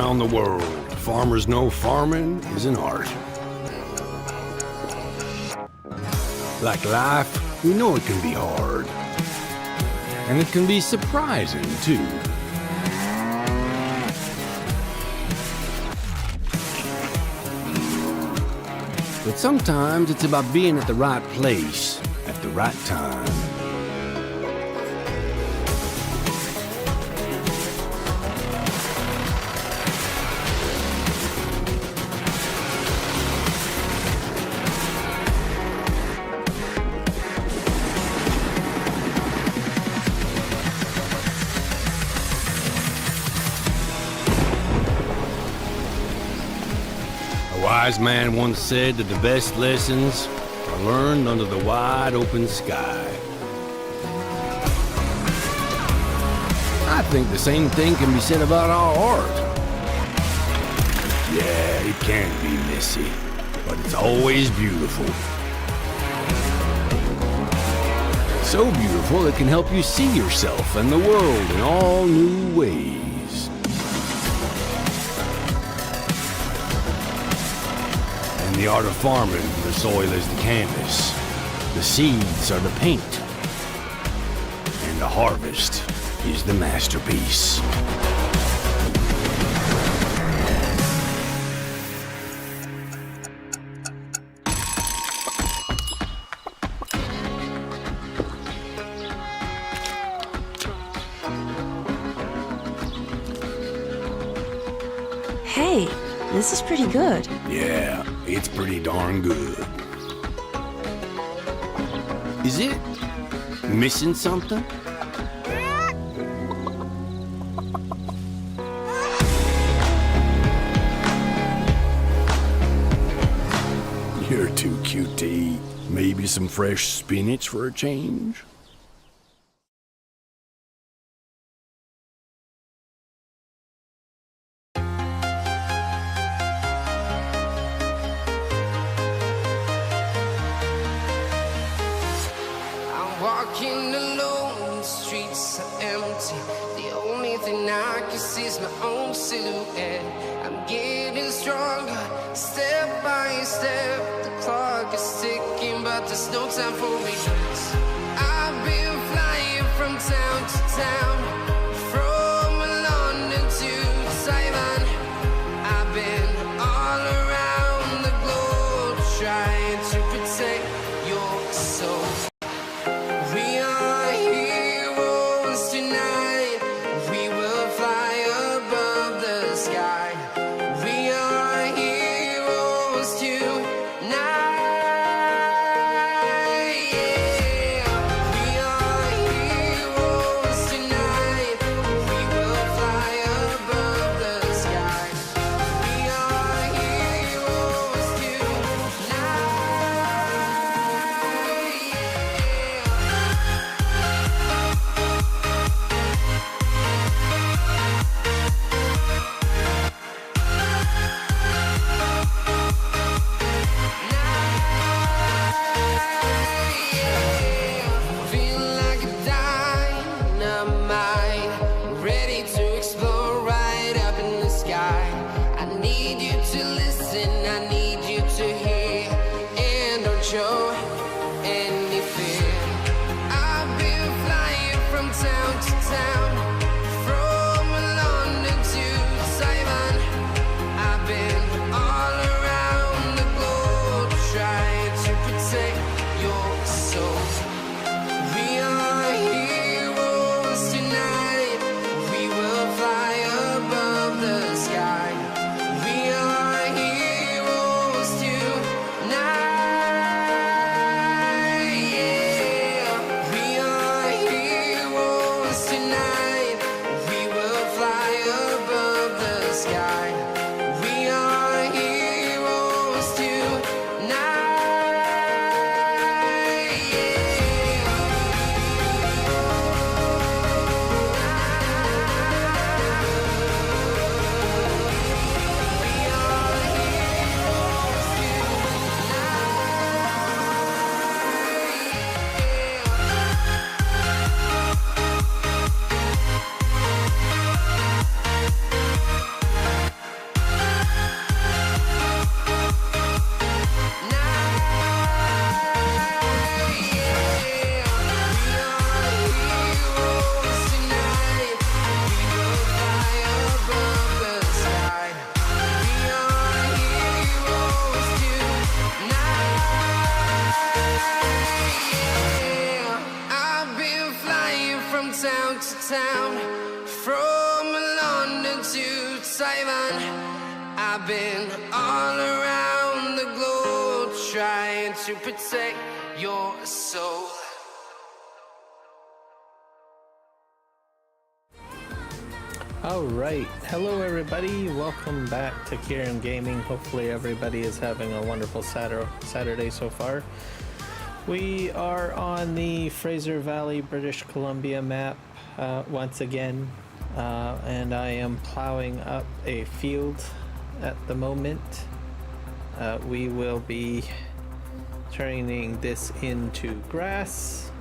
around the world, farmers know farming is an art. Like life, we know it can be hard. And it can be surprising, too. But sometimes it's about being at the right place at the right time. A wise man once said that the best lessons are learned under the wide open sky. I think the same thing can be said about our art. Yeah, it can be messy, but it's always beautiful. So beautiful it can help you see yourself and the world in all new ways. In the art of farming, the soil is the canvas, the seeds are the paint, and the harvest is the masterpiece. Hey, this is pretty good. Yeah, it's pretty darn good. Is it missing something? You're too cute to eat. Maybe some fresh spinach for a change? Walking alone, the streets are empty. The only thing I can see is my own silhouette. I'm getting stronger, step by step. The clock is ticking, but there's no time for regrets. I've been flying from town to town, from London to Taiwan. I've been all around the globe, trying to protect your soul. We are heroes tonight. We will fly above the sky. We are heroes tonight. Yeah. town to town, from London to Taiwan. I've been all around the globe trying to protect your soul. Alright, hello everybody, welcome back to Kieran Gaming. Hopefully everybody is having a wonderful Saturday so far. We are on the Fraser Valley, British Columbia map once again, and I am plowing up a field at the moment. We will be turning this into grass,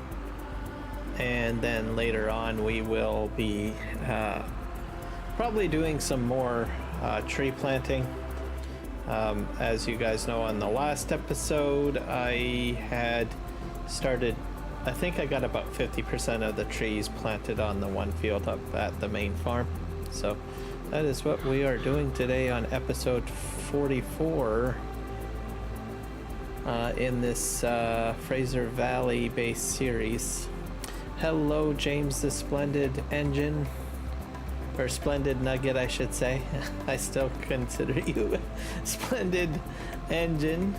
and then later on we will be probably doing some more tree planting. As you guys know, on the last episode I had started, I think I got about 50% of the trees planted on the one field up at the main farm. So that is what we are doing today on episode 44 in this Fraser Valley based series. Hello James the Splendid Engine, or Splendid Nugget I should say. I still consider you Splendid Engine.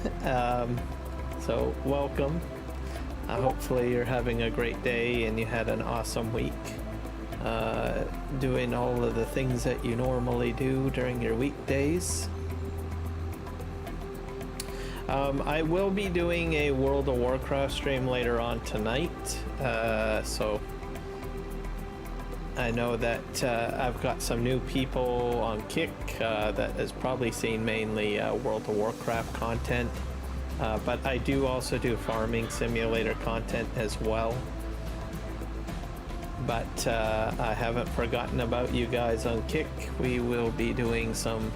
So welcome. Hopefully you're having a great day and you had an awesome week doing all of the things that you normally do during your weekdays. I will be doing a World of Warcraft stream later on tonight, so I know that I've got some new people on Kick that has probably seen mainly World of Warcraft content, but I do also do farming simulator content as well. But I haven't forgotten about you guys on Kick. We will be doing some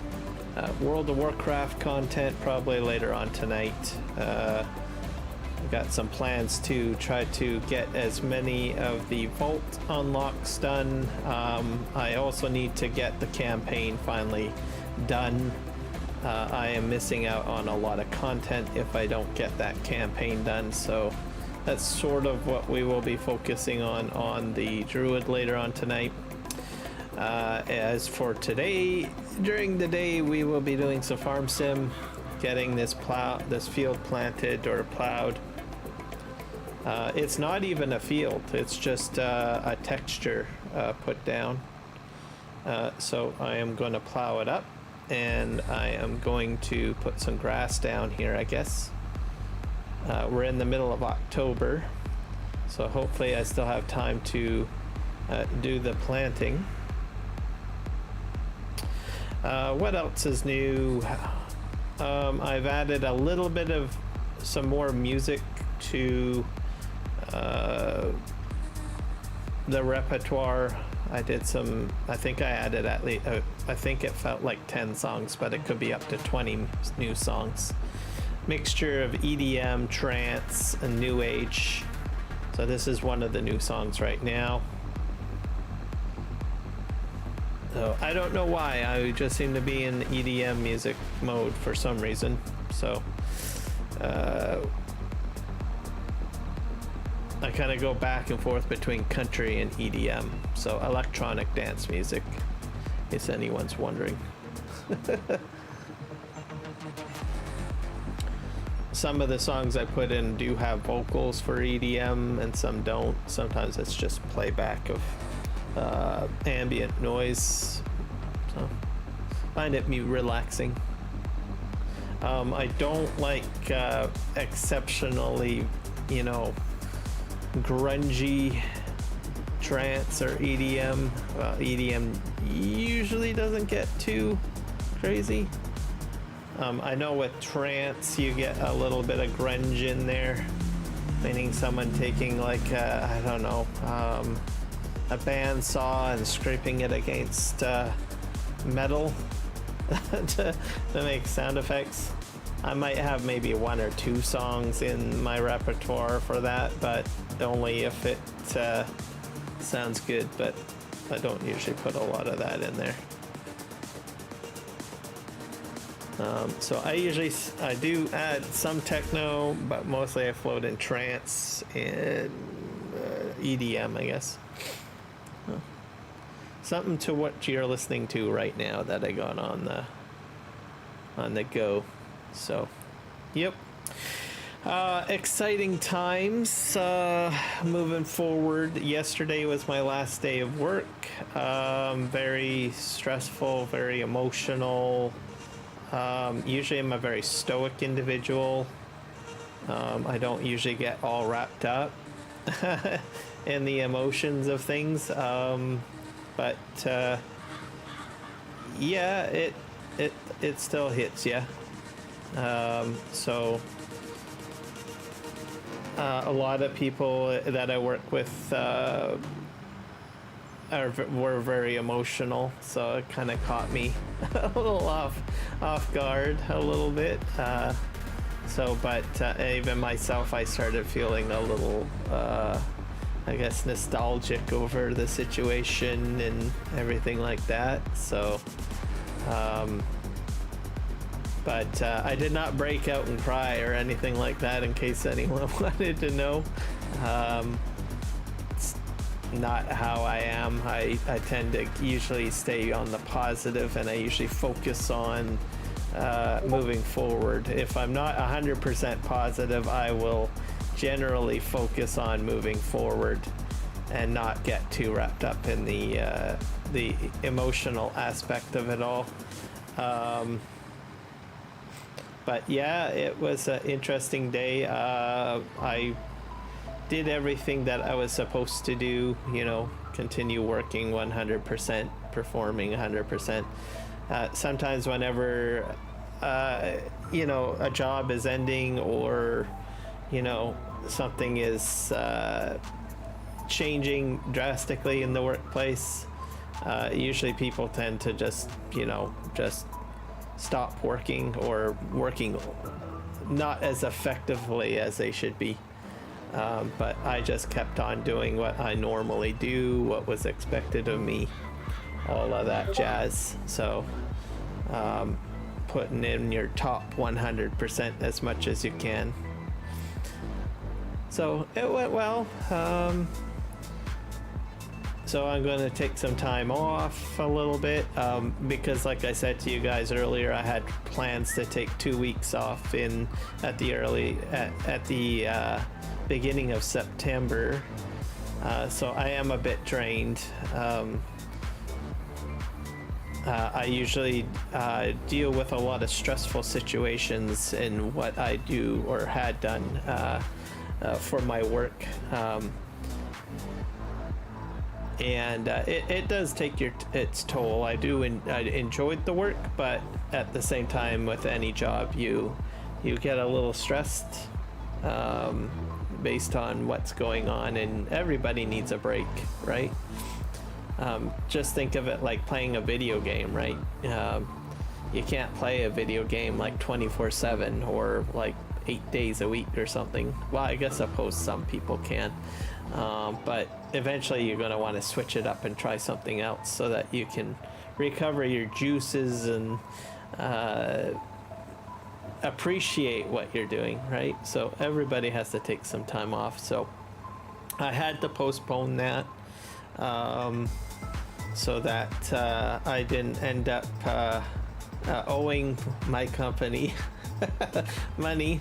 World of Warcraft content probably later on tonight. I've got some plans to try to get as many of the vault unlocks done. I also need to get the campaign finally done. I am missing out on a lot of content if I don't get that campaign done, so that's sort of what we will be focusing on the Druid later on tonight. As for today, during the day we will be doing some farm sim, getting this field planted or plowed. It's not even a field, it's just a texture put down. So I am going to plow it up, and I am going to put some grass down here, I guess. We're in the middle of October, so hopefully I still have time to do the planting. What else is new? I've added a little bit of some more music to the repertoire. I did some, I think I added at least, I think it felt like 10 songs, but it could be up to 20 new songs. Mixture of EDM, trance, and new age. So this is one of the new songs right now. So I don't know why, I just seem to be in EDM music mode for some reason. So I kind of go back and forth between country and EDM, so electronic dance music, if anyone's wondering. Some of the songs I put in do have vocals for EDM and some don't. Sometimes it's just playback of ambient noise, so find it relaxing. I don't like exceptionally, you know, grungy trance or EDM. EDM usually doesn't get too crazy. I know with trance you get a little bit of grunge in there, meaning someone taking like I don't know, a bandsaw and scraping it against metal to make sound effects. I might have maybe one or two songs in my repertoire for that, but only if it sounds good, but I don't usually put a lot of that in there. So I do add some techno, but mostly I float in trance and EDM, I guess. Something to what you're listening to right now that I got on the go. So, yep. Exciting times moving forward. Yesterday was my last day of work. Very stressful, very emotional. Usually I'm a very stoic individual. I don't usually get all wrapped up in the emotions of things. But yeah, it still hits you. So a lot of people that I work with were very emotional, so it kind of caught me a little off guard a little bit. But even myself, I started feeling a little, I guess, nostalgic over the situation and everything like that. So, but I did not break out and cry or anything like that, in case anyone wanted to know. It's not how I am. I tend to usually stay on the positive, and I usually focus on moving forward. If I'm not 100% positive, I will generally focus on moving forward and not get too wrapped up in the emotional aspect of it all. But yeah, it was an interesting day. I did everything that I was supposed to do, continue working 100%, performing 100%. Sometimes whenever, a job is ending, or, something is changing drastically in the workplace, usually people tend to just stop working, or working not as effectively as they should be. But I just kept on doing what I normally do, what was expected of me, all of that jazz. So putting in your top 100% as much as you can. So it went well. So I'm going to take some time off a little bit, because like I said to you guys earlier, I had plans to take 2 weeks off at the beginning of September. So I am a bit drained. I usually deal with a lot of stressful situations in what I do or had done for my work. And it does take its toll. I enjoyed the work, but at the same time, with any job, you get a little stressed based on what's going on, and everybody needs a break, right? Just think of it like playing a video game, right? You can't play a video game like 24/7 or like 8 days a week or something. Well, I guess suppose some people can. But eventually you're going to want to switch it up and try something else so that you can recover your juices and appreciate what you're doing, right? So everybody has to take some time off. So I had to postpone that so that I didn't end up owing my company money.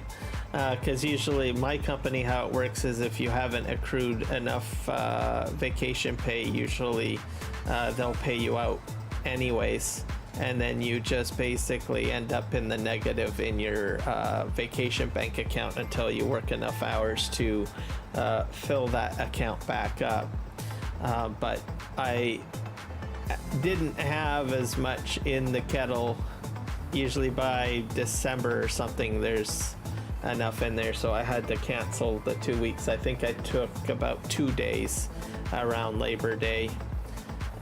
Because usually my company, how it works is if you haven't accrued enough vacation pay, usually they'll pay you out anyways, and then you just basically end up in the negative in your vacation bank account until you work enough hours to fill that account back up. But I didn't have as much in the kettle. Usually by December or something, there's enough in there, so I had to cancel the 2 weeks. I think I took about 2 days around Labor Day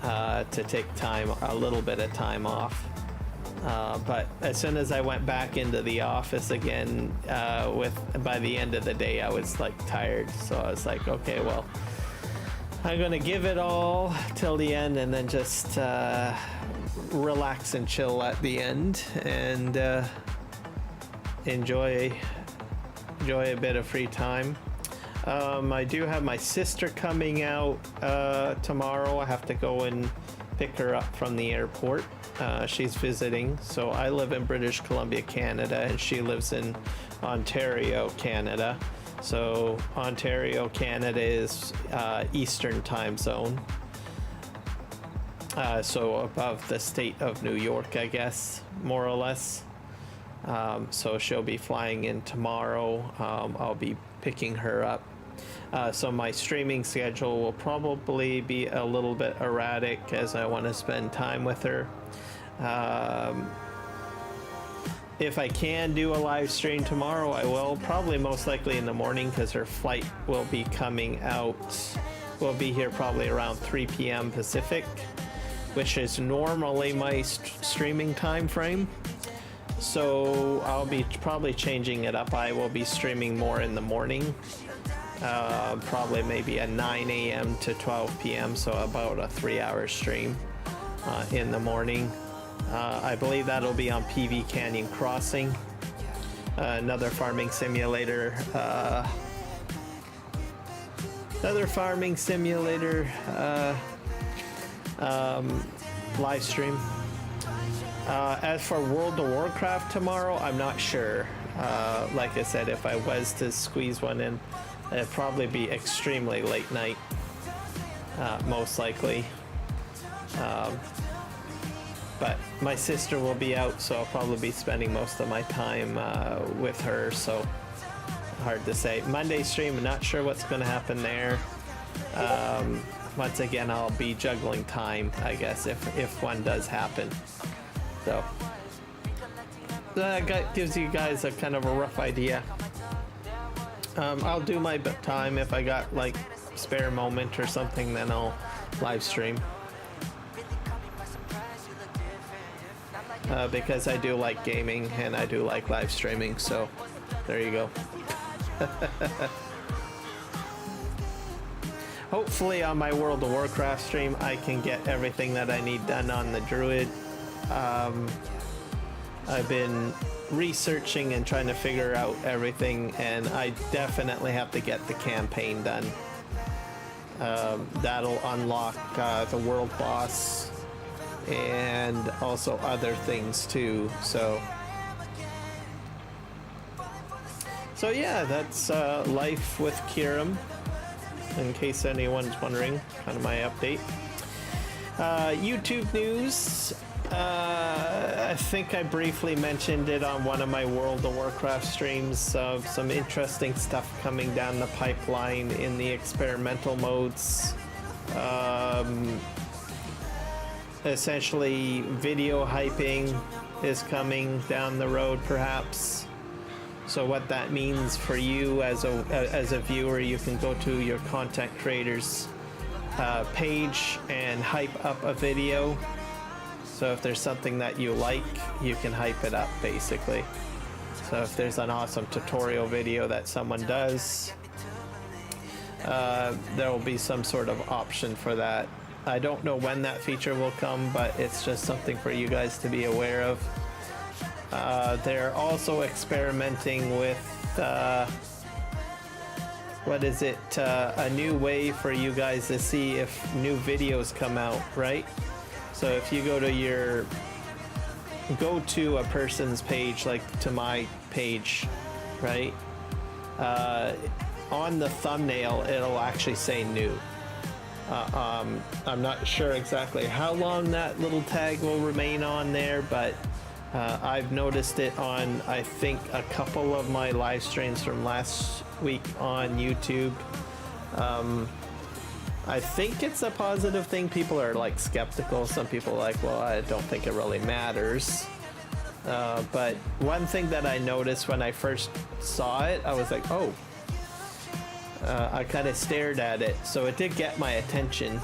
to take a little bit of time off. But as soon as I went back into the office again, by the end of the day, I was like tired. So I was like, okay, well, I'm gonna give it all till the end, and then just relax and chill at the end, and enjoy a bit of free time. I do have my sister coming out tomorrow. I have to go and pick her up from the airport. She's visiting. So I live in British Columbia, Canada, and she lives in Ontario, Canada. So Ontario, Canada is Eastern time zone. So above the state of New York, I guess, more or less. So she'll be flying in tomorrow. I'll be picking her up. So my streaming schedule will probably be a little bit erratic as I want to spend time with her. If I can do a live stream tomorrow, I will. Probably most likely in the morning because her flight will be coming out. We'll be here probably around 3 p.m. Pacific, which is normally my streaming time frame. So I'll be probably changing it up. I will be streaming more in the morning. Probably maybe a 9 a.m. to 12 p.m. So about a 3-hour stream in the morning. I believe that'll be on PV Canyon Crossing, another farming simulator. Live stream. As for World of Warcraft tomorrow, I'm not sure. Like I said, if I was to squeeze one in, it'd probably be extremely late night, most likely. But my sister will be out, so I'll probably be spending most of my time with her, so hard to say. Monday stream, I'm not sure what's going to happen there. Once again, I'll be juggling time, I guess, if one does happen. So that gives you guys a kind of a rough idea. I'll do my time. If I got like spare moment or something, then I'll live stream. Because I do like gaming and I do like live streaming, so there you go. Hopefully on my World of Warcraft stream I can get everything that I need done on the Druid. I've been researching and trying to figure out everything, and I definitely have to get the campaign done. That'll unlock the world boss and also other things too. So yeah, that's life with Kiram, in case anyone's wondering, kind of my update. YouTube news. I think I briefly mentioned it on one of my World of Warcraft streams of some interesting stuff coming down the pipeline in the experimental modes. Essentially, video hyping is coming down the road, perhaps. So what that means for you as a viewer, you can go to your content creators page and hype up a video. So if there's something that you like, you can hype it up, basically. So if there's an awesome tutorial video that someone does, there will be some sort of option for that. I don't know when that feature will come, but it's just something for you guys to be aware of. They're also experimenting with, a new way for you guys to see if new videos come out, right? So if you go to a person's page, like to my page, right? On the thumbnail, it'll actually say new. I'm not sure exactly how long that little tag will remain on there, but I've noticed it on, I think, a couple of my live streams from last week on YouTube. I think it's a positive thing. People are like skeptical. Some people are like, well, I don't think it really matters. But one thing that I noticed when I first saw it, I was like, oh. I kind of stared at it, so it did get my attention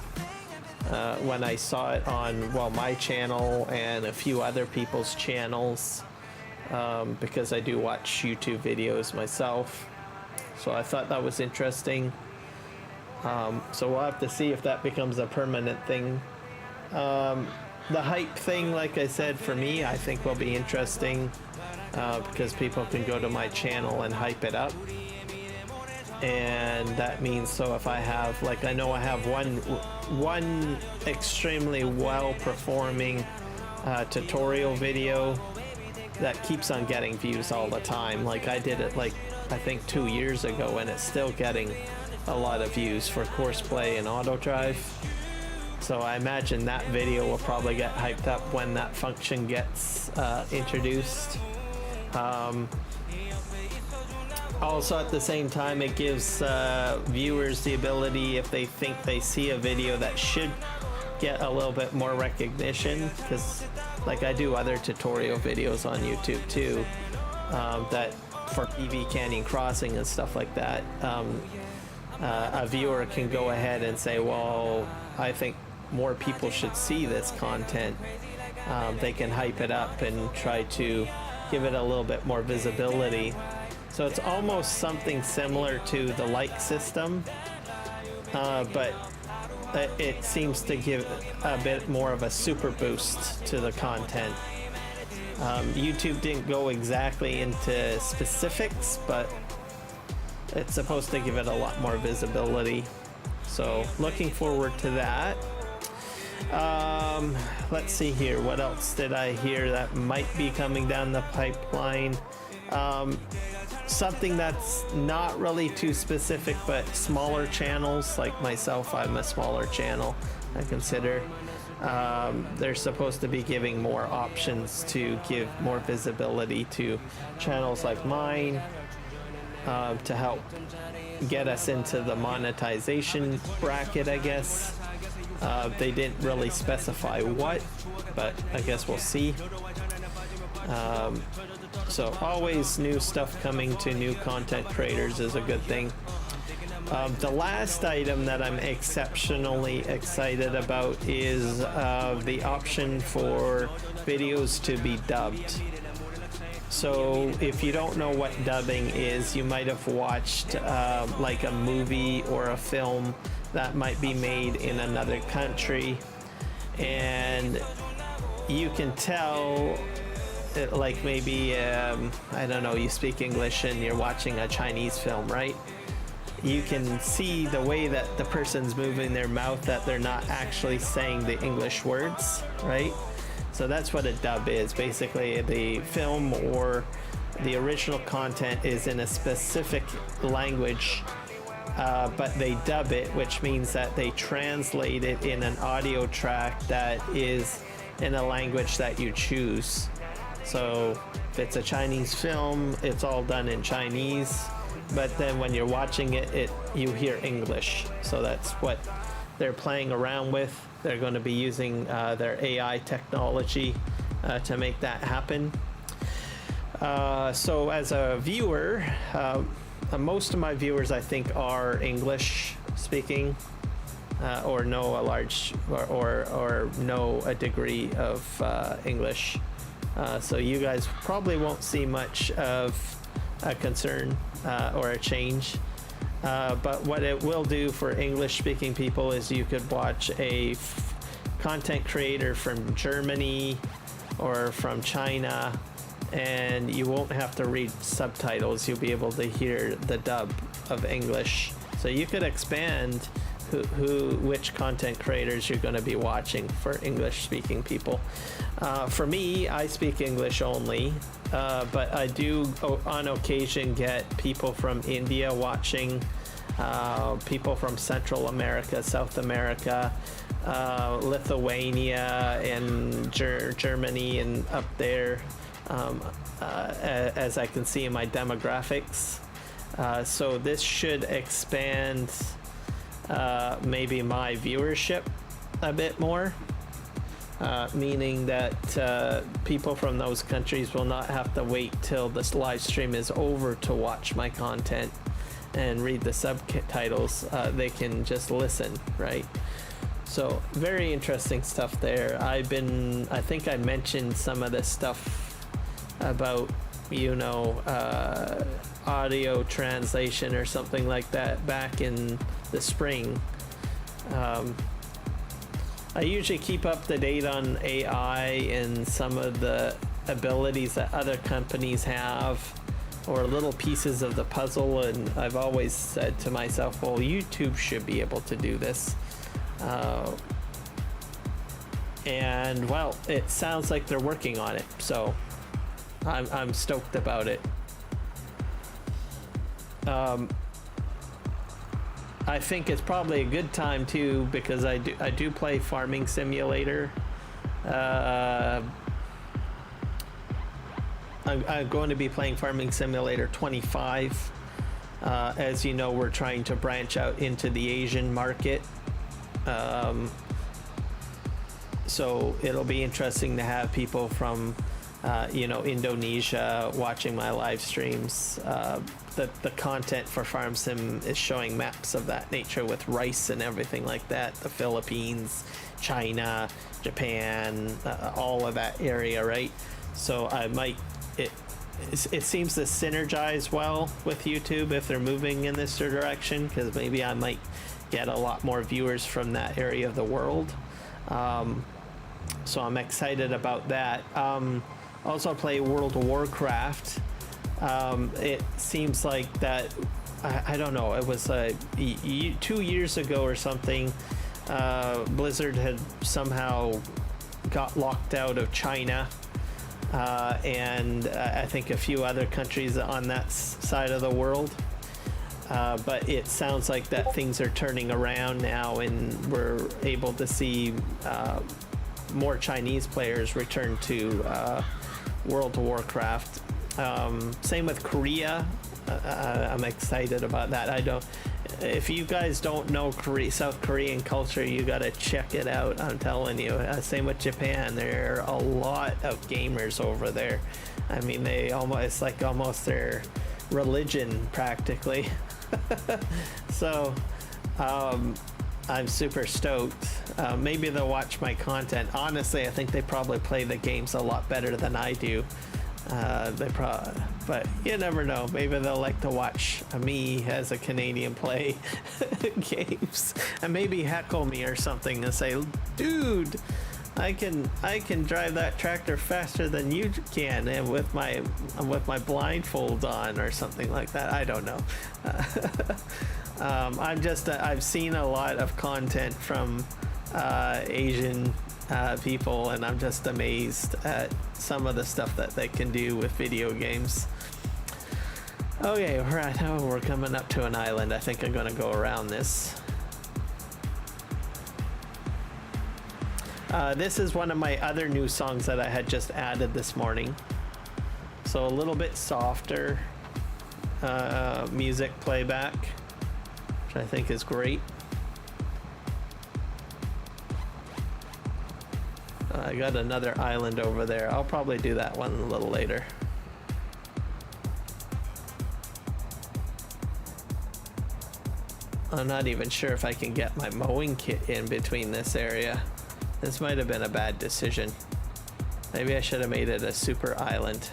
when I saw it on, well, my channel and a few other people's channels, because I do watch YouTube videos myself. So I thought that was interesting. So we'll have to see if that becomes a permanent thing. The hype thing, like I said, for me, I think will be interesting because people can go to my channel and hype it up. and that means, so if I have, like, I know I have one extremely well performing tutorial video that keeps on getting views all the time. Like, I did it like I think 2 years ago, and it's still getting a lot of views for courseplay and auto drive. So I imagine that video will probably get hyped up when that function gets introduced. Also, at the same time, it gives viewers the ability, if they think they see a video that should get a little bit more recognition, because like I do other tutorial videos on YouTube too, that for PV Canyon Crossing and stuff like that, a viewer can go ahead and say, well, I think more people should see this content. They can hype it up and try to give it a little bit more visibility. So it's almost something similar to the like system, but it seems to give a bit more of a super boost to the content. YouTube didn't go exactly into specifics, but it's supposed to give it a lot more visibility. So looking forward to that. Let's see here. What else did I hear that might be coming down the pipeline? Something that's not really too specific, but smaller channels like myself, I'm a smaller channel, I consider. They're supposed to be giving more options to give more visibility to channels like mine, to help get us into the monetization bracket, I guess. They didn't really specify what, but I guess we'll see. So always new stuff coming to new content creators is a good thing. The last item that I'm exceptionally excited about is the option for videos to be dubbed. So if you don't know what dubbing is, you might have watched like a movie or a film that might be made in another country, and you can tell, like maybe, I don't know, you speak English and you're watching a Chinese film, right? You can see the way that the person's moving their mouth that they're not actually saying the English words, right? So that's what a dub is. Basically, the film or the original content is in a specific language, but they dub it, which means that they translate it in an audio track that is in a language that you choose. So if it's a Chinese film, it's all done in Chinese, but then when you're watching it, you hear English. So that's what they're playing around with. They're going to be using their AI technology to make that happen. So as a viewer, most of my viewers, I think, are English speaking, or know a large or know a degree of English. So you guys probably won't see much of a concern or a change. But what it will do for English-speaking people is you could watch a content creator from Germany or from China, and you won't have to read subtitles. You'll be able to hear the dub of English. So you could expand which content creators you're going to be watching for English-speaking people. For me, I speak English only, but I do on occasion get people from India watching, people from Central America, South America, Lithuania, and Germany, and up there, as I can see in my demographics. So this should expand maybe my viewership a bit more, meaning that people from those countries will not have to wait till this live stream is over to watch my content and read the subtitles. They can just listen, right? So very interesting stuff there. I think I mentioned some of this stuff about, you know, audio translation or something like that back in the spring. I usually keep up to date on AI and some of the abilities that other companies have or little pieces of the puzzle, and I've always said to myself, well, YouTube should be able to do this. And well, it sounds like they're working on it, so I'm stoked about it. I think it's probably a good time too, because I do play Farming Simulator. I'm going to be playing Farming Simulator 25. As you know, we're trying to branch out into the Asian market. So it'll be interesting to have people from, Indonesia watching my live streams. The content for Farm Sim is showing maps of that nature with rice and everything like that. The Philippines, China, Japan, all of that area, right? So I might, it seems to synergize well with YouTube if they're moving in this direction, because maybe I might get a lot more viewers from that area of the world. So I'm excited about that. Also play World of Warcraft. It seems like that, I don't know, it was 2 years ago or something, Blizzard had somehow got locked out of China, and I think a few other countries on that side of the world. But it sounds like that things are turning around now, and we're able to see more Chinese players return to World of Warcraft. Same with Korea. I'm excited about that. If you guys don't know South Korean culture, you gotta check it out. I'm telling you. Same with Japan. There are a lot of gamers over there. I mean, it's like almost their religion practically. So I'm super stoked. Maybe they'll watch my content. Honestly, I think they probably play the games a lot better than I do. But you never know. Maybe they'll like to watch me as a Canadian play games, and maybe heckle me or something and say, "Dude, I can drive that tractor faster than you can, and with my blindfold on," or something like that. I don't know. I've seen a lot of content from Asian people, and I'm just amazed at some of the stuff that they can do with video games. Okay, right now we're coming up to an island. I think I'm gonna go around this. This is one of my other new songs that I had just added this morning. So a little bit softer music playback, which I think is great. I got another island over there. I'll probably do that one a little later. I'm not even sure if I can get my mowing kit in between this area. This might have been a bad decision. Maybe I should have made it a super island.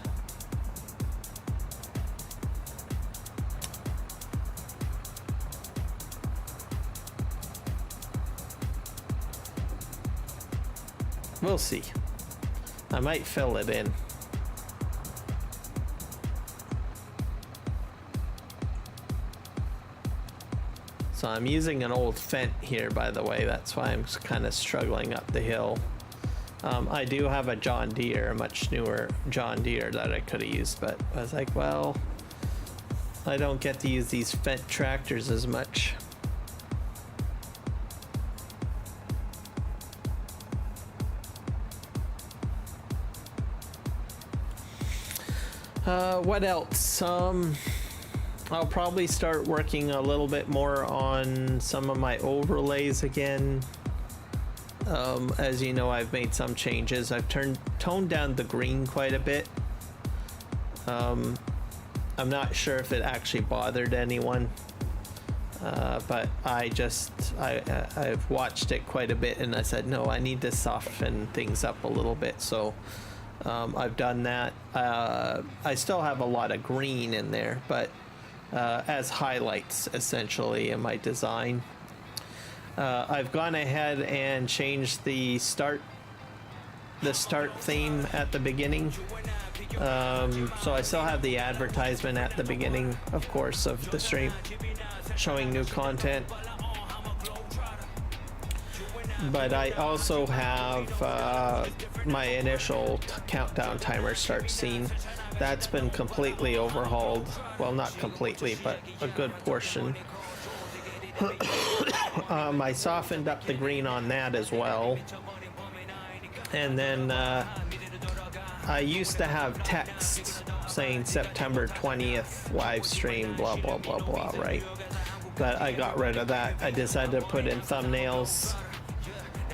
We'll see. I might fill it in. So I'm using an old Fent here, by the way. That's why I'm kind of struggling up the hill. I do have a John Deere, a much newer John Deere that I could have used, but I was like, well, I don't get to use these Fent tractors as much. What else? I'll probably start working a little bit more on some of my overlays again. As you know, I've made some changes. I've toned down the green quite a bit. I'm not sure if it actually bothered anyone, but I've watched it quite a bit, and I said, no, I need to soften things up a little bit. So I've done that. I still have a lot of green in there, but as highlights essentially in my design. I've gone ahead and changed the start theme at the beginning. So I still have the advertisement at the beginning, of course, of the stream showing new content. But I also have my initial countdown timer start scene. That's been completely overhauled. Well, not completely, but a good portion. I softened up the green on that as well. And then I used to have text saying September 20th live stream, blah, blah, blah, blah, right? But I got rid of that. I decided to put in thumbnails.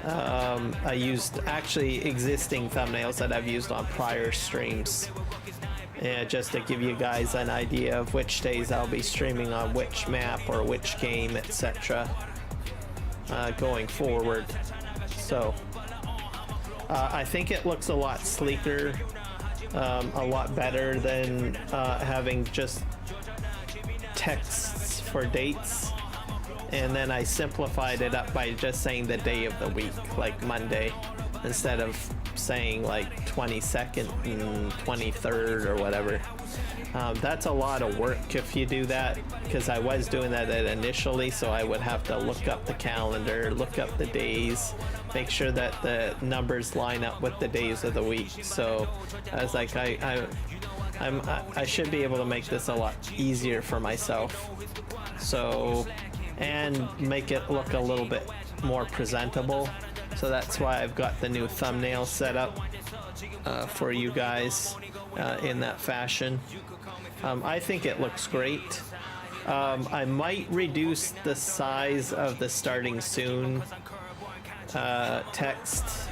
I used actually existing thumbnails that I've used on prior streams. Just to give you guys an idea of which days I'll be streaming on which map or which game, etc. Going forward. So I think it looks a lot sleeker, a lot better than having just texts for dates. And then I simplified it up by just saying the day of the week, like Monday, instead of saying like 22nd and 23rd or whatever. That's a lot of work if you do that, because I was doing that initially, so I would have to look up the calendar, look up the days, make sure that the numbers line up with the days of the week. So I was like, I should be able to make this a lot easier for myself. So, and make it look a little bit more presentable. So that's why I've got the new thumbnail set up for you guys in that fashion. I think it looks great. I might reduce the size of the starting soon text.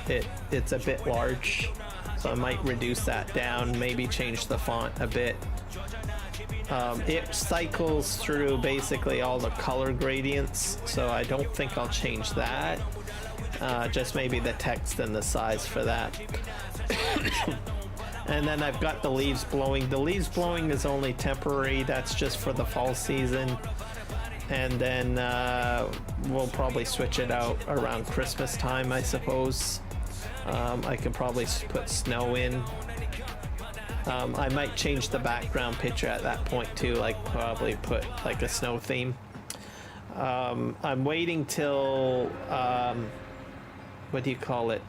It's a bit large, so I might reduce that down, maybe change the font a bit. It cycles through basically all the color gradients, so I don't think I'll change that. Just maybe the text and the size for that. And then I've got the leaves blowing. The leaves blowing is only temporary. That's just for the fall season. And then we'll probably switch it out around Christmas time, I suppose. I can probably put snow in. I might change the background picture at that point too, like probably put like a snow theme. I'm waiting till, what do you call it?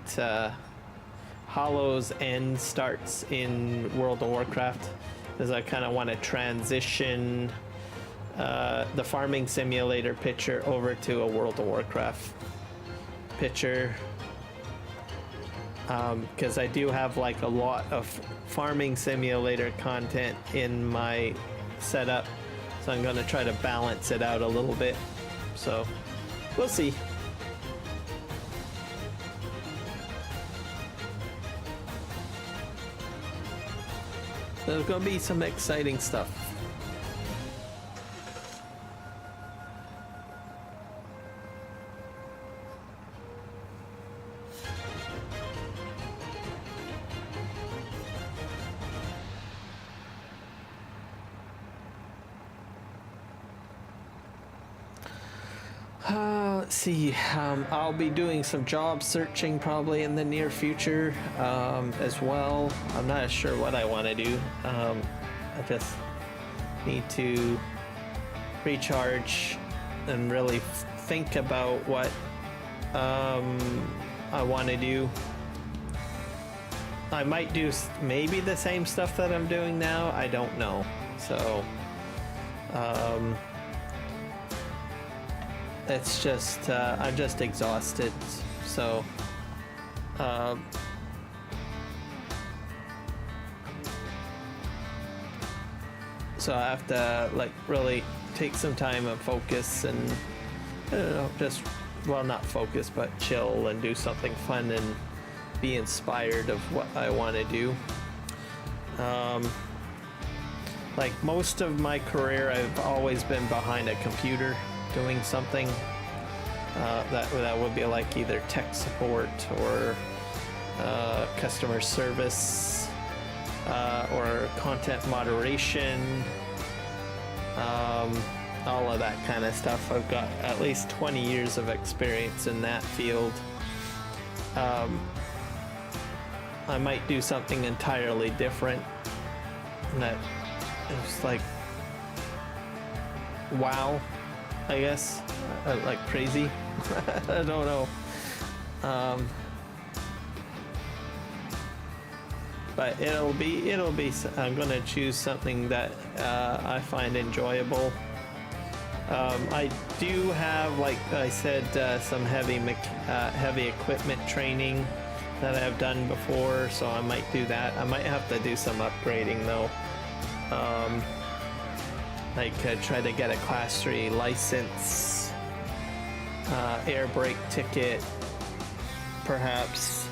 Hollow's End starts in World of Warcraft, because I kind of want to transition the farming simulator picture over to a World of Warcraft picture. Because I do have like a lot of farming simulator content in my setup, so I'm going to try to balance it out a little bit. So we'll see. There's going to be some exciting stuff. Let's see, I'll be doing some job searching probably in the near future as well. I'm not sure what I want to do. I just need to recharge and really think about what I want to do. I might do maybe the same stuff that I'm doing now. I don't know. So it's just I'm just exhausted, so so I have to like really take some time and focus, and I don't know, just, well, not focus but chill and do something fun and be inspired of what I want to do. Like most of my career, I've always been behind a computer doing something that would be like either tech support or customer service or content moderation, all of that kind of stuff. I've got at least 20 years of experience in that field. I might do something entirely different that it's like, wow, I guess, like crazy. I don't know. But it'll be, I'm gonna choose something that I find enjoyable. I do have, like I said, some heavy equipment training that I've done before, so I might do that. I might have to do some upgrading though. Like try to get a class 3 license, air brake ticket, perhaps.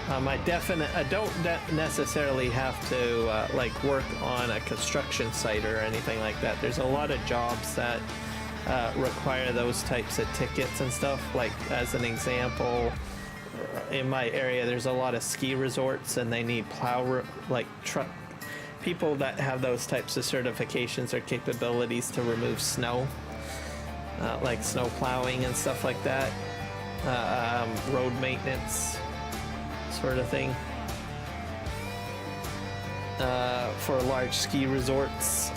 I don't necessarily have to like work on a construction site or anything like that. There's a lot of jobs that require those types of tickets and stuff. Like as an example, in my area, there's a lot of ski resorts, and they need truck people that have those types of certifications or capabilities to remove snow, like snow plowing and stuff like that, road maintenance sort of thing, for large ski resorts.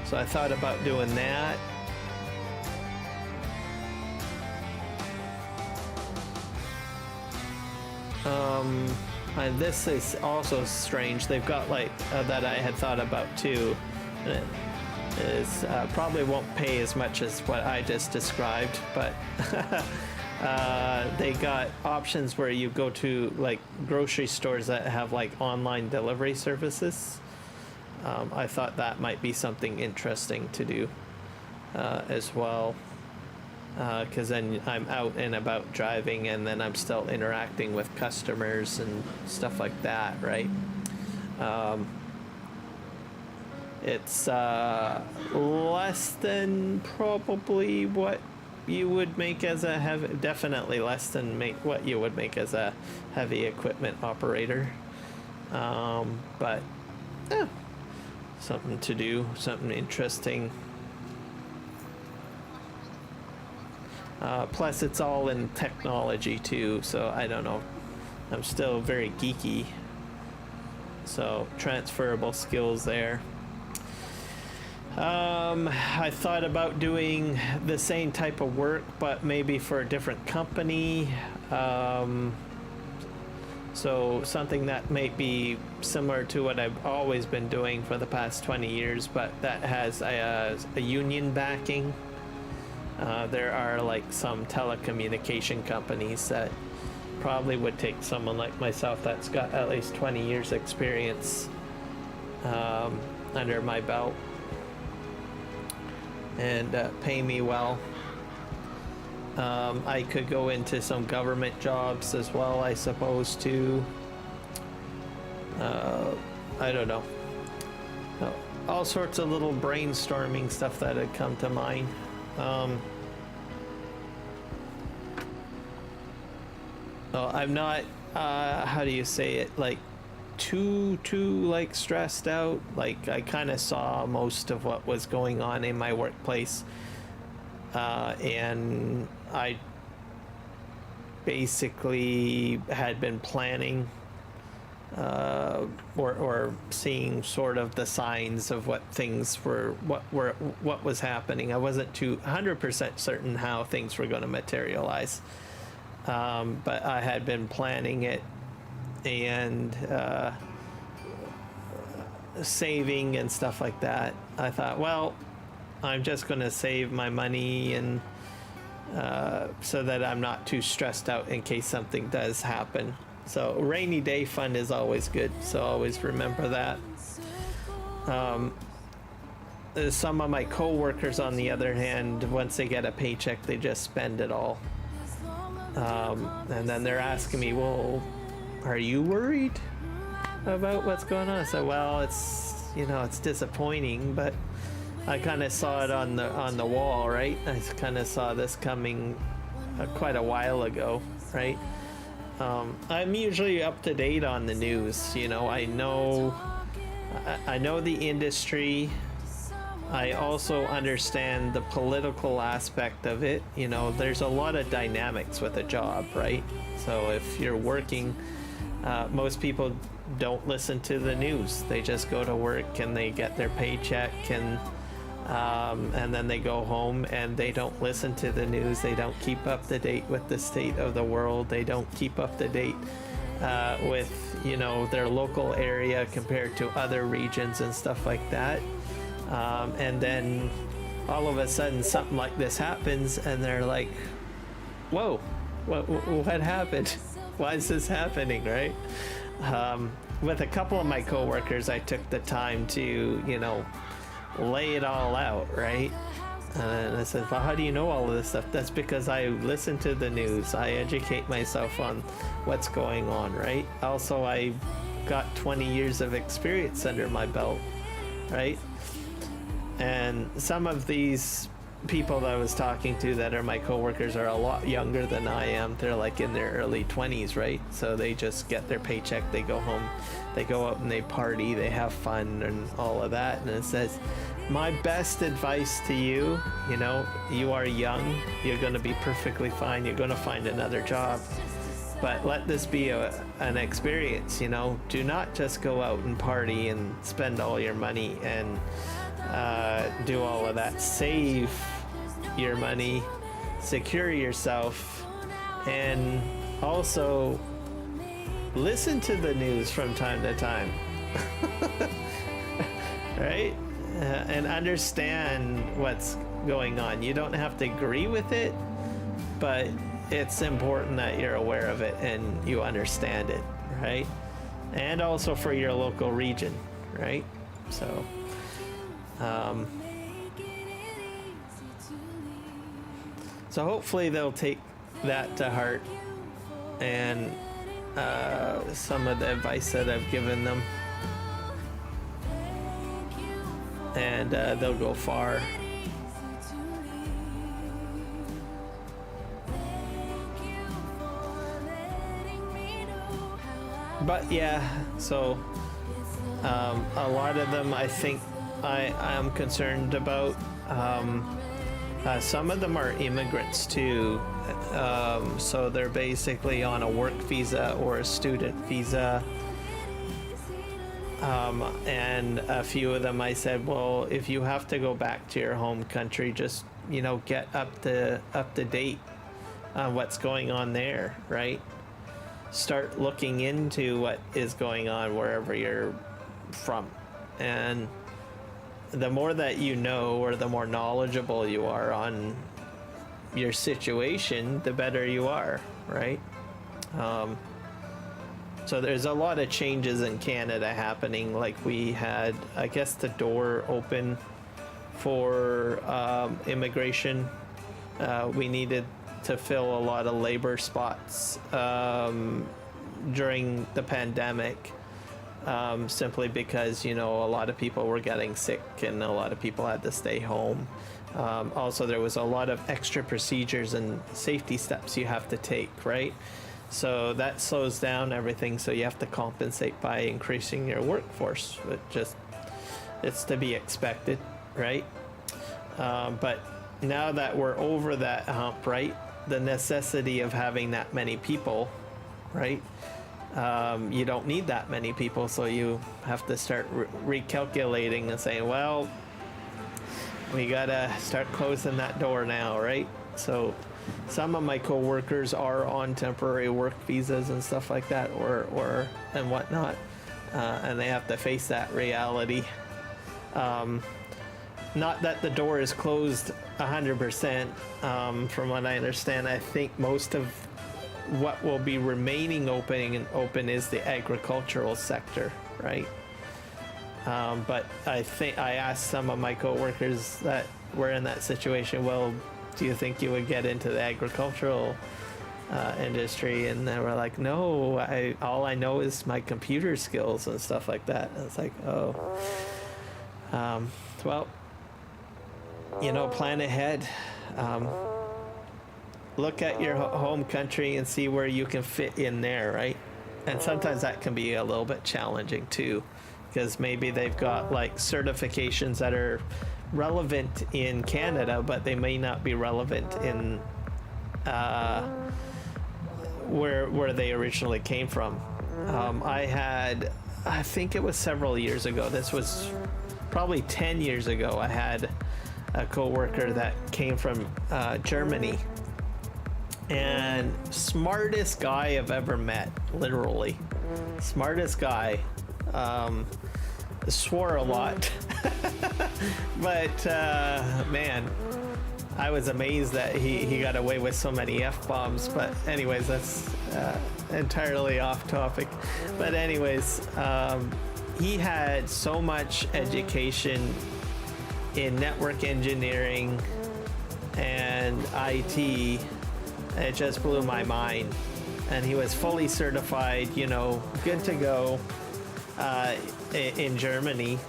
So I thought about doing that. And this is also strange. They've got like that I had thought about too. Is probably won't pay as much as what I just described, but they got options where you go to like grocery stores that have like online delivery services. I thought that might be something interesting to do as well. Because then I'm out and about driving, and then I'm still interacting with customers and stuff like that, right? It's less than probably what you would make as a heavy, definitely less than what you would make as a heavy equipment operator. But something to do, something interesting. Plus it's all in technology too, so I don't know. I'm still very geeky, so transferable skills there. I thought about doing the same type of work, but maybe for a different company. So something that may be similar to what I've always been doing for the past 20 years, but that has a union backing. There are like some telecommunication companies that probably would take someone like myself that's got at least 20 years experience under my belt and pay me well. I could go into some government jobs as well, I suppose, too. I don't know. All sorts of little brainstorming stuff that had come to mind. Well, I'm not, how do you say it, like too like stressed out. Like I kind of saw most of what was going on in my workplace, and I basically had been planning or seeing sort of the signs of what things what was happening. I wasn't 100% certain how things were going to materialize, but I had been planning it and saving and stuff like that. I thought, well, I'm just going to save my money and so that I'm not too stressed out in case something does happen. So rainy day fund is always good, so always remember that. Some of my co-workers, on the other hand, once they get a paycheck, they just spend it all. And then they're asking me, well, are you worried about what's going on? So, well, it's, you know, it's disappointing, but I kind of saw it on the wall, right? I kind of saw this coming quite a while ago, right? I'm usually up to date on the news. You know, I know the industry. I also understand the political aspect of it. You know, there's a lot of dynamics with a job, right? So if you're working, most people don't listen to the news. They just go to work and they get their paycheck, and then they go home and they don't listen to the news. They don't keep up to date with the state of the world. They don't keep up to date with, you know, their local area compared to other regions and stuff like that. And then all of a sudden something like this happens and they're like, whoa, what happened? Why is this happening, right? With a couple of my coworkers, I took the time to, you know, lay it all out, right? And I said, well, how do you know all of this stuff? That's because I listen to the news. I educate myself on what's going on, right? Also, I got 20 years of experience under my belt, right? And some of these people that I was talking to that are my coworkers are a lot younger than I am. They're like in their early 20s, right? So they just get their paycheck, they go home, they go out and they party, they have fun and all of that. And it says, my best advice to you, you know, you are young, you're going to be perfectly fine, you're going to find another job, but let this be an experience, you know. Do not just go out and party and spend all your money and do all of that. Save your money, secure yourself, and also listen to the news from time to time. Right? And understand what's going on. You don't have to agree with it, but it's important that you're aware of it and you understand it, right? And also for your local region, right? So so hopefully they'll take that to heart and some of the advice that I've given them, and they'll go far. But yeah, so a lot of them I think I am concerned about. Some of them are immigrants too, so they're basically on a work visa or a student visa. And a few of them I said, well, if you have to go back to your home country, just, you know, get up to date on what's going on there, right? Start looking into what is going on wherever you're from. And the more that you know, or the more knowledgeable you are on your situation, the better you are, right? So there's a lot of changes in Canada happening. Like we had, I guess, the door open for immigration. We needed to fill a lot of labor spots during the pandemic. Simply because, you know, a lot of people were getting sick and a lot of people had to stay home. Also, there was a lot of extra procedures and safety steps you have to take, right? So that slows down everything, so you have to compensate by increasing your workforce. It's to be expected, right? But now that we're over that hump, right, the necessity of having that many people, right? You don't need that many people, so you have to start recalculating and saying, well, we gotta start closing that door now, right? So some of my coworkers are on temporary work visas and stuff like that, or and whatnot, and they have to face that reality. Not that the door is closed 100%. From what I understand, I think most of what will be remaining open is the agricultural sector, right? But I think I asked some of my coworkers that were in that situation, well, do you think you would get into the agricultural industry? And they were like, no, all I know is my computer skills and stuff like that. And it's like, oh, well, you know, plan ahead. Look at your home country and see where you can fit in there, right? And sometimes that can be a little bit challenging too, because maybe they've got like certifications that are relevant in Canada, but they may not be relevant in where they originally came from, I think it was several years ago. This was probably 10 years ago. I had a coworker that came from Germany, and smartest guy I've ever met, literally. Smartest guy. Swore a lot. But man, I was amazed that he got away with so many F-bombs. But anyways, that's entirely off topic. But anyways, he had so much education in network engineering and IT, it just blew my mind. And he was fully certified, you know, good to go in Germany.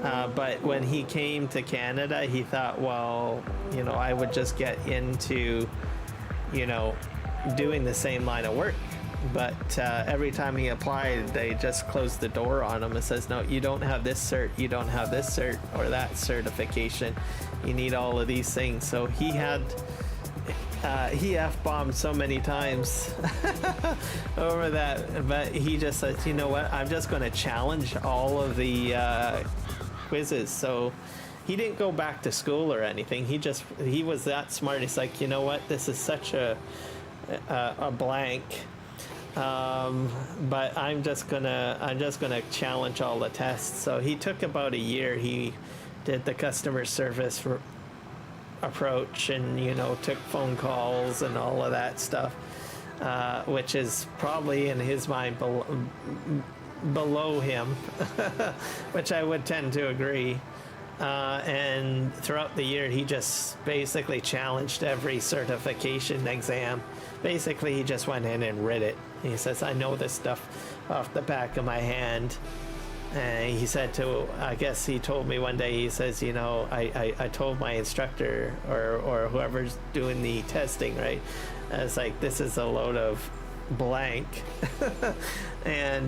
But when he came to Canada, he thought, well, you know, I would just get into, you know, doing the same line of work. But every time he applied, they just closed the door on him and says, no, you don't have this cert, you don't have this cert or that certification. You need all of these things. So he had, he F-bombed so many times over that, but he just said, you know what, I'm just going to challenge all of the quizzes. So he didn't go back to school or anything. He was that smart. He's like, you know what, this is such a blank. But I'm just gonna challenge all the tests. So he took about a year. He did the customer service approach, and you know, took phone calls and all of that stuff, which is probably in his mind below him, which I would tend to agree. And throughout the year, he just basically challenged every certification exam. Basically, he just went in and read it. He says, I know this stuff off the back of my hand. And he said I guess he told me one day, he says, you know, I told my instructor or whoever's doing the testing, right? I was like, this is a load of blank. And,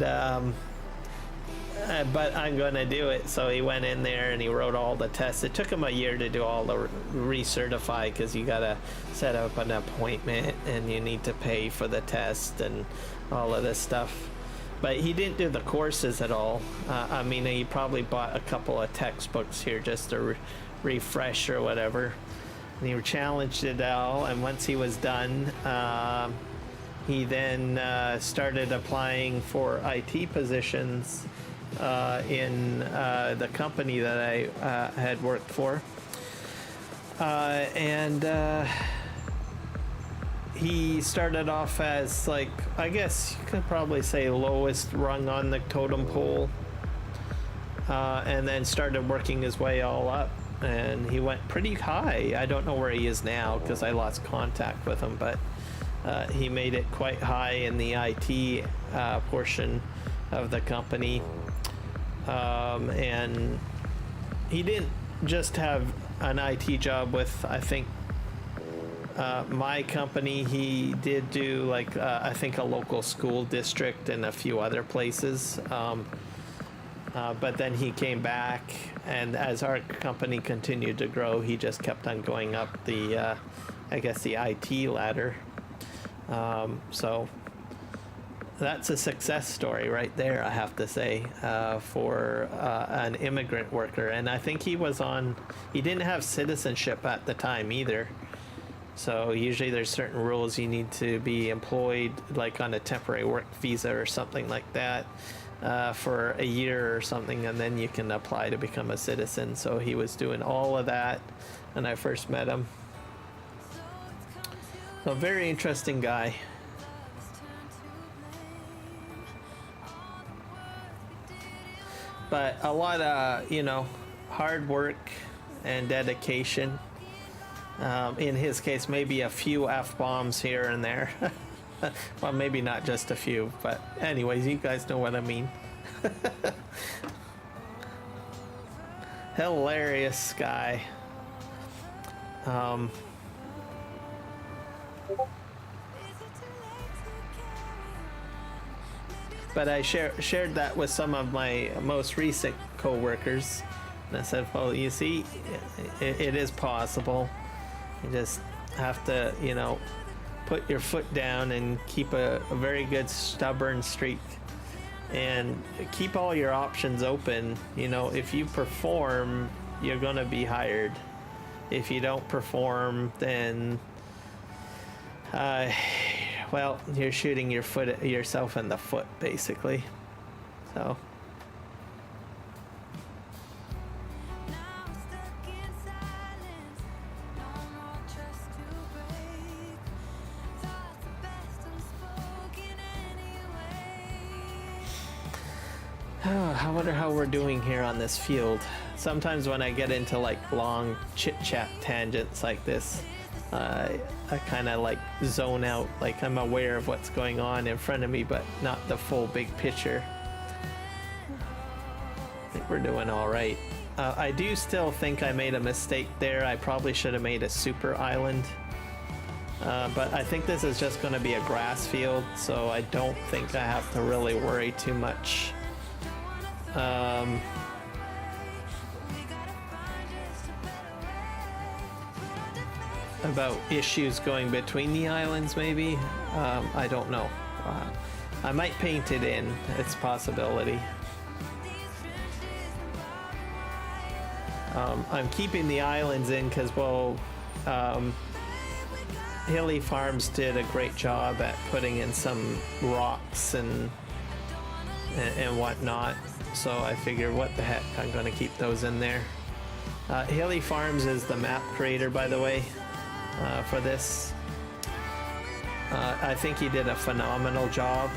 but I'm going to do it. So he went in there and he wrote all the tests. It took him a year to do all the recertify, because you got to set up an appointment and you need to pay for the test and all of this stuff. But he didn't do the courses at all. I mean, he probably bought a couple of textbooks here just to refresh or whatever. And he challenged it all. And once he was done, he then started applying for IT positions in the company that I had worked for, and he started off as, like, I guess you could probably say lowest rung on the totem pole, and then started working his way all up, and he went pretty high. I don't know where he is now because I lost contact with him, but he made it quite high in the IT portion of the company. And he didn't just have an IT job with, I think, my company. He did do, like, I think a local school district and a few other places. But then he came back, and as our company continued to grow, he just kept on going up the, I guess, the IT ladder. So that's a success story right there, I have to say, for an immigrant worker. And I think he didn't have citizenship at the time either. So usually there's certain rules. You need to be employed, like on a temporary work visa or something like that, for a year or something, and then you can apply to become a citizen. So he was doing all of that when I first met him. So very interesting guy. But a lot of, you know, hard work and dedication. In his case, maybe a few F-bombs here and there. Well, maybe not just a few, but anyways, you guys know what I mean. Hilarious guy. But I shared that with some of my most recent co-workers, and I said, well, you see, it is possible. You just have to, you know, put your foot down and keep a very good stubborn streak and keep all your options open. You know, if you perform, you're gonna be hired. If you don't perform, then well, you're shooting yourself in the foot, basically. So I wonder how we're doing here on this field. Sometimes when I get into like long chit-chat tangents like this, I kind of like zone out, like I'm aware of what's going on in front of me, but not the full big picture. I think we're doing all right. I do still think I made a mistake there. I probably should have made a super island. But I think this is just going to be a grass field, so I don't think I have to really worry too much. About issues going between the islands, maybe. I don't know. I might paint it in. It's a possibility. I'm keeping the islands in because, well, Hilly Farms did a great job at putting in some rocks and whatnot. So I figured, what the heck, I'm going to keep those in there. Hilly Farms is the map creator, by the way, for this. I think he did a phenomenal job.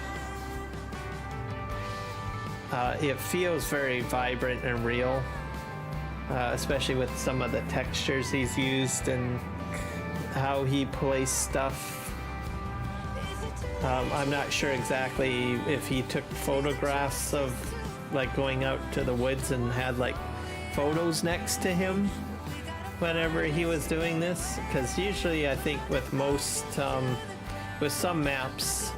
It feels very vibrant and real, especially with some of the textures he's used and how he placed stuff. I'm not sure exactly if he took photographs of like going out to the woods and had like photos next to him whenever he was doing this, because usually I think with most with some maps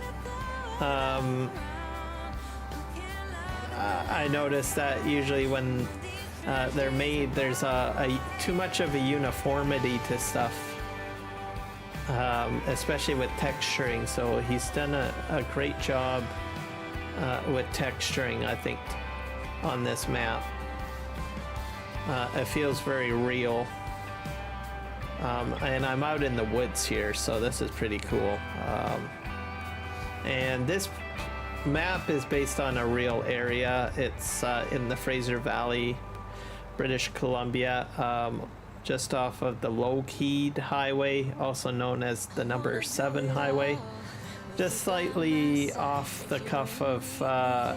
I noticed that usually when they're made, there's too much of a uniformity to stuff, especially with texturing. So he's done a great job with texturing, I think, on this map. It feels very real. And I'm out in the woods here, so this is pretty cool. And this map is based on a real area. It's in the Fraser Valley, British Columbia, just off of the Lougheed Highway, also known as the number 7 highway. Just slightly off the cuff of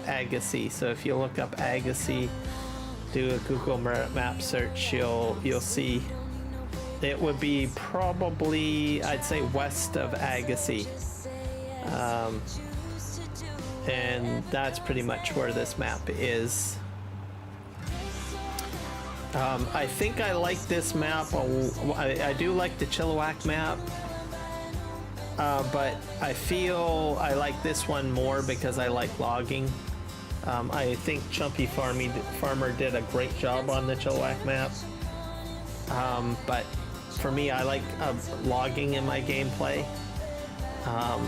Agassiz. So if you look up Agassiz, do a Google map search, you'll see it would be probably, I'd say, west of Agassiz. And that's pretty much where this map is. I think I like this map. I do like the Chilliwack map. But I feel I like this one more because I like logging. I think Chumpy Farmer did a great job on the Chilliwack map. But for me, I like logging in my gameplay.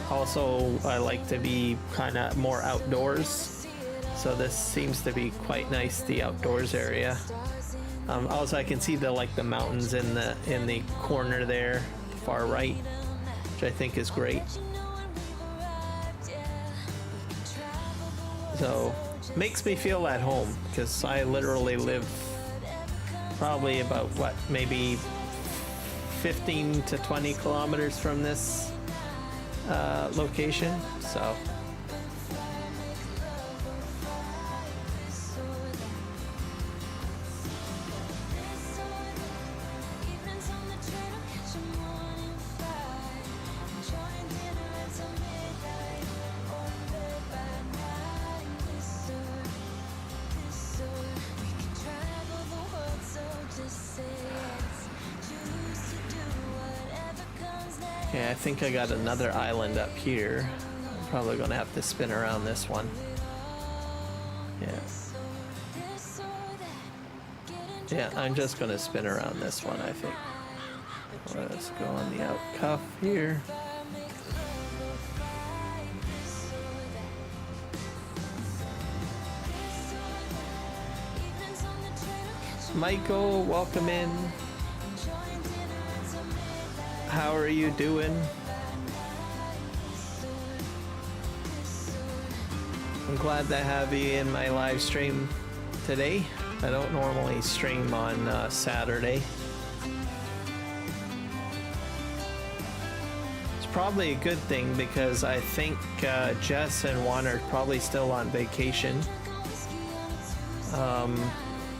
Also, I like to be kind of more outdoors. So this seems to be quite nice, the outdoors area. Also, I can see the mountains in the corner there, far right, which I think is great. So makes me feel at home because I literally live probably about maybe 15 to 20 kilometers from this location. So okay, I think I got another island up here. I'm probably gonna have to spin around this one. Yeah, I'm just gonna spin around this one, I think. Let's go on the out cuff here. Michael, welcome in. How are you doing? I'm glad to have you in my live stream today. I don't normally stream on Saturday. It's probably a good thing because I think Jess and Juan are probably still on vacation.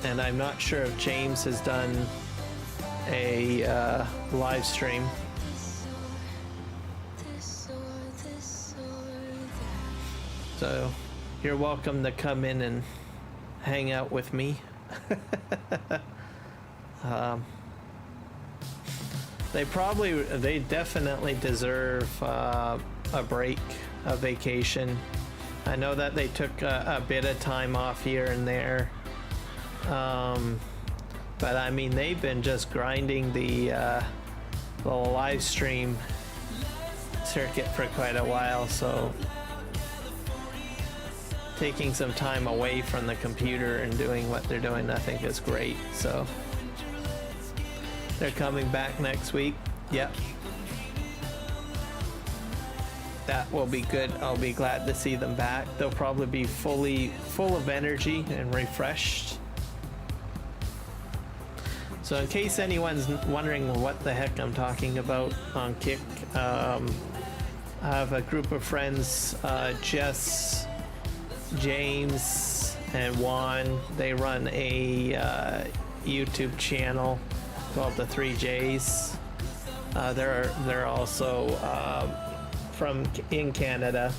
And I'm not sure if James has done a live stream. So you're welcome to come in and hang out with me. They definitely deserve a break, a vacation. I know that they took a bit of time off here and there. But I mean, they've been just grinding the live stream circuit for quite a while, so taking some time away from the computer and doing what they're doing, I think is great. So they're coming back next week. Yep. That will be good. I'll be glad to see them back. They'll probably be full of energy and refreshed. So in case anyone's wondering what the heck I'm talking about on Kick, I have a group of friends, Jess, James, and Juan. They run a YouTube channel called the 3Js. They're also in Canada.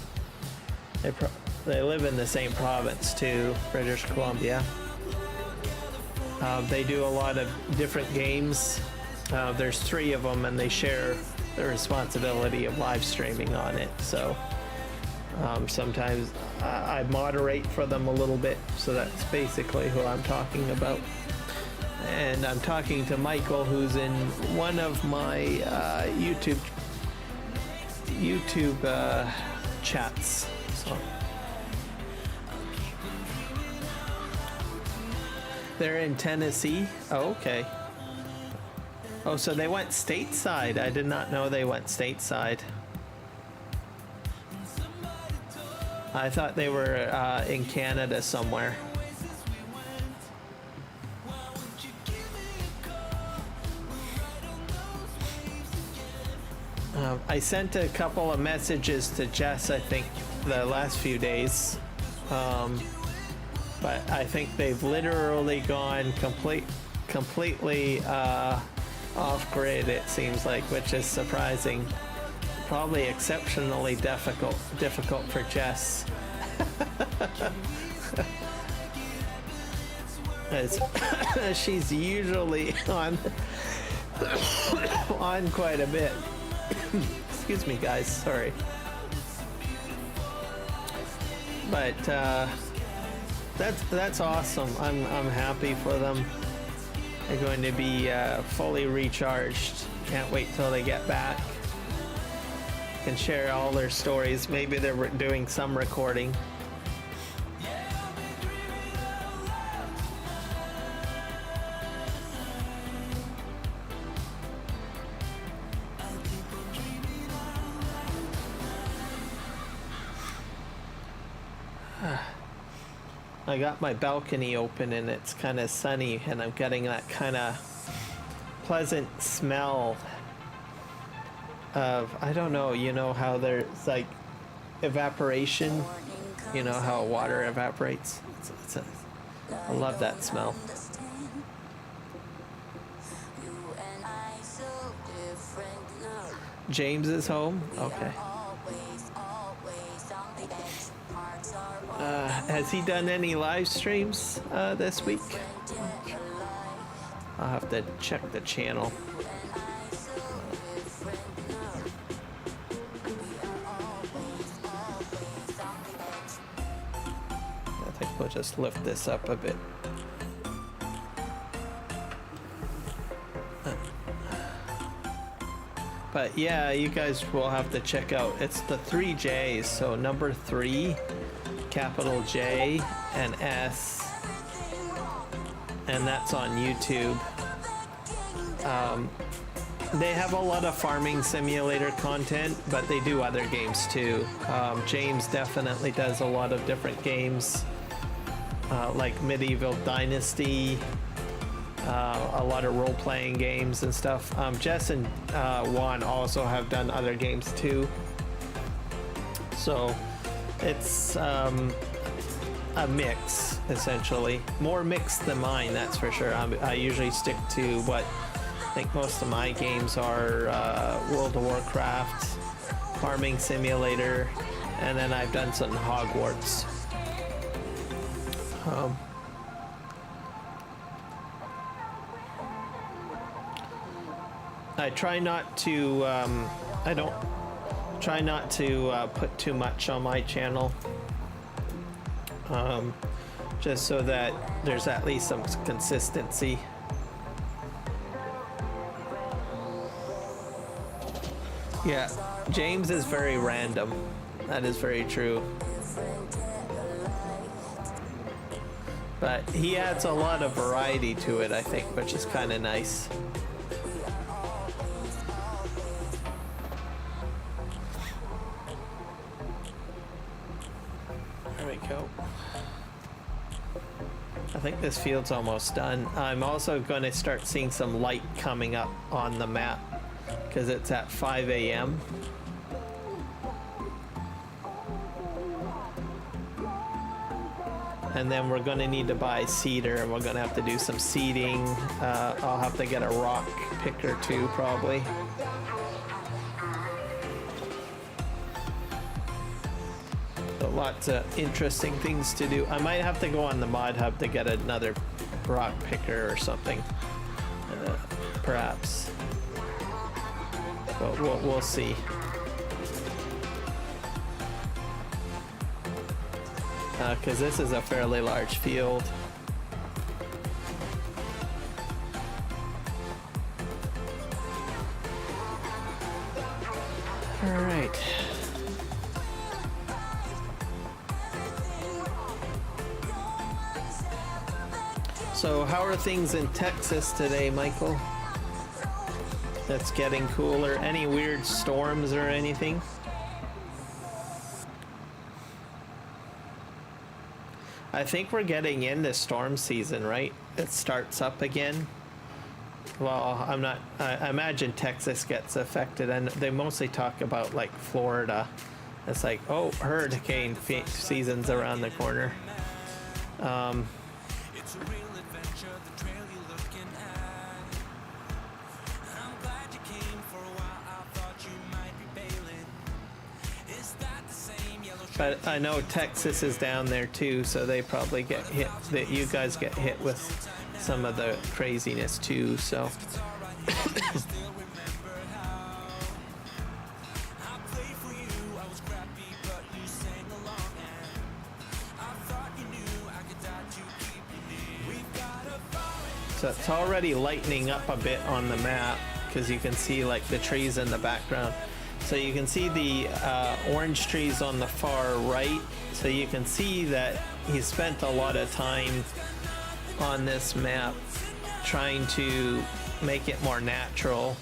They live in the same province too, British Columbia. They do a lot of different games. There's 3 of them, and they share the responsibility of live streaming on it. So sometimes I moderate for them a little bit. So that's basically who I'm talking about. And I'm talking to Michael, who's in one of my YouTube chats. So they're in Tennessee. Oh, okay. Oh, so they went stateside. I did not know they went stateside. I thought they were in Canada somewhere. I sent a couple of messages to Jess, I think, the last few days. But I think they've literally gone completely off grid, it seems like, which is surprising. Probably exceptionally difficult for Jess. She's usually on quite a bit. Excuse me, guys, sorry. But that's awesome. I'm happy for them. They're going to be fully recharged. Can't wait till they get back. Can share all their stories. Maybe they're doing some recording. I got my balcony open and it's kind of sunny, and I'm getting that kind of pleasant smell of, I don't know, you know how there's like evaporation, you know how water evaporates. I love that smell. James is home? Okay. Has he done any live streams this week? I'll have to check the channel. I think we'll just lift this up a bit. But yeah, you guys will have to check out. It's the 3Js, so number 3, capital J and S, and that's on YouTube. They have a lot of farming simulator content, but they do other games too. James definitely does a lot of different games, like Medieval Dynasty, a lot of role-playing games and stuff. Jess and Juan also have done other games too. So it's a mix, essentially. More mixed than mine, that's for sure. I usually stick to what I think most of my games are: World of Warcraft, Farming Simulator, and then I've done some Hogwarts. I try not to, I don't try not to put too much on my channel, just so that there's at least some consistency. Yeah, James is very random. That is very true. But he adds a lot of variety to it, I think, which is kind of nice. There we go. I think this field's almost done. I'm also going to start seeing some light coming up on the map, because it's at 5 a.m. And then we're going to need to buy cedar, and we're going to have to do some seeding. I'll have to get a rock picker too, probably. So lots of interesting things to do. I might have to go on the mod hub to get another rock picker or something, perhaps. But we'll see. Because this is a fairly large field. All right. So how are things in Texas today, Michael? That's getting cooler. Any weird storms or anything? I think we're getting into storm season, right? It starts up again. Well, I imagine Texas gets affected, and they mostly talk about like Florida. It's like, oh, hurricane season's around the corner. But I know Texas is down there too, so they probably get hit. That you guys get hit with some of the craziness too. So. So it's already lightening up a bit on the map, because you can see like the trees in the background. So you can see the orange trees on the far right. So you can see that he spent a lot of time on this map trying to make it more natural.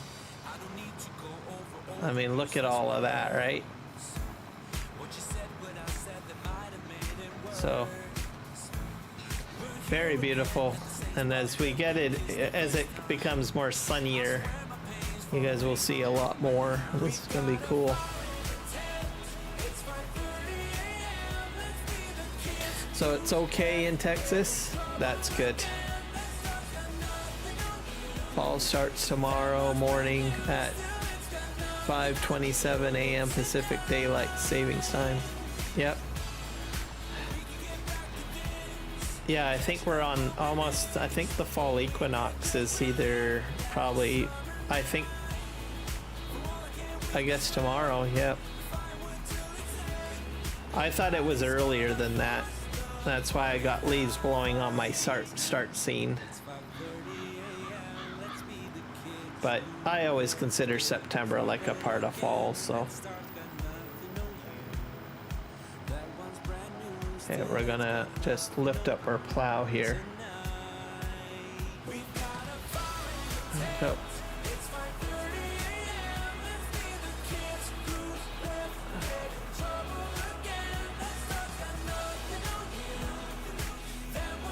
I mean, look at all of that, right? So very beautiful. And as we get it, as it becomes more sunnier, you guys will see a lot more. This is gonna be cool. So it's okay in Texas. That's good. Fall starts tomorrow morning at 5:27 a.m. Pacific Daylight Savings Time. Yep. Yeah, I think we're on almost, I think the fall equinox is either probably, I guess tomorrow, yep. I thought it was earlier than that. That's why I got leaves blowing on my start scene. But I always consider September like a part of fall, so. Okay, we're gonna just lift up our plow here. Oh.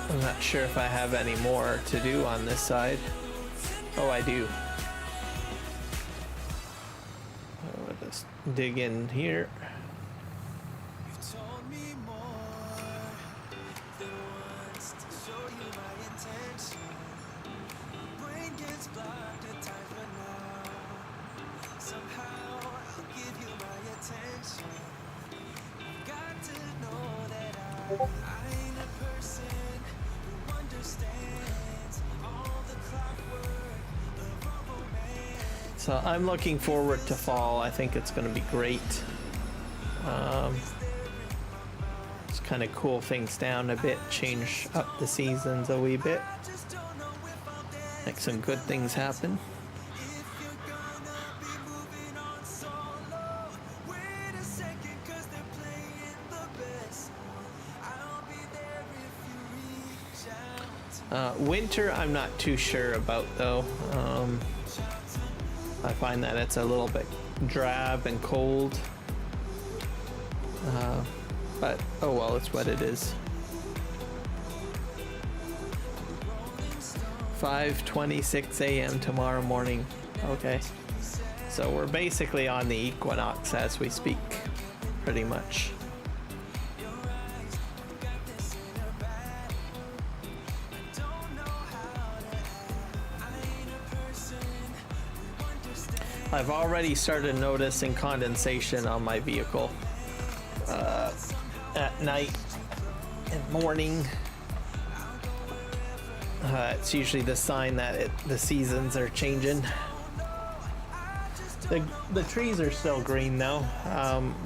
I'm not sure if I have any more to do on this side. Oh, I do. I'll just dig in here. So I'm looking forward to fall. I think it's going to be great. Just kind of cool things down a bit, change up the seasons a wee bit, make some good things happen. Winter, I'm not too sure about though. I find that it's a little bit drab and cold. But oh well, it's what it is. 5:26 a.m. tomorrow morning. Okay. So we're basically on the equinox as we speak, pretty much. I've already started noticing condensation on my vehicle at night and morning. It's usually the sign that the seasons are changing. The trees are still green though.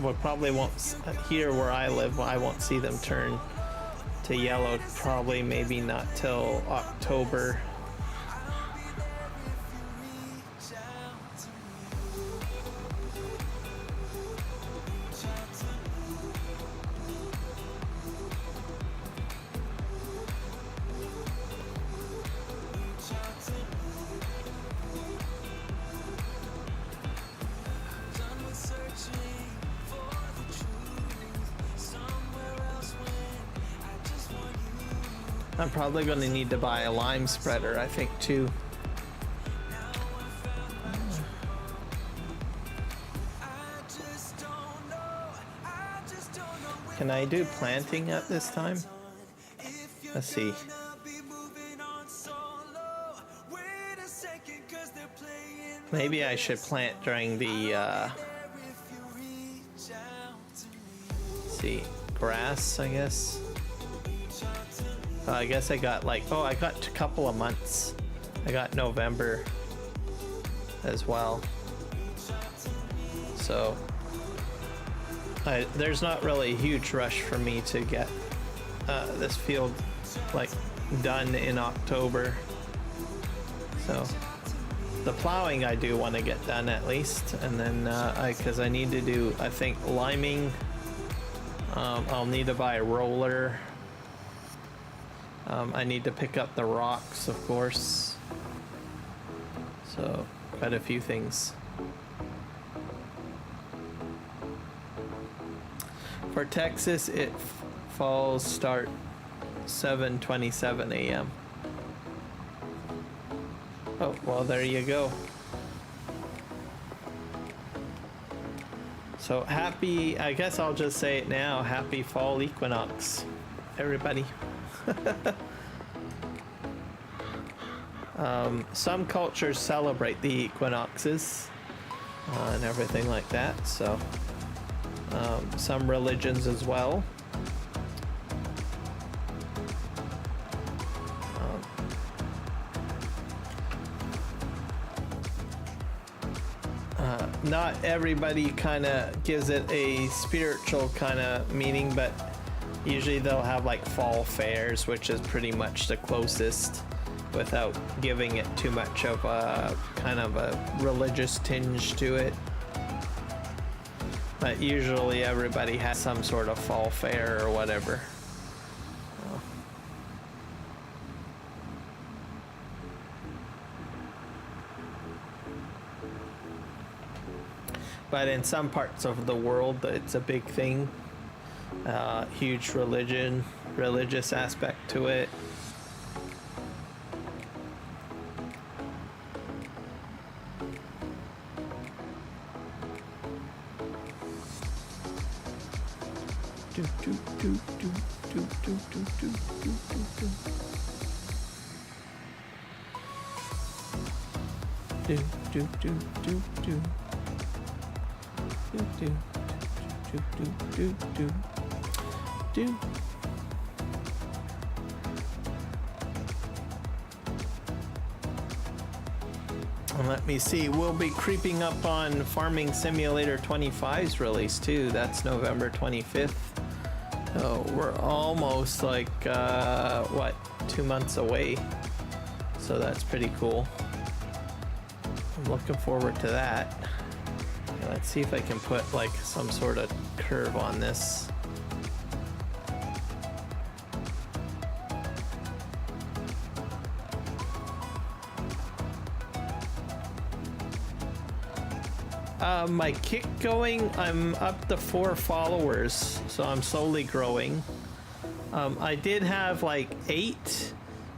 We probably won't, here where I live, I won't see them turn to yellow probably maybe not till October. I'm probably going to need to buy a lime spreader, I think, too. Can I do planting at this time? Let's see. Maybe I should plant during the, let's see, grass, I guess. I guess I got like, oh, I got a couple of months. I got November as well. So there's not really a huge rush for me to get this field like done in October. So the plowing I do want to get done at least, and then because I need to do, I think, liming. I'll need to buy a roller. I need to pick up the rocks, of course. So, quite a few things. For Texas, falls start 7:27 a.m. Oh, well, there you go. So happy, I guess I'll just say it now, happy fall equinox, everybody. Some cultures celebrate the equinoxes and everything like that, so some religions as well. Not everybody kind of gives it a spiritual kind of meaning, but usually they'll have like fall fairs, which is pretty much the closest without giving it too much of a kind of a religious tinge to it. But usually everybody has some sort of fall fair or whatever. but in some parts of the world, it's a big thing. Huge religious aspect to it. And let me see, we'll be creeping up on Farming Simulator 25's release too. That's November 25th. Oh, we're almost like, what, 2 months away. So that's pretty cool. I'm looking forward to that. Okay, let's see if I can put like some sort of curve on this. My kick going, I'm up to 4 followers, so I'm slowly growing. I did have like 8,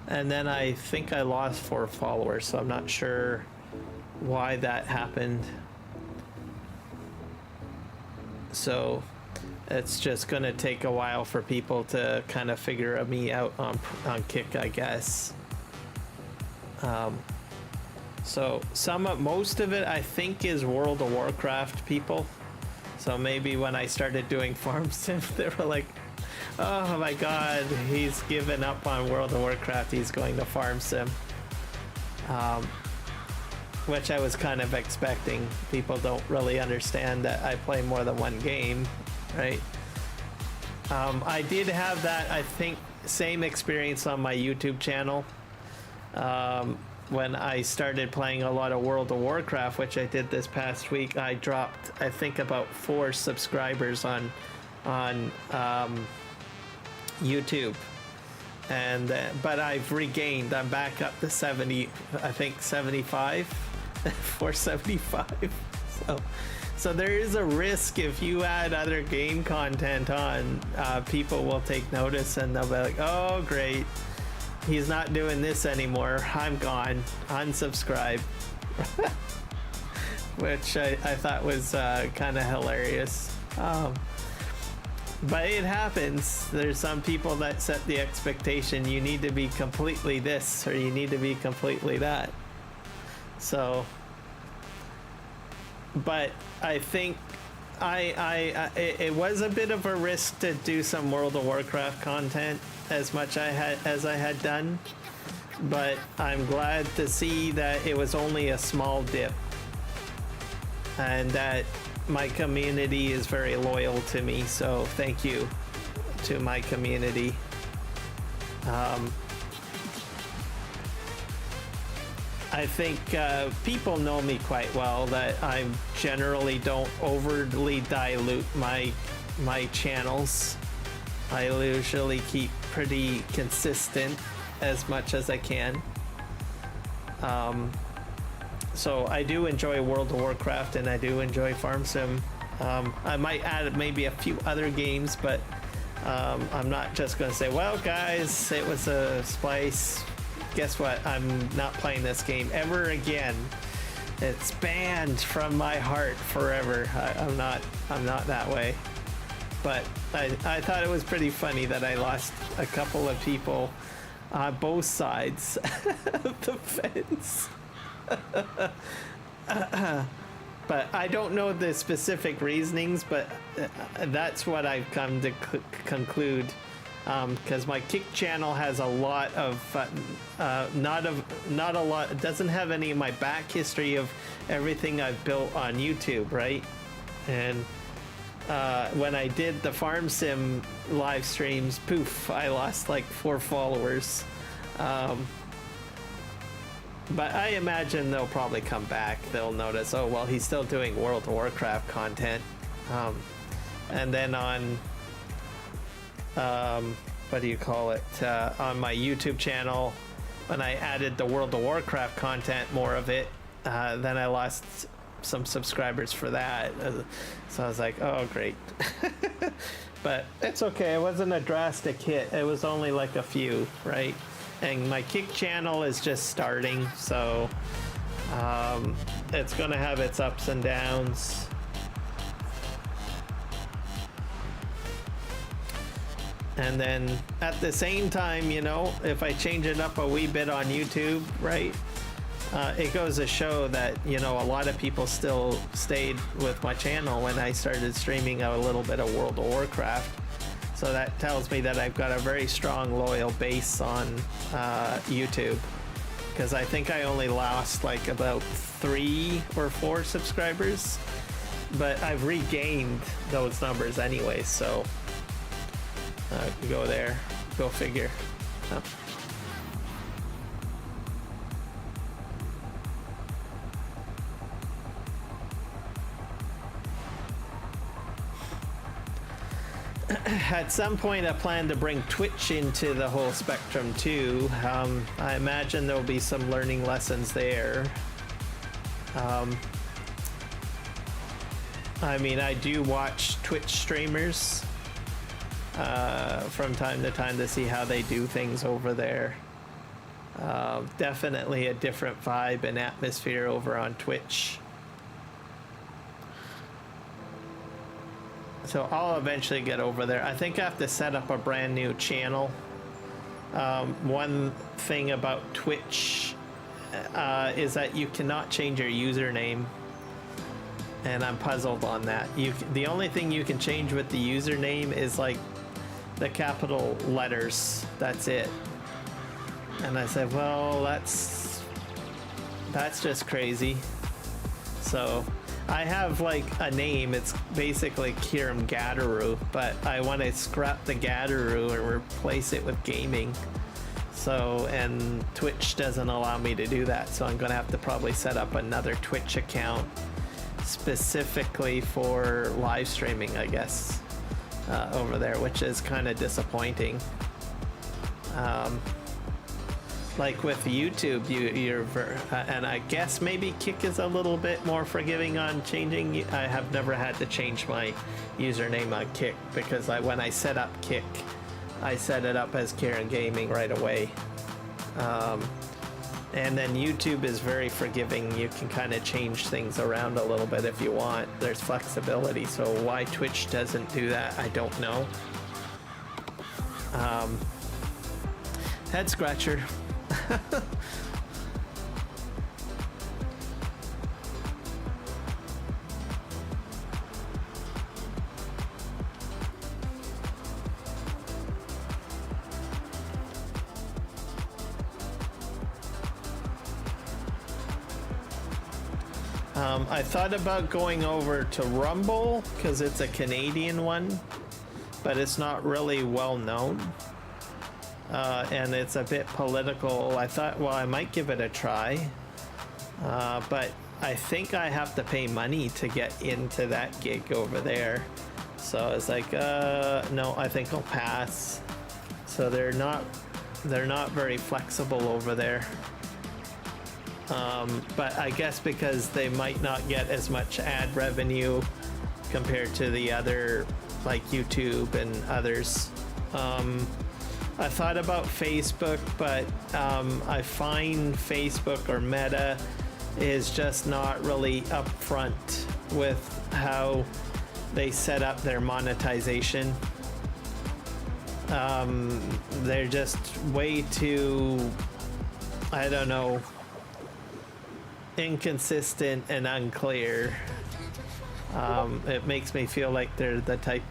and then I think I lost 4 followers, so I'm not sure why that happened. So it's just gonna take a while for people to kind of figure me out on Kick, I guess. So most of it I think is World of Warcraft people. So maybe when I started doing Farm Sim, they were like, oh my god, he's given up on World of Warcraft, he's going to Farm Sim. Which I was kind of expecting. People don't really understand that I play more than one game, right? I did have that, I think, same experience on my YouTube channel. When I started playing a lot of World of Warcraft, which I did this past week, I dropped, I think, about 4 subscribers on YouTube. And but I've regained. I'm back up to 70, I think 75, 475. So there is a risk if you add other game content on, people will take notice and they'll be like, oh great, he's not doing this anymore, I'm gone, unsubscribe. Which I thought was kind of hilarious. But it happens. There's some people that set the expectation, you need to be completely this or you need to be completely that. So, but I think it was a bit of a risk to do some World of Warcraft content as much as I had done, but I'm glad to see that it was only a small dip and that my community is very loyal to me, so thank you to my community. I think people know me quite well, that I generally don't overly dilute my channels. I usually keep pretty consistent as much as I can. So I do enjoy World of Warcraft and I do enjoy Farm Sim. I might add maybe a few other games, but I'm not just going to say, well guys, it was a splice. Guess what? I'm not playing this game ever again. It's banned from my heart forever. I'm not that way. But I thought it was pretty funny that I lost a couple of people on both sides of the fence. But I don't know the specific reasonings, but that's what I've come to conclude. Because my Kick channel has a lot of, not a lot, it doesn't have any of my back history of everything I've built on YouTube, right? And when I did the Farm Sim live streams, poof, I lost like 4 followers. But I imagine they'll probably come back. They'll notice, oh, well, he's still doing World of Warcraft content. And then on, what do you call it? On my YouTube channel, when I added the World of Warcraft content, more of it, then I lost some subscribers for that. So I was like, oh great. But it's okay, it wasn't a drastic hit, it was only like a few, right? And my Kick channel is just starting, so it's gonna have its ups and downs. And then at the same time, you know, if I change it up a wee bit on YouTube, right, it goes to show that, you know, a lot of people still stayed with my channel when I started streaming a little bit of World of Warcraft. So that tells me that I've got a very strong, loyal base on YouTube. Because I think I only lost like about 3 or 4 subscribers. But I've regained those numbers anyway, so go there, go figure. Oh. At some point I plan to bring Twitch into the whole spectrum too. I imagine there'll be some learning lessons there. I mean, I do watch Twitch streamers from time to time to see how they do things over there. Definitely a different vibe and atmosphere over on Twitch. So I'll eventually get over there. I think I have to set up a brand new channel. One thing about Twitch is that you cannot change your username. And I'm puzzled on that. The only thing you can change with the username is like the capital letters. That's it. And I said, well, that's just crazy. So I have like a name, it's basically Kiram Gadaru, but I want to scrap the Gadaru and replace it with gaming. So, and Twitch doesn't allow me to do that, so I'm gonna have to probably set up another Twitch account specifically for live streaming, I guess, over there, which is kind of disappointing. Like with YouTube, and I guess maybe Kick is a little bit more forgiving on changing. I have never had to change my username on Kick because when I set up Kick, I set it up as Karen Gaming right away. And then YouTube is very forgiving. You can kind of change things around a little bit if you want. There's flexibility. So why Twitch doesn't do that, I don't know. Head scratcher. I thought about going over to Rumble because it's a Canadian one, but it's not really well known. And it's a bit political. I thought, well, I might give it a try, but I think I have to pay money to get into that gig over there. So it's like, no, I think I'll pass. So they're not very flexible over there. But I guess because they might not get as much ad revenue compared to the other, like YouTube and others. I thought about Facebook, but I find Facebook or Meta is just not really upfront with how they set up their monetization. They're just way too, I don't know, inconsistent and unclear. It makes me feel like they're the type,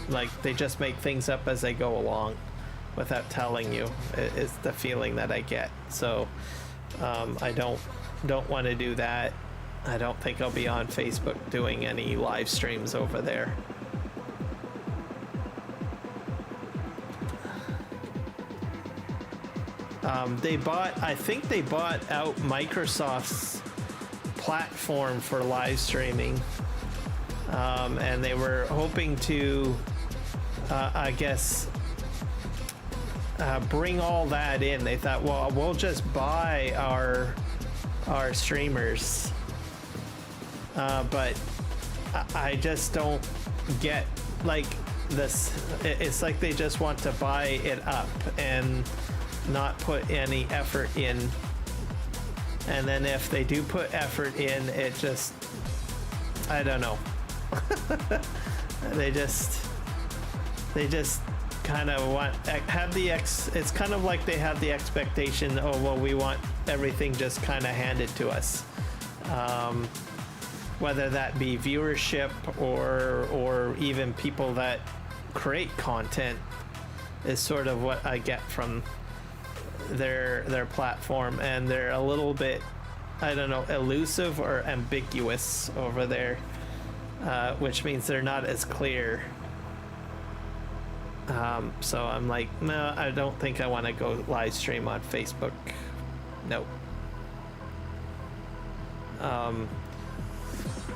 like they just make things up as they go along without telling you, is the feeling that I get. So I don't want to do that. I don't think I'll be on Facebook doing any live streams over there. I think they bought out Microsoft's platform for live streaming, and they were hoping to, I guess, bring all that in. They thought, well, we'll just buy our streamers but I just don't get like this. It's like they just want to buy it up and not put any effort in. And then if they do put effort in, it just, I don't know. They just kind of it's kind of like they have the expectation, oh, well, we want everything just kind of handed to us. Whether that be viewership or even people that create content is sort of what I get from their platform, and they're a little bit, I don't know, elusive or ambiguous over there, which means they're not as clear. So I'm like, no, I don't think I want to go live stream on Facebook. Nope.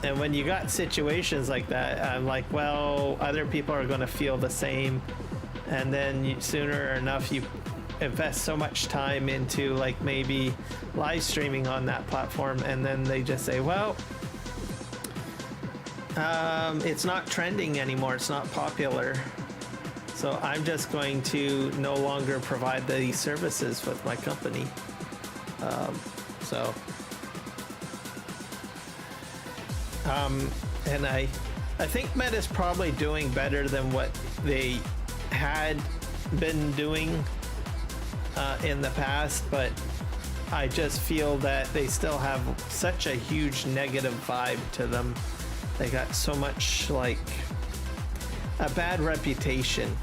And when you got situations like that, I'm like, well, other people are going to feel the same, and then sooner enough you invest so much time into like maybe live streaming on that platform, and then they just say, well, it's not trending anymore, it's not popular, so I'm just going to no longer provide these services with my company. And I think Meta's probably doing better than what they had been doing in the past, but I just feel that they still have such a huge negative vibe to them. They got so much like a bad reputation,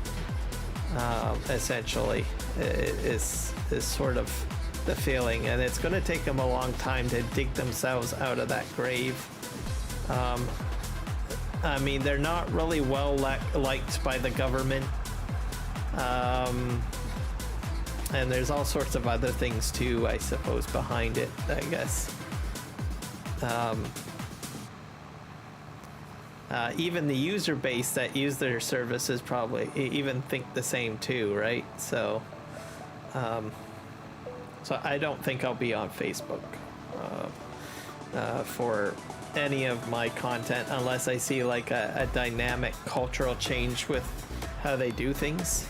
essentially, is sort of the feeling, and it's going to take them a long time to dig themselves out of that grave. I mean, they're not really well liked by the government. And there's all sorts of other things too, I suppose, behind it, I guess. Even the user base that use their services probably even think the same too, right? So I don't think I'll be on Facebook for any of my content unless I see like a dynamic cultural change with how they do things.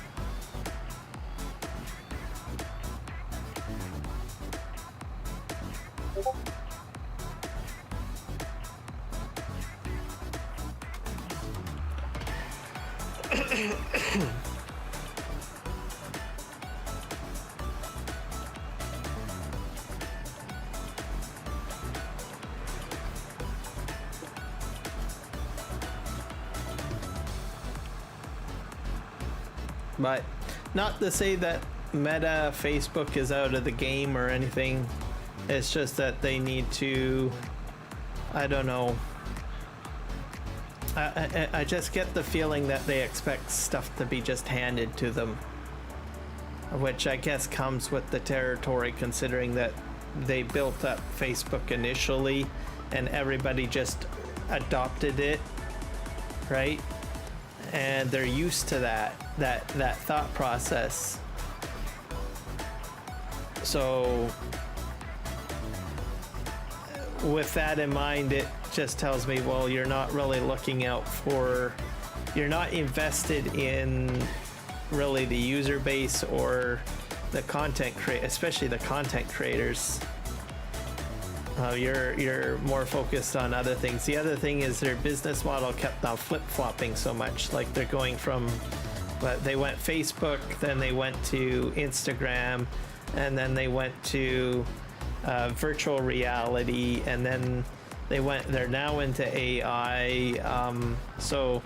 But not to say that Meta Facebook is out of the game or anything. It's just that they need to, I don't know. I just get the feeling that they expect stuff to be just handed to them, which I guess comes with the territory, considering that they built up Facebook initially and everybody just adopted it, right? And they're used to that thought process. So with that in mind, it just tells me, well, you're not really looking out for, you're not invested in really the user base or the content especially the content creators. You're more focused on other things. The other thing is their business model kept on flip-flopping so much. Like they're going from, but they went Facebook, then they went to Instagram, and then they went to virtual reality, and then they're now into AI. So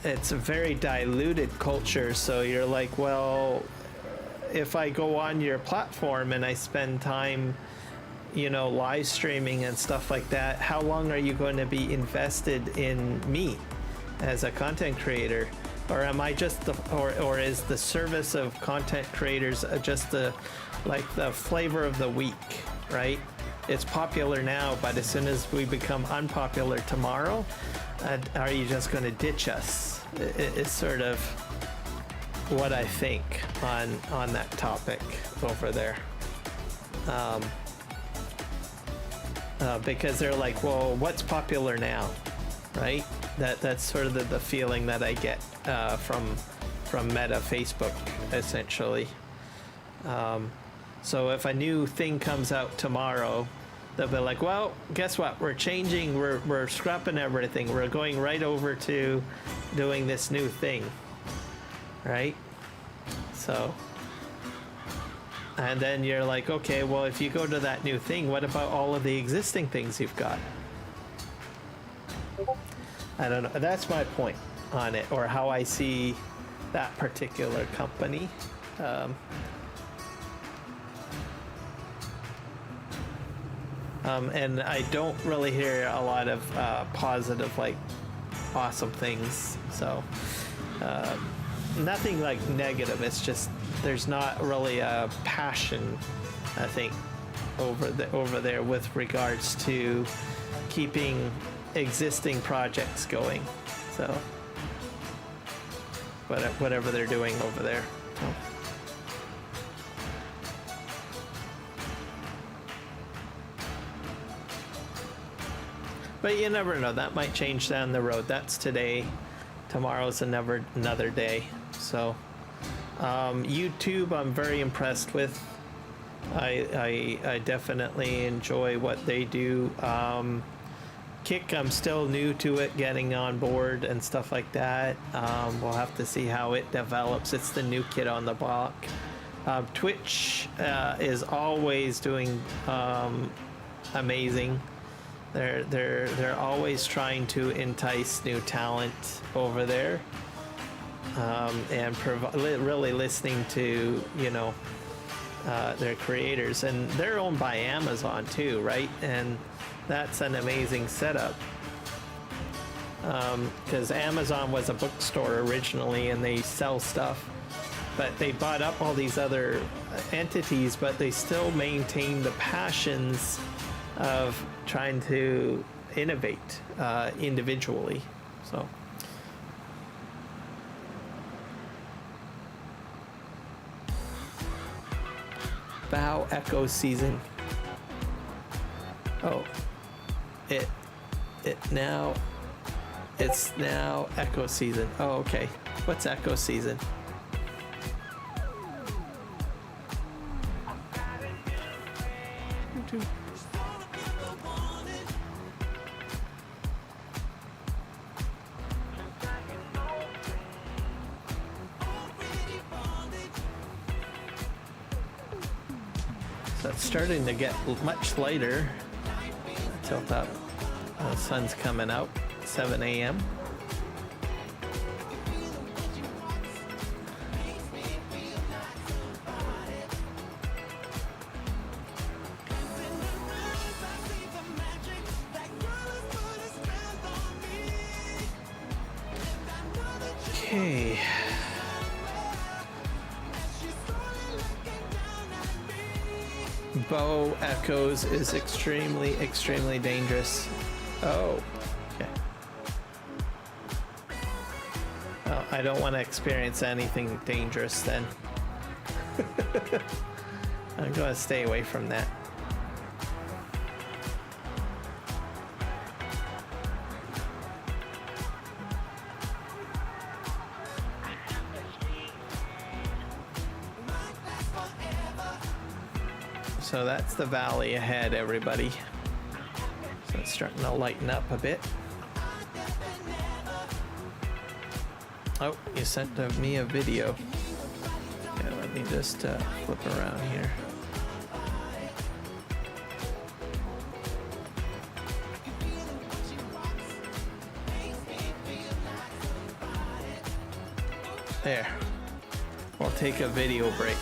it's a very diluted culture. So you're like, well, if I go on your platform and I spend time, live streaming and stuff like that, how long are you going to be invested in me as a content creator? Or am I just or is the service of content creators just the flavor of the week, right? It's popular now, but as soon as we become unpopular tomorrow, are you just going to ditch us? It's sort of what I think on that topic over there. because they're like, well, what's popular now, right? That's sort of the feeling that I get from Meta Facebook, essentially. So if a new thing comes out tomorrow, they'll be like, well, guess what? We're changing, we're scrapping everything. We're going right over to doing this new thing, right? So, and then you're like, okay, well, if you go to that new thing, what about all of the existing things you've got? I don't know. That's my point on it, or how I see that particular company. And I don't really hear a lot of positive, like, awesome things. So nothing like negative. It's just there's not really a passion, I think, over there with regards to keeping existing projects going. So whatever they're doing over there. So. But you never know. That might change down the road. That's today. Tomorrow's another day. So YouTube, I'm very impressed with. I definitely enjoy what they do. Kick, I'm still new to it, getting on board and stuff like that. We'll have to see how it develops. It's the new kid on the block. Twitch is always doing amazing. They're always trying to entice new talent over there, and really listening to, you know, their creators. And they're owned by Amazon too, right? And that's an amazing setup, because Amazon was a bookstore originally and they sell stuff, but they bought up all these other entities, but they still maintain the passions of trying to innovate individually. So bow echo season. Oh, it's now echo season. Oh, okay. What's echo season? So it's starting to get much lighter. Tilt up. The sun's coming out. 7 a.m. Okay. Bow echoes is extremely dangerous. Oh, okay. Well, I don't want to experience anything dangerous then. I'm going to stay away from that. So that's the valley ahead, everybody. So it's starting to lighten up a bit. Oh, you sent me a video. Yeah, let me just flip around here. There. We'll take a video break.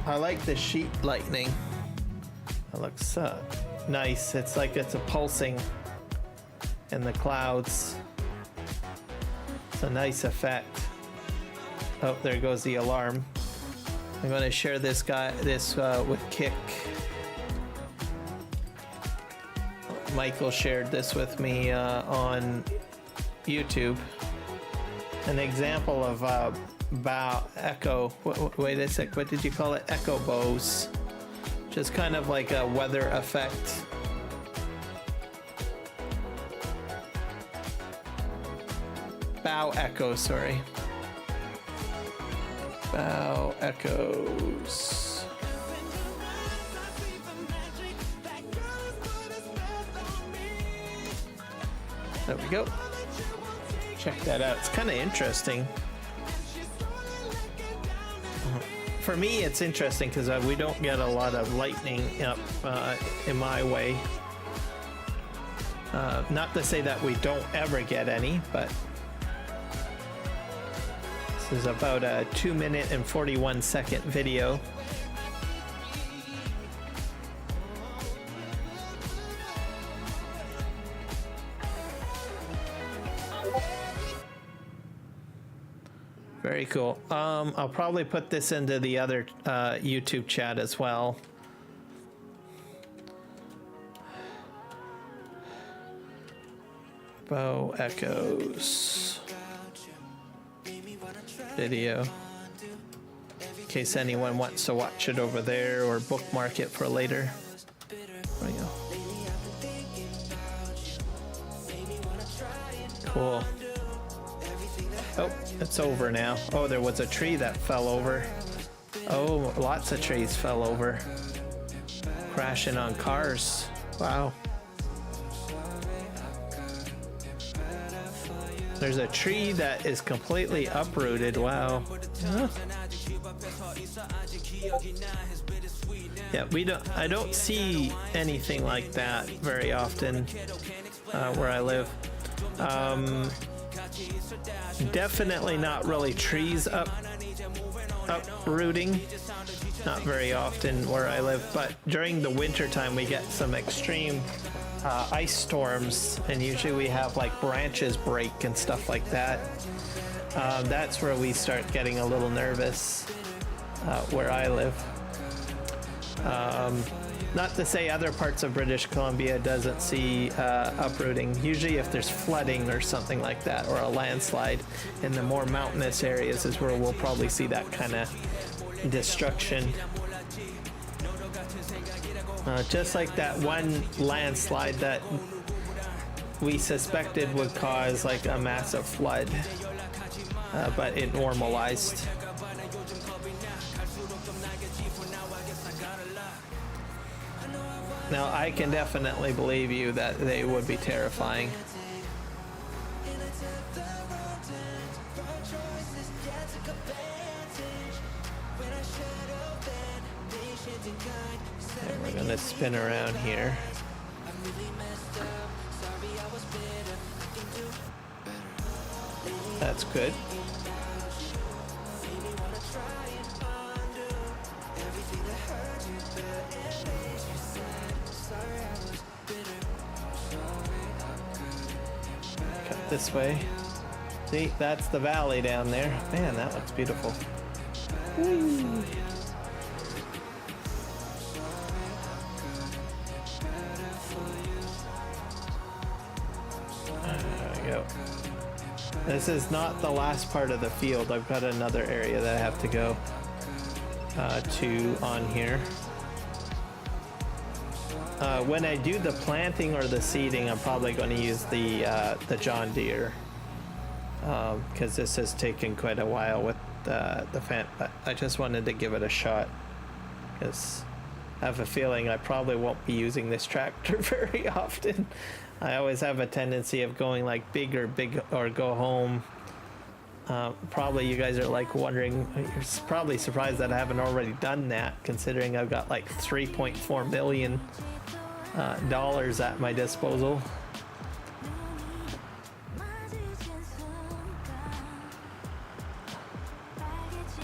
I like the sheet lightning. It looks nice. It's like it's a pulsing in the clouds. It's a nice effect. Oh, there goes the alarm. I'm going to share this with Kick. Michael shared this with me on YouTube. An example of bow echo. Wait a sec. What did you call it? Echo bows. Just kind of like a weather effect. Bow echo. Sorry. Bow echoes. There we go. Check that out. It's kind of interesting. For me, it's interesting because we don't get a lot of lightning up in my way. Not to say that we don't ever get any, but this is about a 2-minute and 41-second video. Very cool. I'll probably put this into the other YouTube chat as well. Bow echoes video. In case anyone wants to watch it over there or bookmark it for later. There we go. Cool. Oh, it's over now. Oh, there was a tree that fell over. Oh, lots of trees fell over. Crashing on cars. Wow. There's a tree that is completely uprooted. Wow. Huh. Yeah, I don't see anything like that very often where I live. Definitely not really trees uprooting. Not very often where I live, but during the winter time we get some extreme ice storms, and usually we have like branches break and stuff like that. That's where we start getting a little nervous where I live. Not to say other parts of British Columbia doesn't see uprooting. Usually if there's flooding or something like that, or a landslide in the more mountainous areas is where we'll probably see that kind of destruction. Just like that one landslide that we suspected would cause like a massive flood, but it normalized. Now, I can definitely believe you that they would be terrifying. And we're gonna spin around here. That's good. This way. See, that's the valley down there. Man, that looks beautiful. Woo. There we go. This is not the last part of the field. I've got another area that I have to go to on here. When I do the planting or the seeding, I'm probably going to use the John Deere, because this has taken quite a while with the fan. But I just wanted to give it a shot, because I have a feeling I probably won't be using this tractor very often. I always have a tendency of going like big or go home. Probably you guys are like wondering, you're probably surprised that I haven't already done that, considering I've got like $3.4 million at my disposal.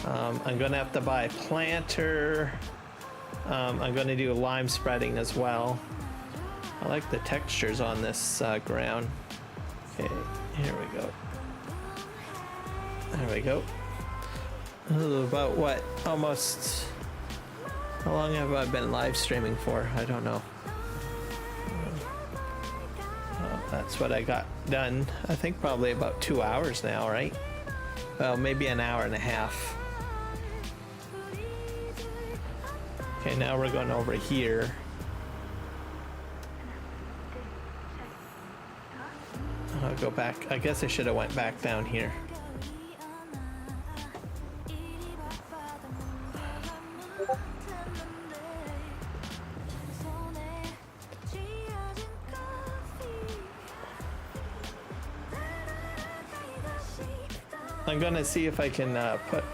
I'm gonna have to buy a planter. I'm gonna do lime spreading as well. I like the textures on this ground. Okay, here we go. There we go. About what? Almost. How long have I been live streaming for? I don't know. That's what I got done. I think probably about 2 hours now, right? Well, maybe an hour and a half. Okay, now we're going over here. I'll go back. I guess I should have went back down here. I'm gonna see if I can put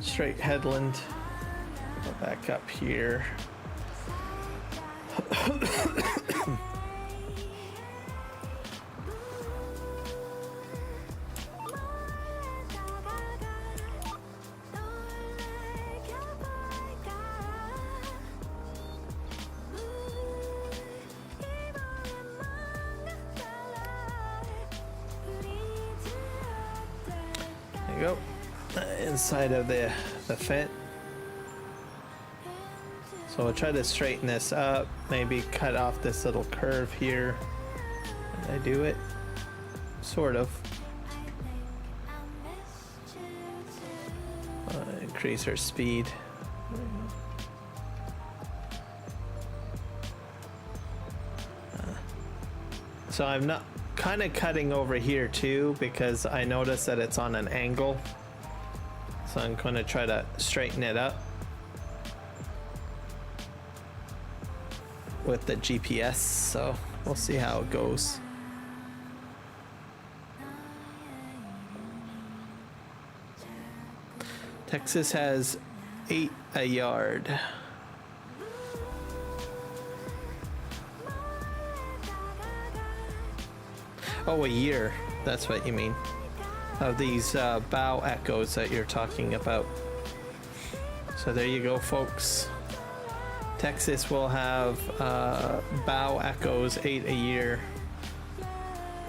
straight headland. Go back up here. There you go. Inside of the fence. So we'll try to straighten this up, maybe cut off this little curve here. Did I do it? Sort of. Increase our speed. So I'm not kind of cutting over here too because I noticed that it's on an angle. So I'm going to try to straighten it up with the GPS, so we'll see how it goes. Texas has 8 a yard. Oh, a year. That's what you mean. Of these bow echoes that you're talking about. So there you go, folks. Texas will have bow echoes 8 a year.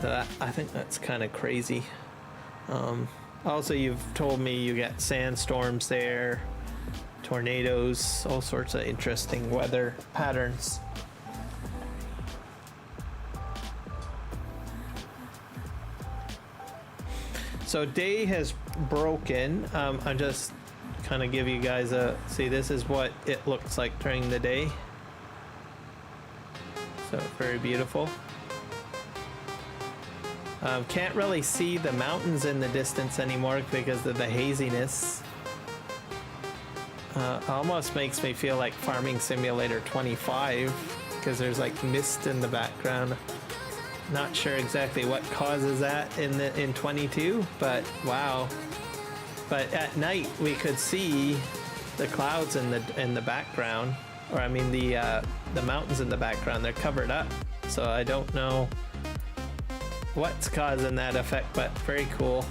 I think that's kind of crazy. Also, you've told me you get sandstorms there, tornadoes, all sorts of interesting weather patterns. So day has broken. I'm just kind of give you guys a see. This is what it looks like during the day. So very beautiful. Can't really see the mountains in the distance anymore because of the haziness. Almost makes me feel like Farming Simulator 25 because there's like mist in the background. Not sure exactly what causes that in 22, but wow. But at night we could see the clouds in the background, or I mean the mountains in the background. They're covered up, so I don't know what's causing that effect, but very cool.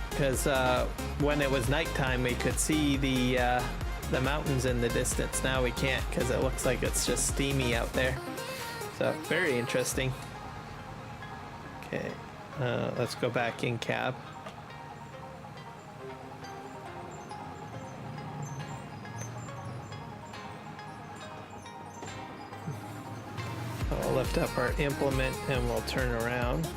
Because when it was nighttime, we could see the mountains in the distance. Now we can't because it looks like it's just steamy out there. So very interesting. Okay, let's go back in cab. I'll lift up our implement and we'll turn around.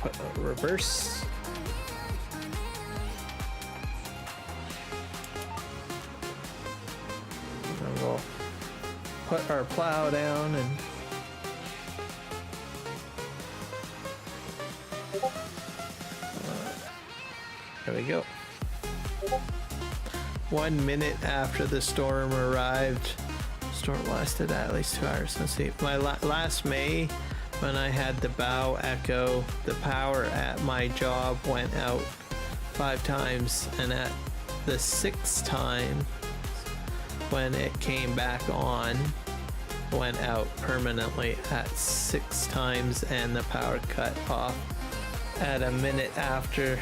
Put a reverse. And we'll put our plow down and there we go. 1 minute after the storm arrived. Storm lasted at least 2 hours. Let's see. My last May, when I had the bow echo, the power at my job went out 5 times, and at the 6th time when it came back on, went out permanently at 6 times, and the power cut off at a minute after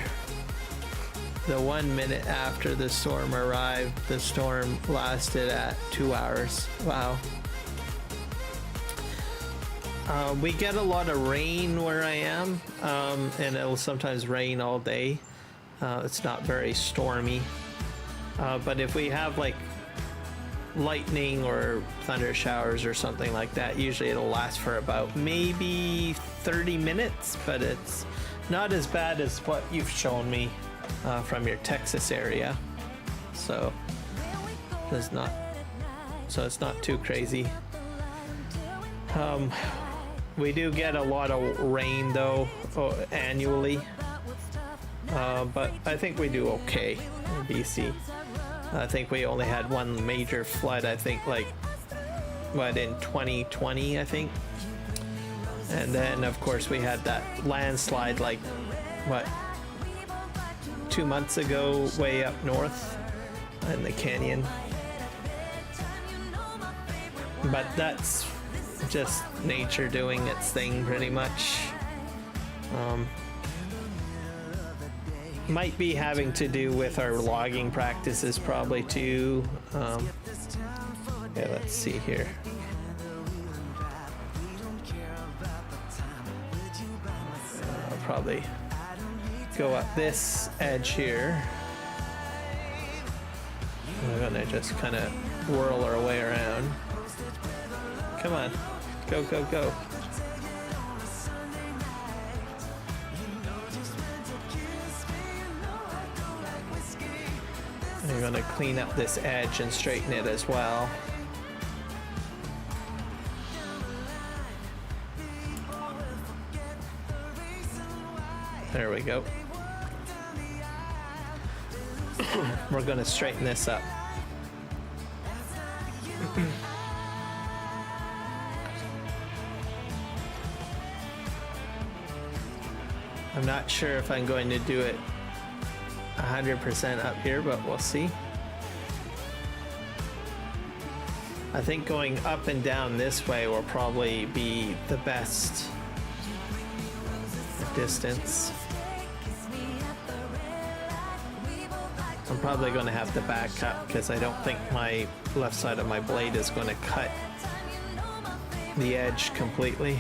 the 1 minute after the storm arrived, the storm lasted at 2 hours. Wow. We get a lot of rain where I am, and it'll sometimes rain all day. It's not very stormy. But if we have like lightning or thunder showers or something like that, usually it'll last for about maybe 30 minutes, but it's not as bad as what you've shown me from your Texas area. So it's not too crazy. We do get a lot of rain though annually, but I think we do okay in BC. I think we only had one major flood, I think like in 2020, I think. And then of course we had that landslide like 2 months ago way up north in the canyon. But that's just nature doing its thing pretty much. Might be having to do with our logging practices probably too. Yeah, let's see here. I'll probably go up this edge here. We're gonna just kind of whirl our way around. Come on, go, go, go. I'm gonna clean up this edge and straighten it as well. There we go. We're gonna straighten this up. I'm not sure if I'm going to do it 100% up here, but we'll see. I think going up and down this way will probably be the best distance. I'm probably going to have to back up because I don't think my left side of my blade is going to cut the edge completely.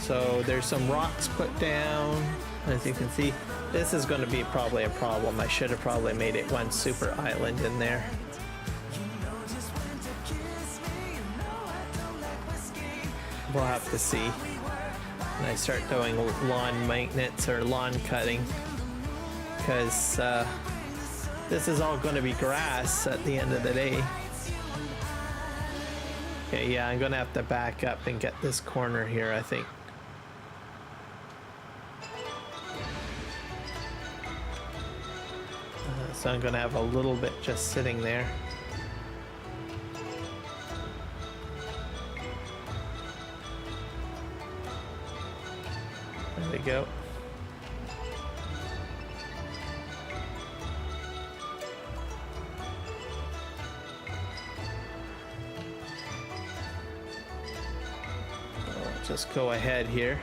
So there's some rocks put down, as you can see. This is going to be probably a problem. I should have probably made it one super island in there. We'll have to see when I start doing lawn maintenance or lawn cutting, because this is all going to be grass at the end of the day. Okay, yeah, I'm going to have to back up and get this corner here, I think. So I'm going to have a little bit just sitting there. There we go. I'll just go ahead here.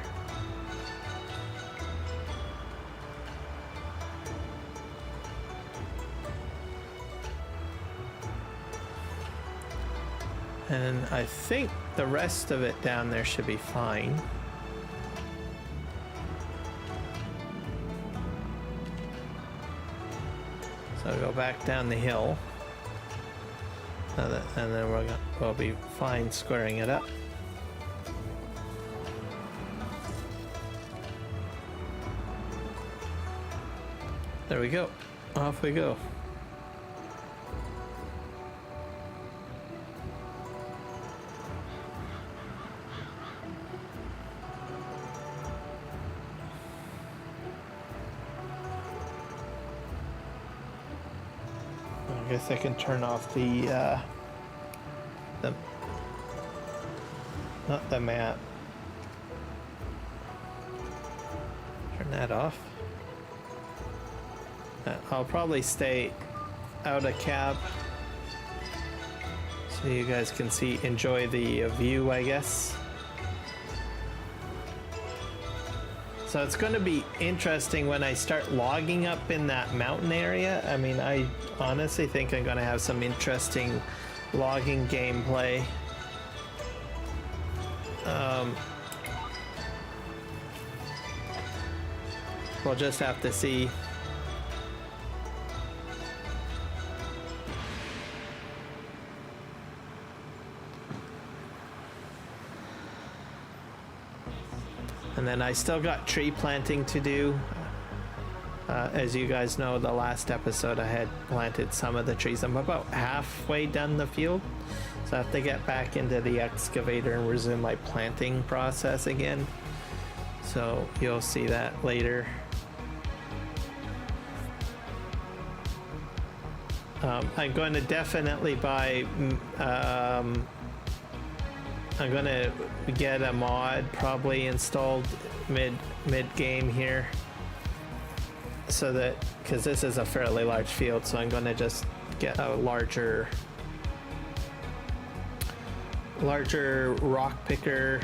And I think the rest of it down there should be fine. So I'll go back down the hill. And then we'll be fine squaring it up. There we go. Off we go. I guess I can turn off the not the map. Turn that off. I'll probably stay out of cab so you guys can enjoy the view, I guess. So it's going to be interesting when I start logging up in that mountain area. I mean, I honestly think I'm going to have some interesting logging gameplay. We'll just have to see. And then I still got tree planting to do. As you guys know, the last episode I had planted some of the trees. I'm about halfway done the field, so I have to get back into the excavator and resume my planting process again. So you'll see that later. I'm going to definitely buy I'm gonna get a mod probably installed mid game here, so that, because this is a fairly large field, so I'm gonna just get a larger rock picker,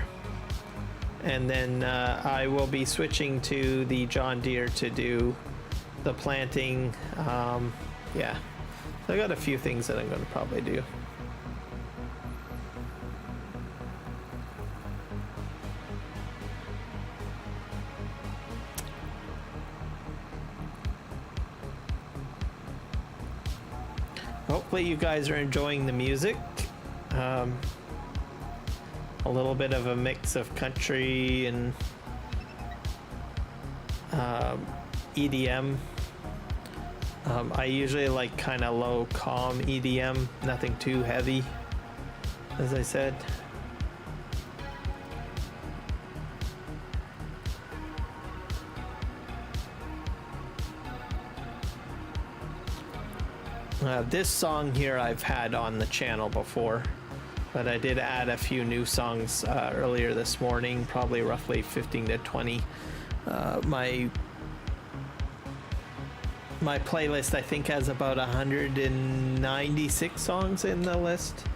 and then I will be switching to the John Deere to do the planting. Yeah, so I got a few things that I'm gonna probably do. Hopefully you guys are enjoying the music. A little bit of a mix of country and EDM. I usually like kind of low, calm EDM, nothing too heavy, as I said. This song here I've had on the channel before, but I did add a few new songs earlier this morning, probably roughly 15 to 20. My playlist I think has about 196 songs in the list,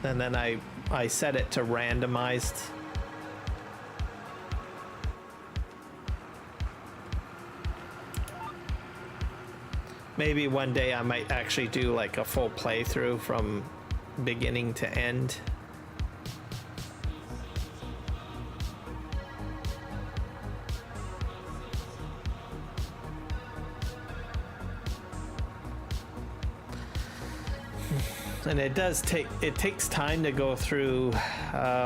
and then I set it to randomized. Maybe one day I might actually do like a full playthrough from beginning to end. And it takes time to go through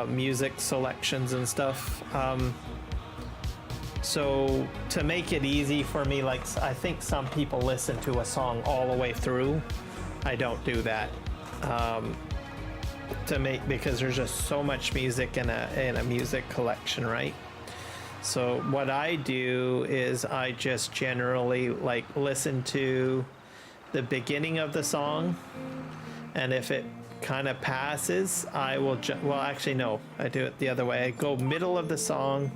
music selections and stuff. So to make it easy for me, like I think some people listen to a song all the way through. I don't do that. Because there's just so much music in a music collection, right? So what I do is I just generally like listen to the beginning of the song, and if it kind of passes, I will well, actually no, I do it the other way. I go middle of the song,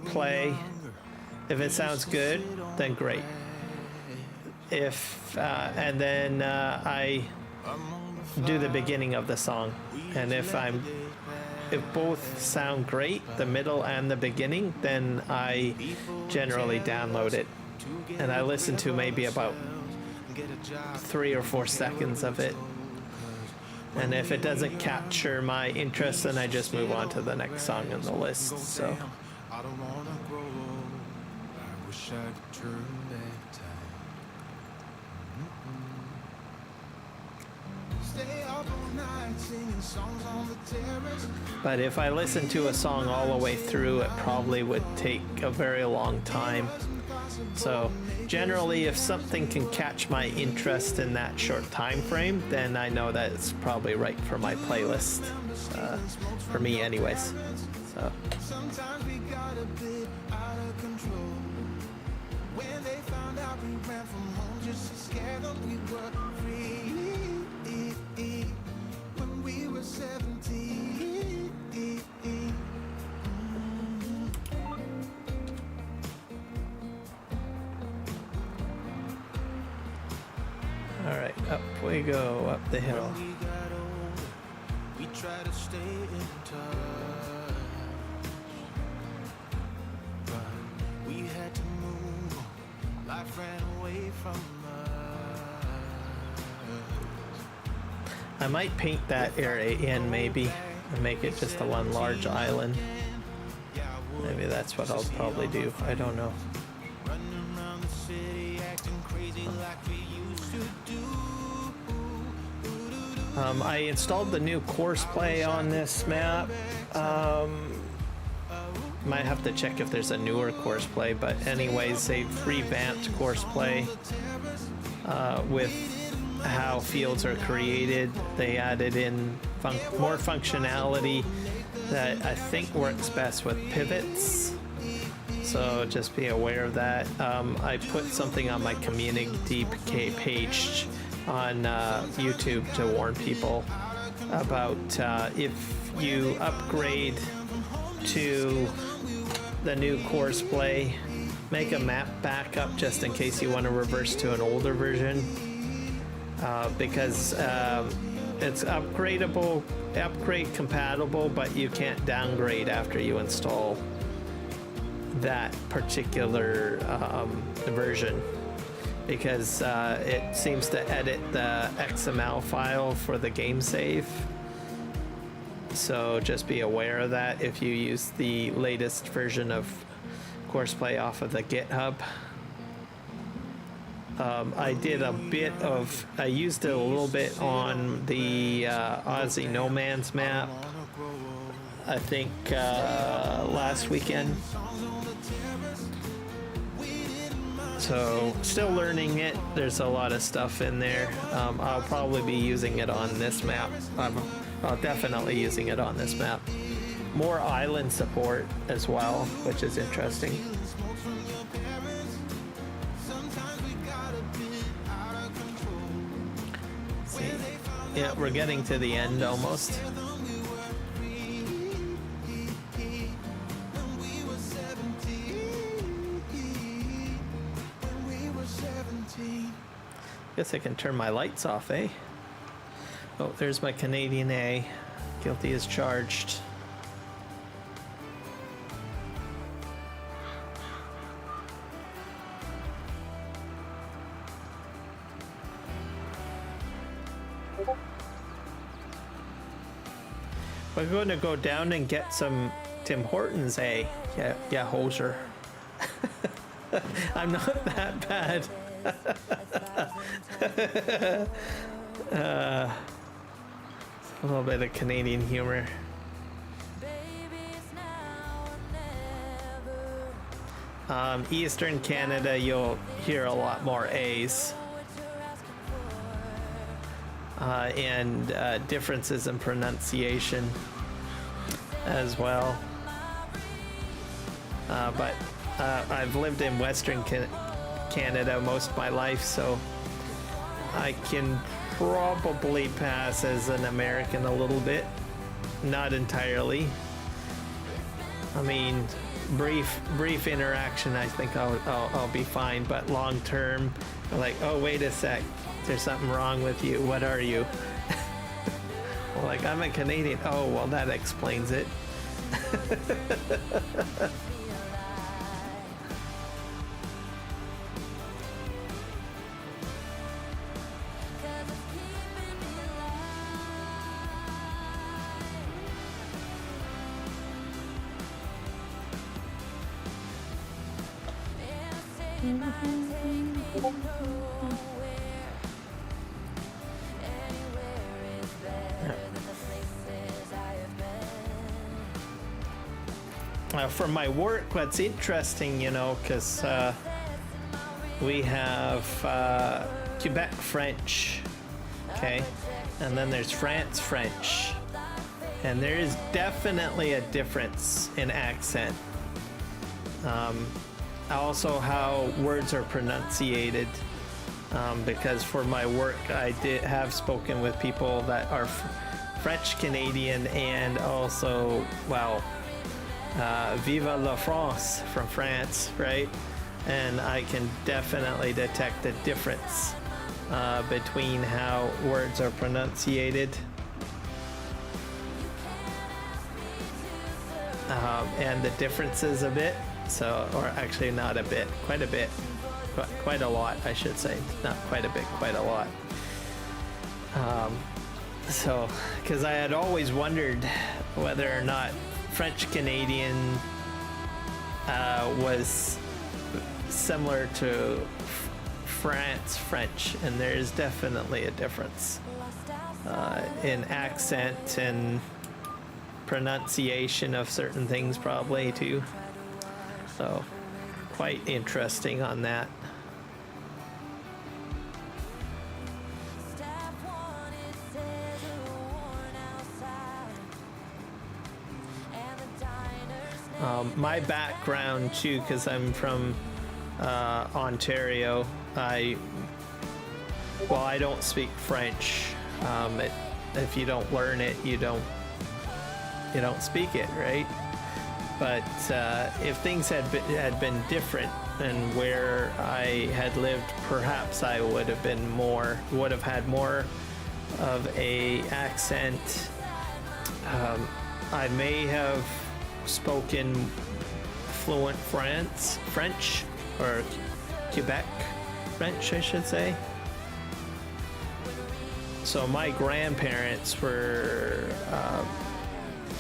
play. If it sounds good, then great. And then I do the beginning of the song, and if both sound great, the middle and the beginning, then I generally download it, and I listen to maybe about 3 or 4 seconds of it. And if it doesn't capture my interest, then I just move on to the next song on the list. So I don't wanna grow old. I wish I could turn back time. Stay up all night singing songs on the terrace. but if I listen to a song all the way through, it probably would take a very long time. So generally, if something can catch my interest in that short time frame, then I know that it's probably right for my playlist, for me anyways. So Sometimes we got a bit out of control. When they found out we ran from home just so scared that we were free. When we were 17. all right, up we go, up the hill. When we got older, we tried to stay in touch. life ran away from I might paint that area in maybe and make it just a one large island. Maybe that's what I'll probably do. I don't know. running around the city acting crazy like we used to do. I installed the new course play on this map. Might have to check if there's a newer course play, but anyways, they've revamped course play with how fields are created. They added in more functionality that I think works best with pivots. So just be aware of that. I put something on my community page on YouTube to warn people about if you upgrade to the new course play, make a map backup just in case you want to reverse to an older version, because it's upgrade compatible, but you can't downgrade after you install that particular version, because it seems to edit the XML file for the game save. So just be aware of that if you use the latest version of Courseplay off of the GitHub. I used it a little bit on the Aussie No Man's map, I think last weekend. So still learning it. There's a lot of stuff in there. I'll probably be using it on this map. I'll definitely using it on this map. More island support as well, which is interesting. See, yeah, we're getting to the end almost. Guess I can turn my lights off, eh? Oh, there's my Canadian A. Guilty as charged. We're going to go down and get some Tim Hortons, eh? Yeah, hoser. I'm not that bad. A little bit of Canadian humor. Eastern Canada, you'll hear a lot more A's. And differences in pronunciation as well. But I've lived in Western Canada most of my life, so I can probably pass as an American a little bit, not entirely. I mean, brief interaction, I think I'll be fine, but long term, like, oh wait a sec, there's something wrong with you. What are you? Like, I'm a Canadian. Oh well, that explains it. For my work, what's interesting, you know, because we have Quebec French, okay, and then there's France French, and there is definitely a difference in accent. Also how words are pronunciated, because for my work I have spoken with people that are French Canadian and also, well, Viva la France from France, right? And I can definitely detect the difference between how words are pronunciated. And the differences a bit. So, or actually not a bit, quite a bit quite a lot, I should say. Not quite a bit, quite a lot. So, because I had always wondered whether or not French Canadian was similar to France French, and there is definitely a difference in accent and pronunciation of certain things, probably too. So, quite interesting on that. My background too, because I'm from Ontario, I don't speak French. If you don't learn it, you don't speak it, right? But if things had been different and where I had lived, perhaps I would have had more of a accent. I may have spoken fluent French, or Quebec French, I should say. So my grandparents were,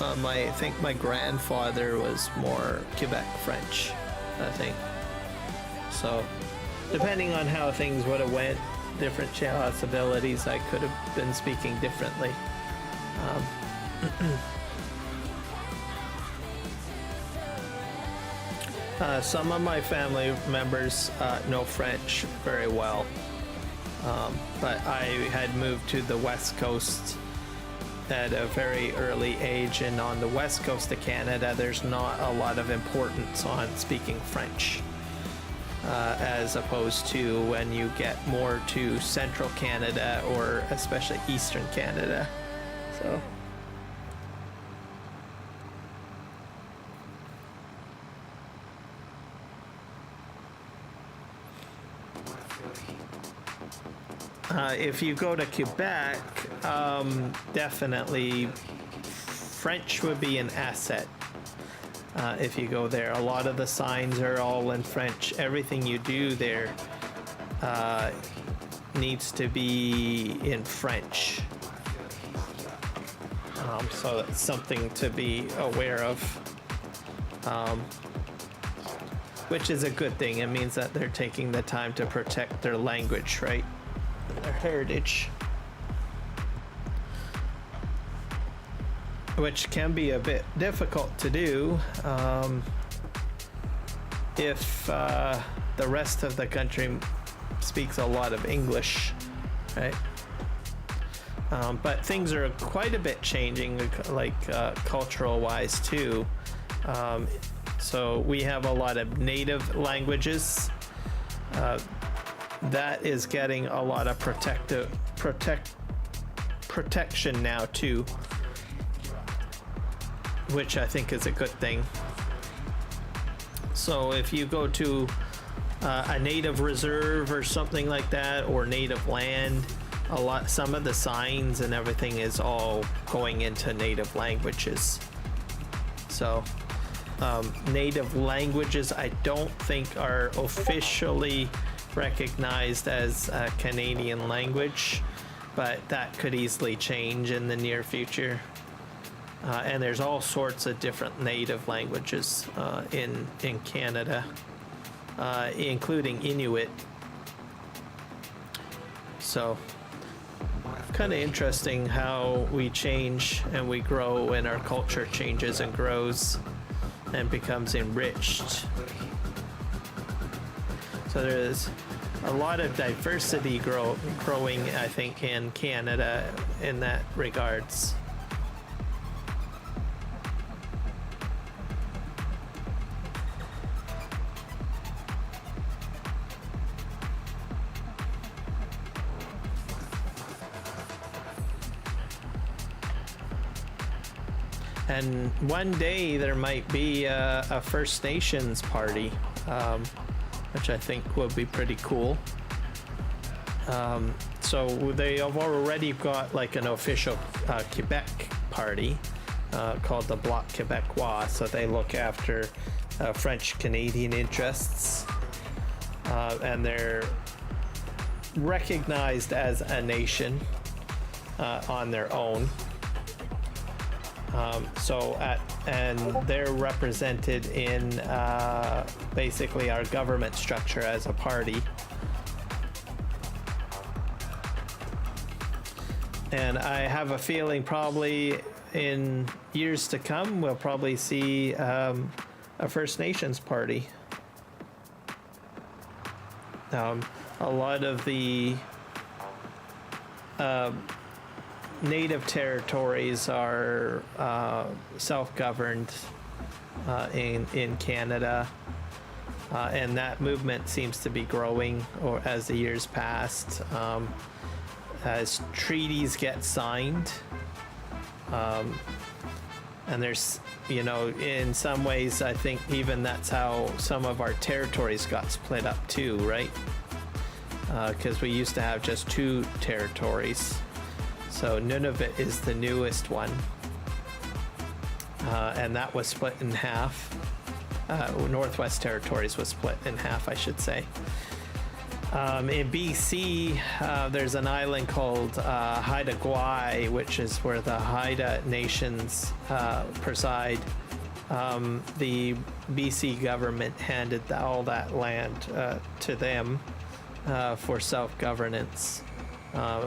I think my grandfather was more Quebec French, I think. So depending on how things would have went, different possibilities, I could have been speaking differently. Some of my family members know French very well, but I had moved to the West Coast at a very early age, and on the West Coast of Canada there's not a lot of importance on speaking French, as opposed to when you get more to Central Canada or especially Eastern Canada. So if you go to Quebec, definitely French would be an asset. If you go there, a lot of the signs are all in French. Everything you do there needs to be in French. So that's something to be aware of, which is a good thing. It means that they're taking the time to protect their language, right? Their heritage, which can be a bit difficult to do if the rest of the country speaks a lot of English, right? But things are quite a bit changing, like cultural wise too. So we have a lot of native languages that is getting a lot of protection now too, which I think is a good thing. So if you go to a native reserve or something like that, or native land, some of the signs and everything is all going into native languages. So native languages I don't think are officially recognized as a Canadian language, but that could easily change in the near future. And there's all sorts of different native languages in Canada, including Inuit. So kind of interesting how we change and we grow, and our culture changes and grows and becomes enriched. So there's a lot of diversity growing, I think, in Canada in that regards. And one day there might be a First Nations party, which I think would be pretty cool. So they have already got like an official Quebec party called the Bloc Québécois. So they look after French Canadian interests. and they're recognized as a nation on their own. And they're represented in basically our government structure as a party. And I have a feeling probably in years to come, we'll probably see a First Nations party. A lot of the native territories are self-governed in Canada, and that movement seems to be growing or as the years passed, as treaties get signed, and there's, you know, in some ways I think even that's how some of our territories got split up too, right? Because we used to have just 2 territories. So Nunavut is the newest one, and that was split in half. Northwest Territories was split in half, I should say. In BC, there's an island called Haida Gwaii, which is where the Haida nations preside. The BC government handed all that land to them for self-governance.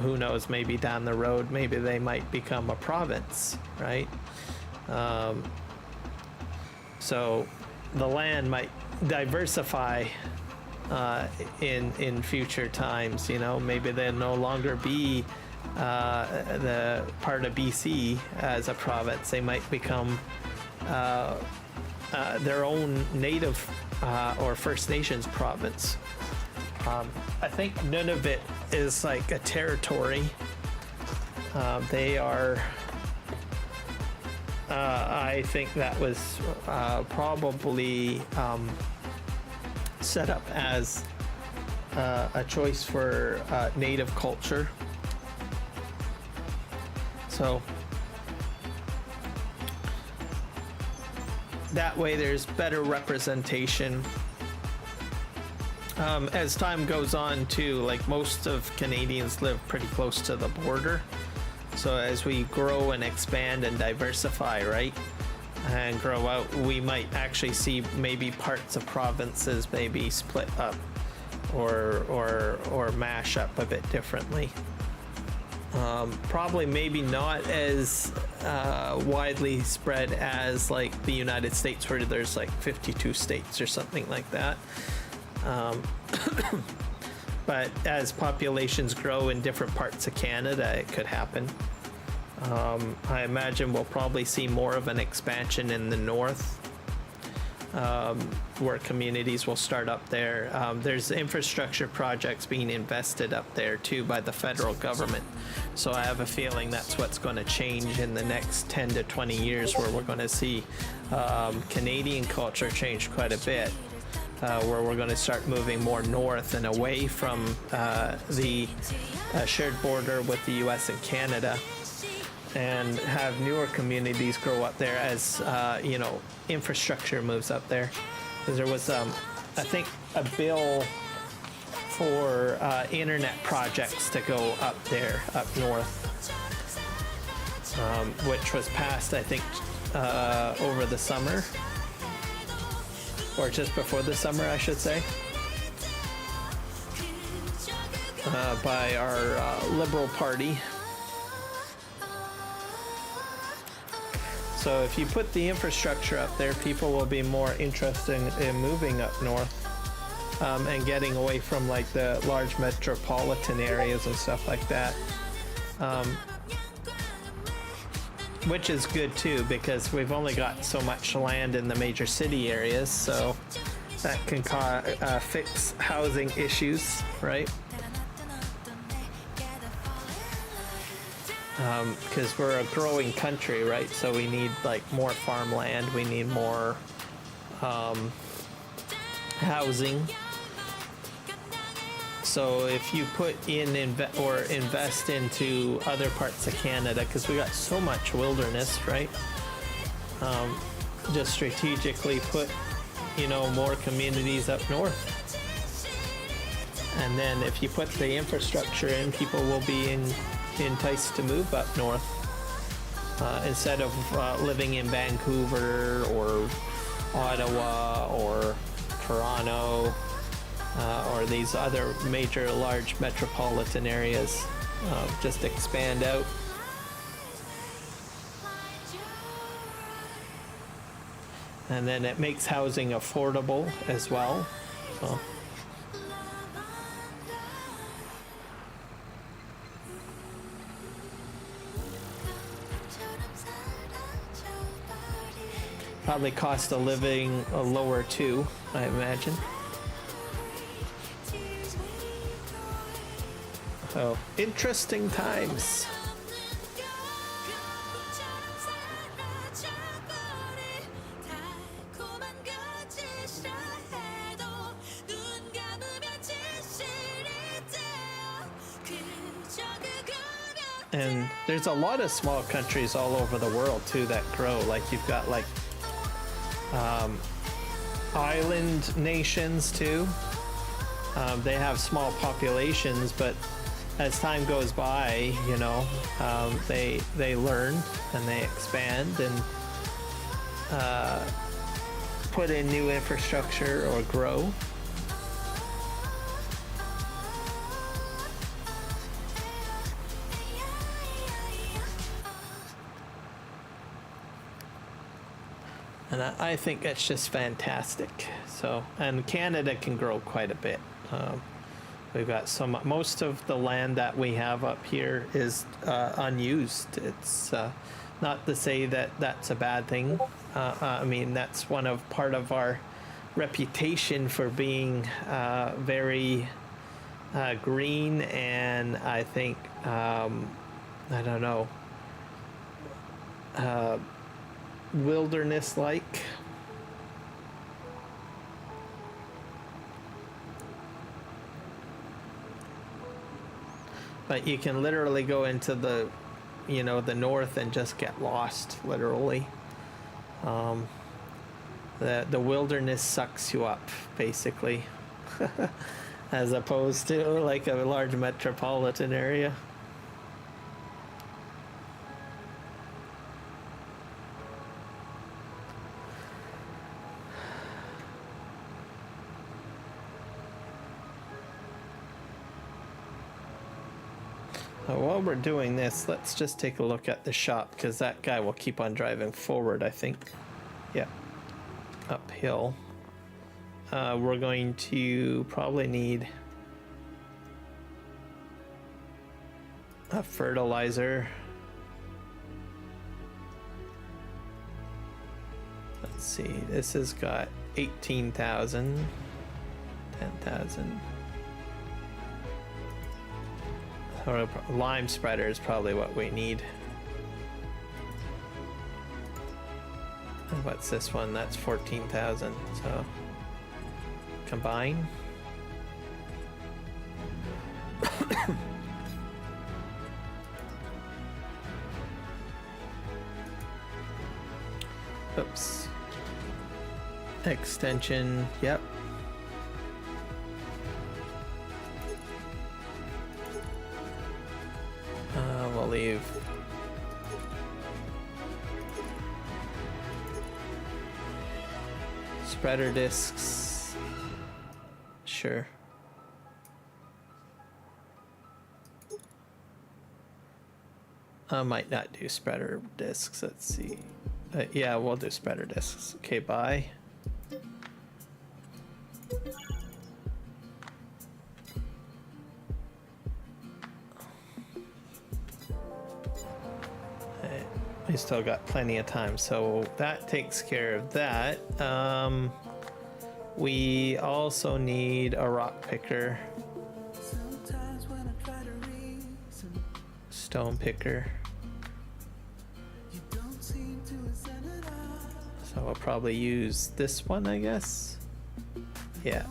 Who knows, maybe down the road, maybe they might become a province, right? So the land might diversify in future times, you know, maybe they'll no longer be the part of BC as a province. They might become their own native or First Nations province. I think Nunavut is like a territory. They are, I think that was probably set up as a choice for native culture. So that way there's better representation. As time goes on too, like most of Canadians live pretty close to the border. So as we grow and expand and diversify, right, and grow out, we might actually see maybe parts of provinces maybe split up or mash up a bit differently. Probably maybe not as widely spread as like the United States, where there's like 52 states or something like that. But as populations grow in different parts of Canada, it could happen. I imagine we'll probably see more of an expansion in the north, where communities will start up there. There's infrastructure projects being invested up there too by the federal government. So I have a feeling that's what's going to change in the next 10 to 20 years, where we're going to see Canadian culture change quite a bit. Where we're going to start moving more north and away from the shared border with the US and Canada, and have newer communities grow up there as, you know, infrastructure moves up there. Because there was, I think, a bill for internet projects to go up there, up north, which was passed, I think, over the summer. Or just before the summer, I should say, by our Liberal Party. So if you put the infrastructure up there, people will be more interested in moving up north, and getting away from like the large metropolitan areas and stuff like that. Which is good too, because we've only got so much land in the major city areas, so that can fix housing issues, right? Because we're a growing country, right? So we need like more farmland, we need more housing. So if you put in invest into other parts of Canada, because we got so much wilderness, right? Just strategically put, you know, more communities up north. And then if you put the infrastructure in, people will be enticed to move up north instead of living in Vancouver or Ottawa or Toronto or these other major large metropolitan areas. Just expand out. And then it makes housing affordable as well. So. Probably cost of living lower too, I imagine. So, interesting times. And there's a lot of small countries all over the world too that grow. Like you've got like island nations too. They have small populations, but as time goes by, you know, they learn and they expand and put in new infrastructure or grow. And I think that's just fantastic. So, and Canada can grow quite a bit. We've got most of the land that we have up here is unused. It's not to say that that's a bad thing. I mean, that's part of our reputation for being very green, and I think I don't know, wilderness-like. But you can literally go into the, you know, the north and just get lost, literally. The wilderness sucks you up, basically, as opposed to like a large metropolitan area. While we're doing this, let's just take a look at the shop, because that guy will keep on driving forward, I think. Yeah. Uphill. We're going to probably need a fertilizer. Let's see, this has got 18,000, 10,000. Or lime spreader is probably what we need. And what's this one? That's 14,000. So combine. Oops. Extension. Yep. We'll leave spreader discs. Sure. I might not do spreader discs. Let's see. Yeah, we'll do spreader discs. Okay, bye. We still got plenty of time, so that takes care of that. We also need a rock picker, stone picker. So we'll probably use this one, I guess. Yeah.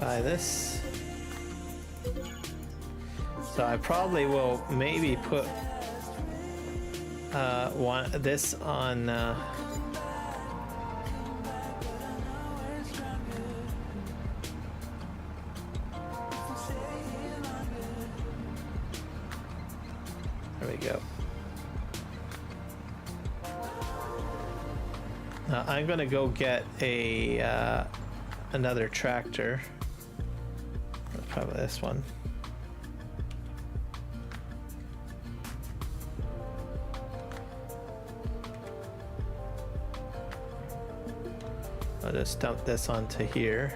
Buy this. So I probably will maybe put this on there we go. I'm gonna go get a another tractor. Probably this one. I'll just dump this onto here.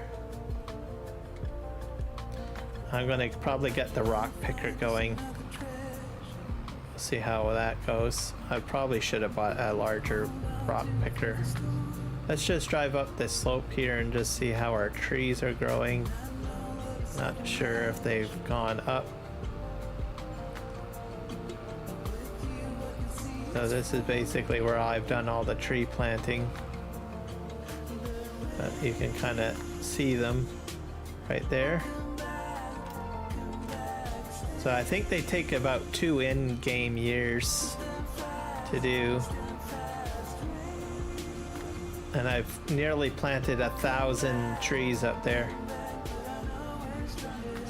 I'm gonna probably get the rock picker going. See how that goes. I probably should have bought a larger rock picker. Let's just drive up this slope here and just see how our trees are growing. Not sure if they've gone up. So this is basically where I've done all the tree planting. But you can kind of see them right there. So I think they take about 2 in-game years to do. And I've nearly planted 1,000 trees up there.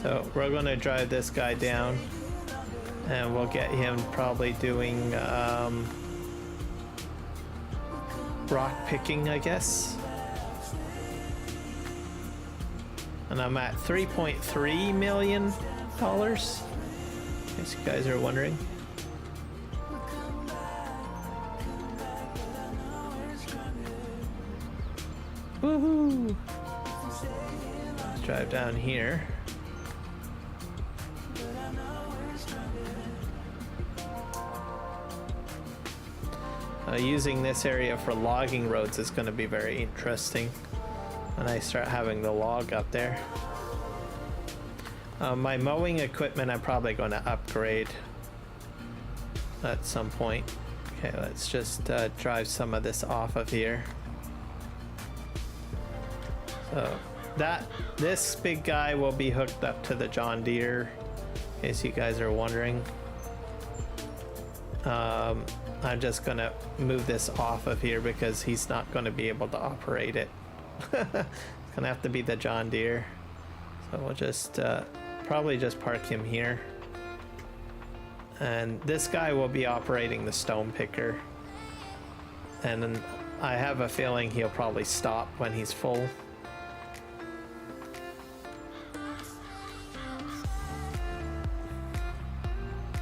So we're going to drive this guy down and we'll get him probably doing rock picking, I guess. And I'm at $3.3 million. In case you guys are wondering. Woohoo! Let's drive down here. Using this area for logging roads is going to be very interesting when I start having the log up there. My mowing equipment I'm probably going to upgrade at some point. Okay, let's just drive some of this off of here. So this big guy will be hooked up to the John Deere, in case you guys are wondering. I'm just gonna move this off of here because he's not gonna be able to operate it. It's gonna have to be the John Deere. So we'll just probably just park him here. And this guy will be operating the stone picker. And then I have a feeling he'll probably stop when he's full.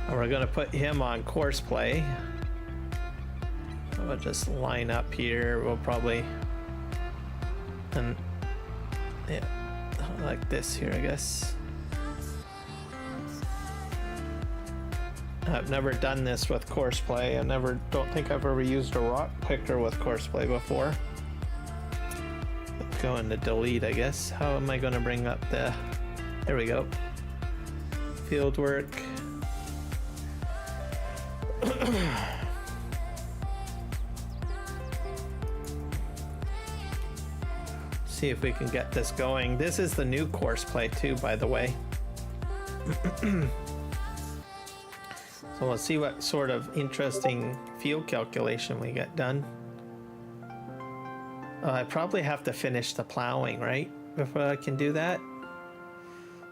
And we're gonna put him on course play. We'll just line up here. We'll probably, and yeah, like this here, I guess. I've never done this with course play. Don't think I've ever used a rock picker with course play before. Let's go into delete, I guess. How am I gonna bring up the, there we go. Field work. See if we can get this going. This is the new course play too, by the way. So let's see what sort of interesting field calculation we get done. I probably have to finish the plowing, right? Before I can do that?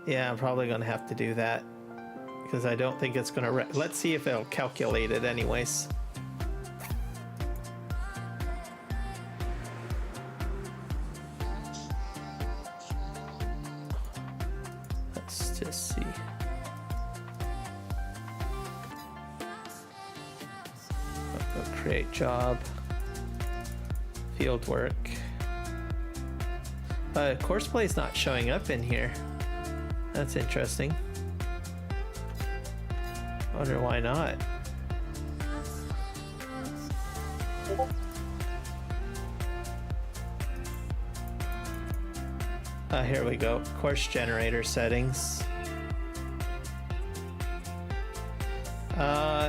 Yeah, I'm probably gonna have to do that. Because I don't think it's gonna, let's see if it'll calculate it anyways. Let's just see. I'll create job, field work. Course play is not showing up in here. That's interesting. I wonder why not. Here we go. Course generator settings.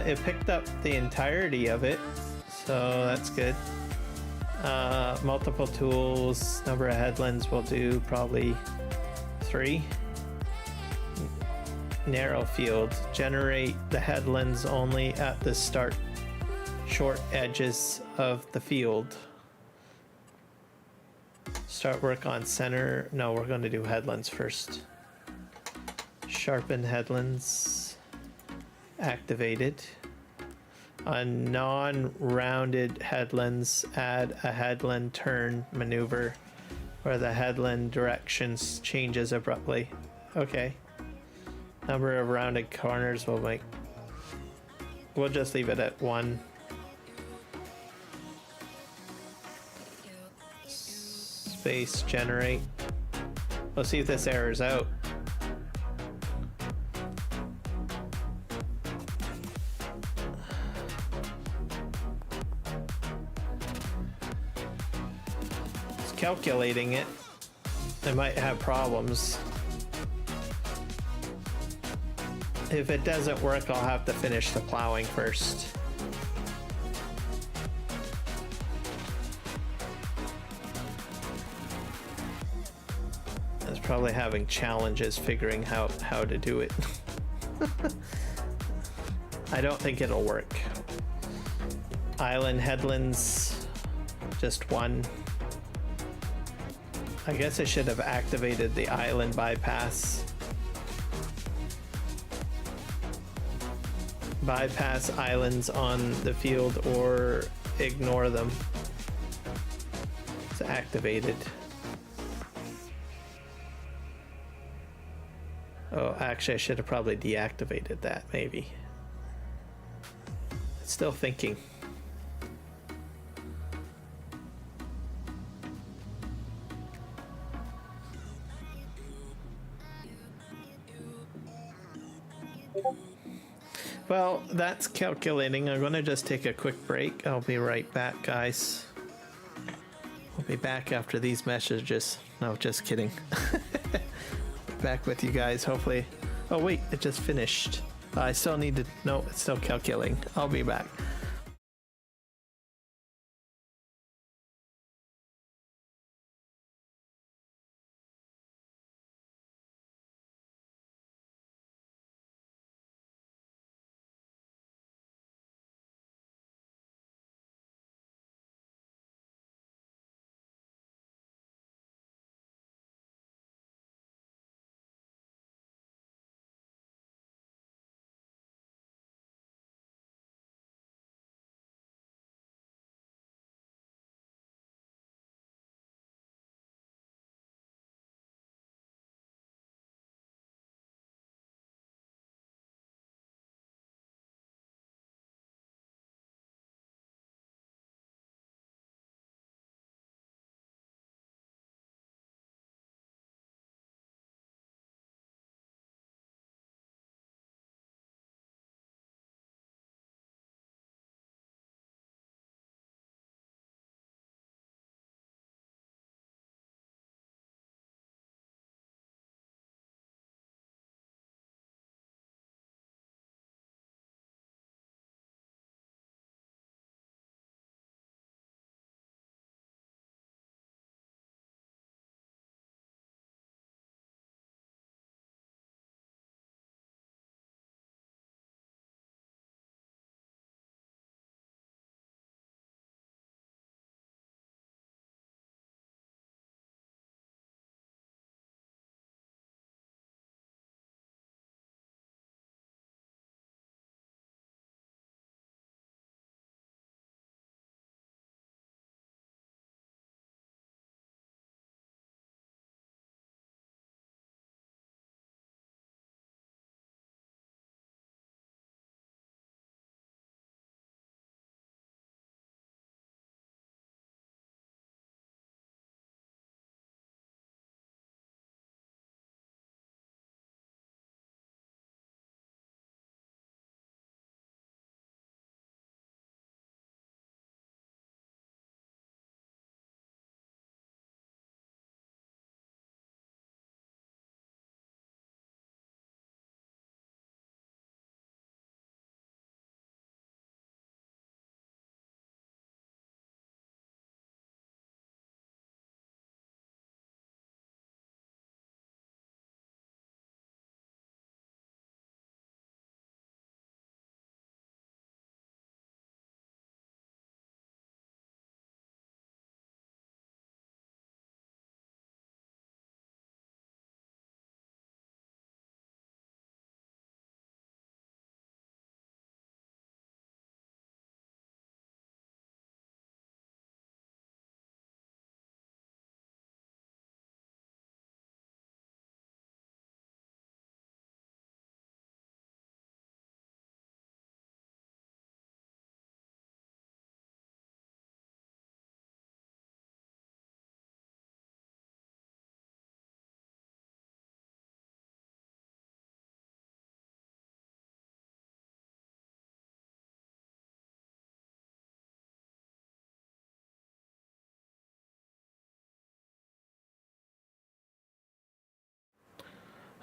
It picked up the entirety of it, so that's good. Multiple tools, number of headlands will do probably 3. Narrow field. Generate the headlands only at the start short edges of the field. Start work on center. No, we're going to do headlands first. Sharpen headlands. Activated. On non-rounded headlands, add a headland turn maneuver where the headland directions changes abruptly. Okay. Number of rounded corners will make... We'll just leave it at 1. Space generate. Let's see if this errors out. It's calculating it. It might have problems. If it doesn't work, I'll have to finish the plowing first. It's probably having challenges figuring out how to do it. I don't think it'll work. Island headlands, just 1. I guess I should have activated the island bypass. Bypass islands on the field or ignore them. It's activated. Oh, actually I should have probably deactivated that, maybe. It's still thinking. Well, that's calculating. I'm gonna just take a quick break. I'll be right back, guys. I'll be back after these messages. No, just kidding. Back with you guys, hopefully. Oh wait, it just finished. I still need to... No, it's still calculating. I'll be back.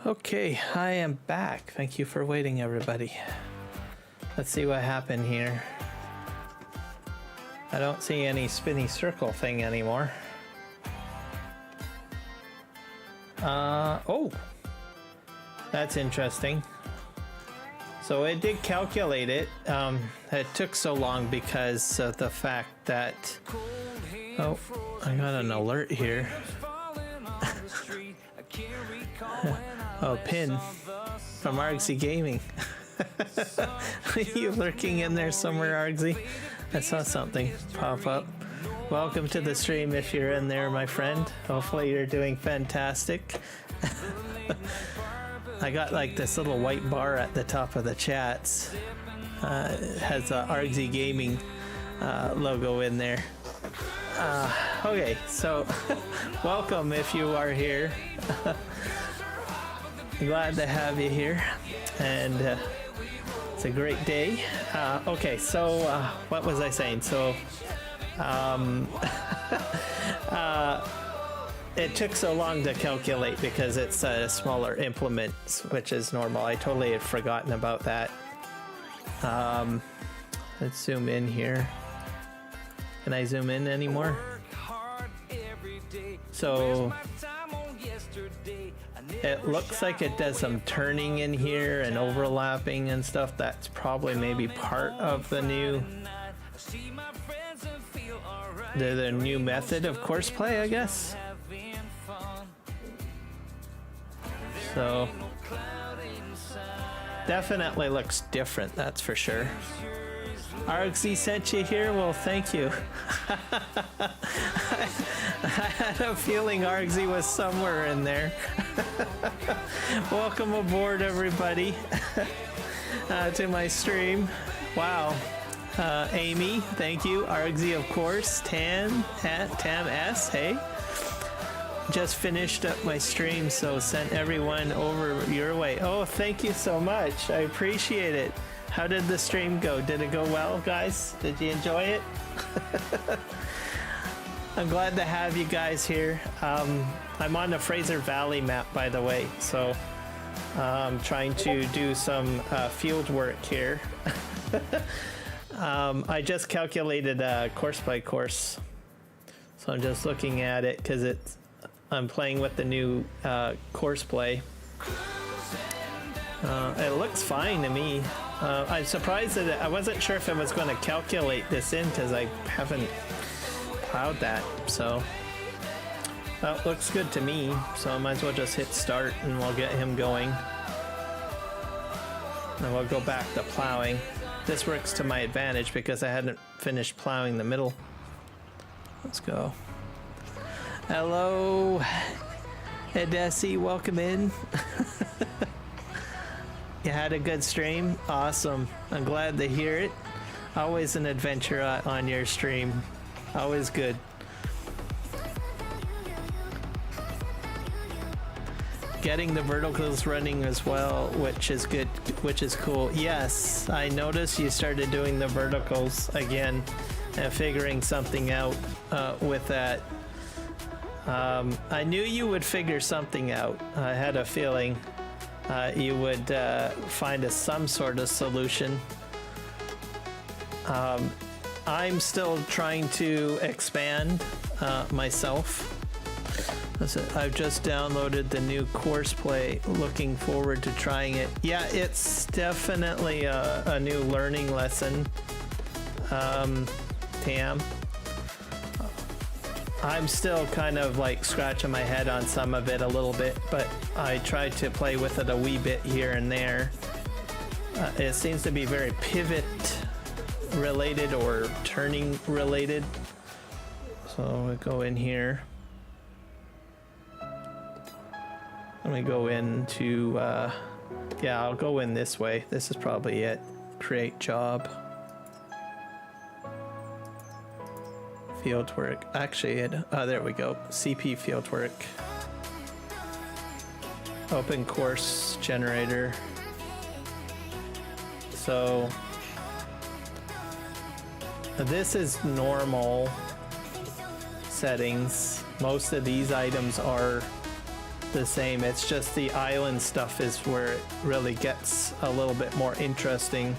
Okay, I am back. Thank you for waiting, everybody. Let's see what happened here. I don't see any spinny circle thing anymore. Oh, that's interesting. So it did calculate it. It took so long because of the fact that... Oh, I got an alert here. Oh, pin from Argsy Gaming. Are you lurking in there somewhere, Argsy? I saw something pop up. Welcome to the stream if you're in there, my friend. Hopefully you're doing fantastic. I got like this little white bar at the top of the chats. It has a Argsy Gaming logo in there. Okay, so welcome if you are here. Glad to have you here, and it's a great day. Okay, so what was I saying? So it took so long to calculate because it's a smaller implement, which is normal. I totally had forgotten about that. Let's zoom in here. Can I zoom in anymore? So it looks like it does some turning in here and overlapping and stuff. That's probably maybe part of the new the new method of course play, I guess. So definitely looks different, that's for sure. Argsy sent you here? Well, thank you. I had a feeling Argsy was somewhere in there. Welcome aboard, everybody, to my stream. Wow. Amy, thank you. Argsy, of course. Tam S, hey. Just finished up my stream, so sent everyone over your way. Oh, thank you so much. I appreciate it. How did the stream go? Did it go well, guys? Did you enjoy it? I'm glad to have you guys here. I'm on the Fraser Valley map, by the way, so I'm trying to do some field work here. I just calculated course by course, so I'm just looking at it because I'm playing with the new course play. It looks fine to me. I'm surprised that I wasn't sure if it was going to calculate this in because I haven't plowed that. So that looks good to me. So I might as well just hit start and we'll get him going. And we'll go back to plowing. This works to my advantage because I hadn't finished plowing the middle. Let's go. Hello, Agassiz, welcome in. You had a good stream? Awesome. I'm glad to hear it. Always an adventure on your stream. Always good. Getting the verticals running as well, which is good, which is cool. Yes, I noticed you started doing the verticals again and figuring something out with that. I knew you would figure something out. I had a feeling you would find some sort of solution. I'm still trying to expand myself. I've just downloaded the new course play. Looking forward to trying it. Yeah, it's definitely a new learning lesson. Tam. I'm still kind of like scratching my head on some of it a little bit, but I tried to play with it a wee bit here and there. It seems to be very pivot related or turning related. So we go in here. Let me go into, yeah, I'll go in this way. This is probably it. Create job. Fieldwork. Actually, there we go. CP fieldwork. Open course generator. So this is normal settings. Most of these items are the same. It's just the island stuff is where it really gets a little bit more interesting,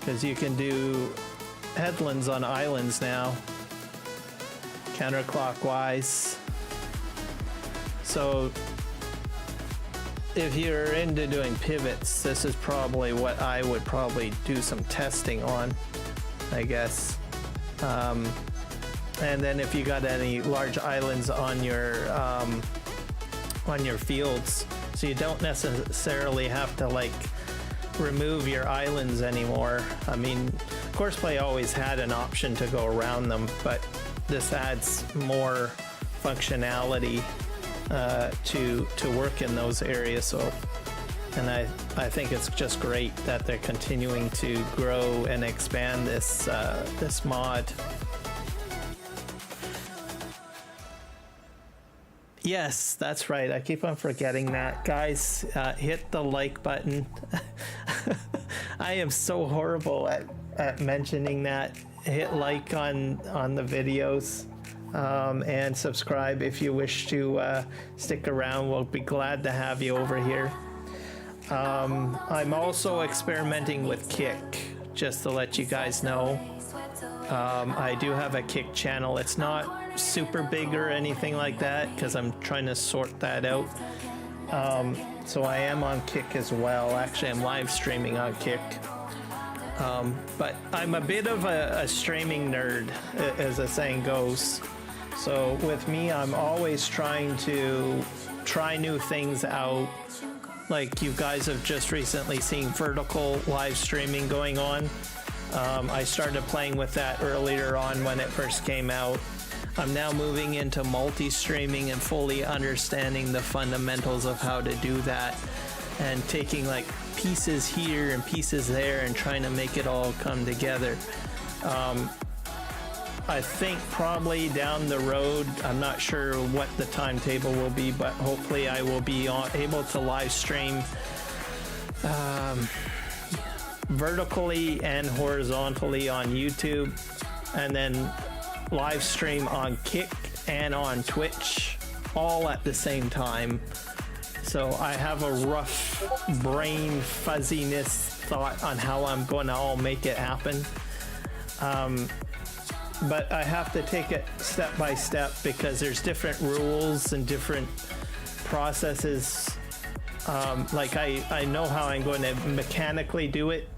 because you can do headlands on islands now, counterclockwise. So if you're into doing pivots, this is probably what I would probably do some testing on, I guess. And then if you got any large islands on your fields, so you don't necessarily have to like remove your islands anymore. I mean, Courseplay always had an option to go around them, but this adds more functionality to work in those areas. So, and I think it's just great that they're continuing to grow and expand this this mod. Yes, that's right. I keep on forgetting that. Guys, hit the like button. I am so horrible at mentioning that. Hit like on the videos, and subscribe if you wish to stick around. We'll be glad to have you over here. I'm also experimenting with Kick, just to let you guys know. I do have a Kick channel. It's not super big or anything like that, because I'm trying to sort that out. So I am on Kick as well. Actually, I'm live streaming on Kick. But I'm a bit of a streaming nerd, as the saying goes. So with me, I'm always trying to try new things out. Like you guys have just recently seen vertical live streaming going on. I started playing with that earlier on when it first came out. I'm now moving into multi-streaming and fully understanding the fundamentals of how to do that, and taking like pieces here and pieces there and trying to make it all come together. I think probably down the road, I'm not sure what the timetable will be, but hopefully I will be able to live stream vertically and horizontally on YouTube, and then live stream on Kick and on Twitch all at the same time. So I have a rough brain fuzziness thought on how I'm going to all make it happen. But I have to take it step by step, because there's different rules and different processes. Like I know how I'm going to mechanically do it,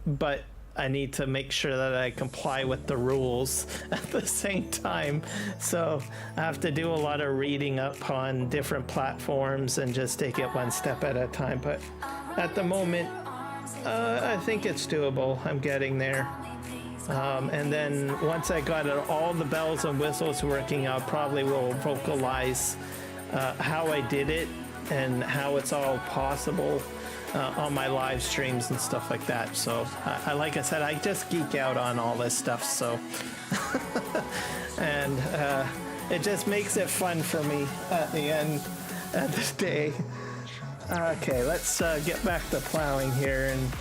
but I need to make sure that I comply with the rules at the same time. So I have to do a lot of reading up on different platforms and just take it one step at a time. But at the moment, I think it's doable. I'm getting there. And then once I got all the bells and whistles working, I probably will vocalize how I did it and how it's all possible on my live streams and stuff like that. So like I said, I just geek out on all this stuff. So and it just makes it fun for me at the end of the day. Okay, let's get back to plowing here, and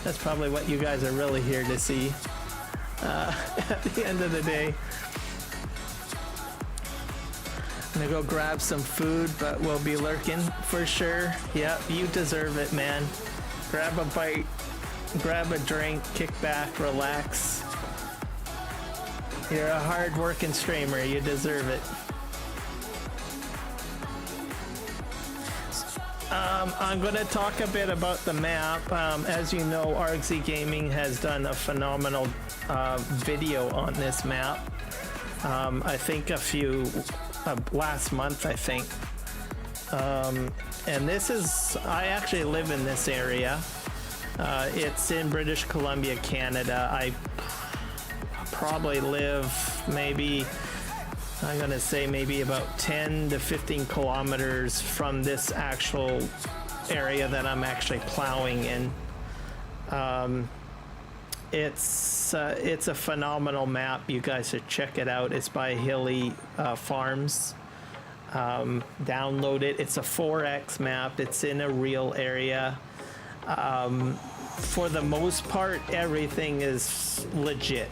that's probably what you guys are really here to see at the end of the day. I'm gonna go grab some food, but we'll be lurking for sure. Yep, you deserve it, man. Grab a bite, grab a drink, kick back, relax. You're a hard-working streamer. You deserve it. I'm going to talk a bit about the map. As you know, Argsy Gaming has done a phenomenal video on this map. I think last month, I think. And this is, I actually live in this area. It's in British Columbia, Canada. I probably live maybe, I'm gonna say maybe about 10 to 15 kilometers from this actual area that I'm actually plowing in. It's a phenomenal map. You guys should check it out. It's by Hilly Farms. Download it. It's a 4X map. It's in a real area. For the most part, everything is legit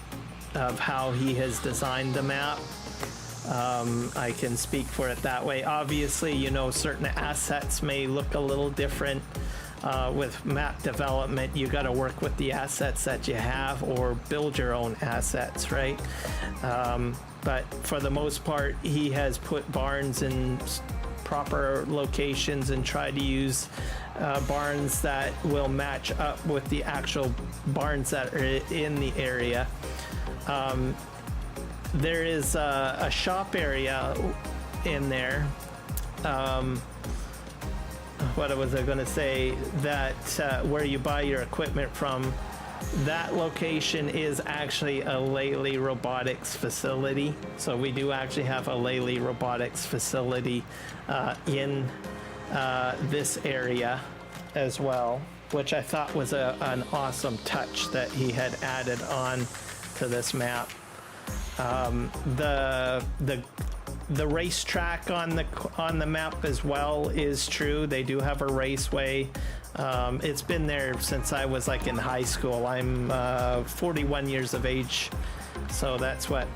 of how he has designed the map. I can speak for it that way. Obviously, you know, certain assets may look a little different. With map development, you got to work with the assets that you have or build your own assets, right? But for the most part, he has put barns in proper locations and tried to use barns that will match up with the actual barns that are in the area. There is a shop area in there. What was I going to say? That where you buy your equipment from, that location is actually a Lely Robotics facility. So we do actually have a Lely Robotics facility in this area as well, which I thought was an awesome touch that he had added on to this map. The racetrack on the map as well is true. They do have a raceway. It's been there since I was like in high school. I'm 41 years of age, so that's what,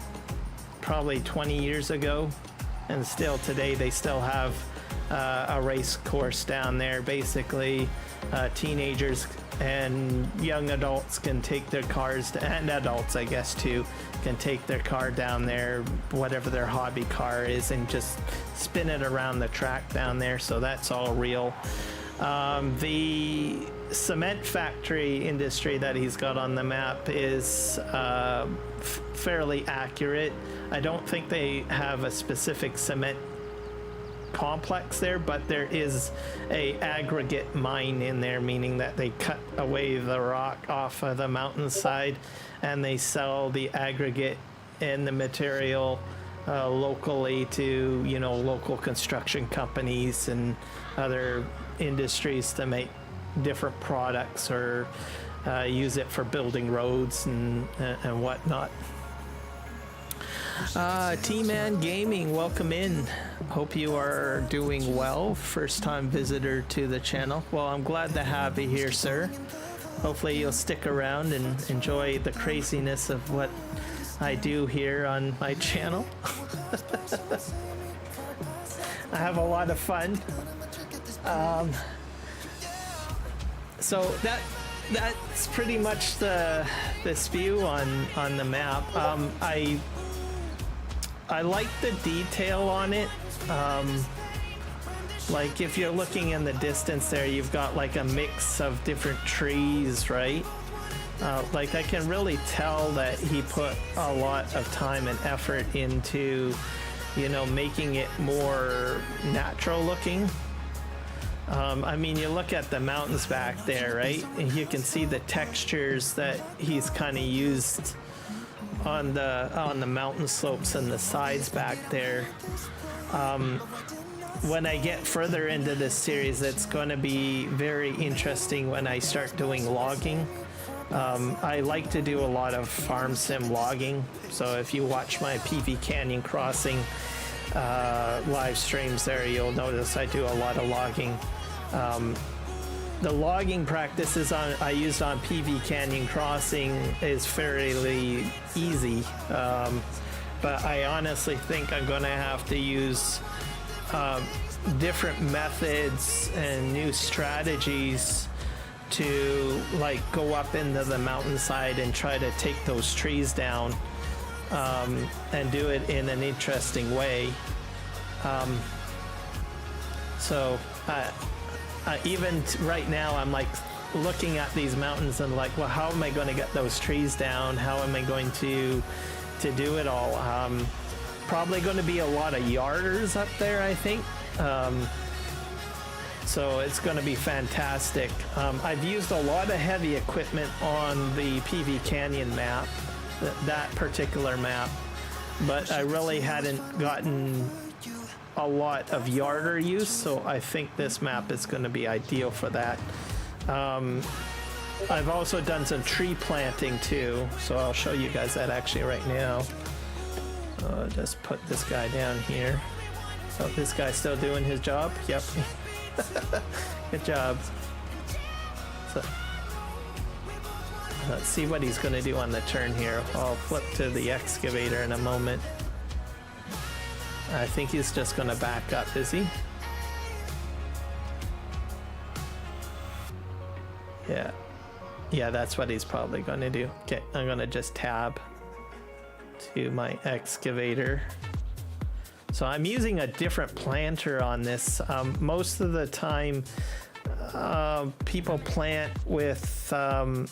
probably 20 years ago. And still today they still have a race course down there. Basically, teenagers and young adults can take their cars, and adults I guess too, can take their car down there, whatever their hobby car is, and just spin it around the track down there. So that's all real. The cement factory industry that he's got on the map is fairly accurate. I don't think they have a specific cement complex there, but there is a aggregate mine in there, meaning that they cut away the rock off of the mountainside and they sell the aggregate and the material locally to, you know, local construction companies and other industries to make different products or use it for building roads and whatnot. T-Man Gaming, welcome in. Hope you are doing well. First time visitor to the channel. Well, I'm glad to have you here, sir. Hopefully you'll stick around and enjoy the craziness of what I do here on my channel. I have a lot of fun. So that's pretty much this view on the map. I like the detail on it. Like if you're looking in the distance there, you've got like a mix of different trees, right? Like I can really tell that he put a lot of time and effort into, you know, making it more natural looking. I mean, you look at the mountains back there, right? And you can see the textures that he's kind of used on the mountain slopes and the sides back there. When I get further into this series, it's going to be very interesting when I start doing logging. I like to do a lot of farm sim logging, so if you watch my PV Canyon Crossing live streams there, you'll notice I do a lot of logging. The logging practices I used on PV Canyon Crossing is fairly easy, but I honestly think I'm going to have to use different methods and new strategies to like go up into the mountainside and try to take those trees down and do it in an interesting way. So even right now I'm like looking at these mountains and like, well, how am I going to get those trees down? How am I going to do it all? Probably going to be a lot of yarders up there, I think. So it's going to be fantastic. I've used a lot of heavy equipment on the PV Canyon map, that particular map, but I really hadn't gotten a lot of yarder use, so I think this map is going to be ideal for that. I've also done some tree planting too, so I'll show you guys that actually right now. Just put this guy down here. So this guy's still doing his job? Yep. Good job. So, let's see what he's going to do on the turn here. I'll flip to the excavator in a moment. I think he's just gonna back up, is he? Yeah. Yeah, that's what he's probably gonna do. Okay, I'm gonna just tab to my excavator. So I'm using a different planter on this. Most of the time, people plant with, yeah,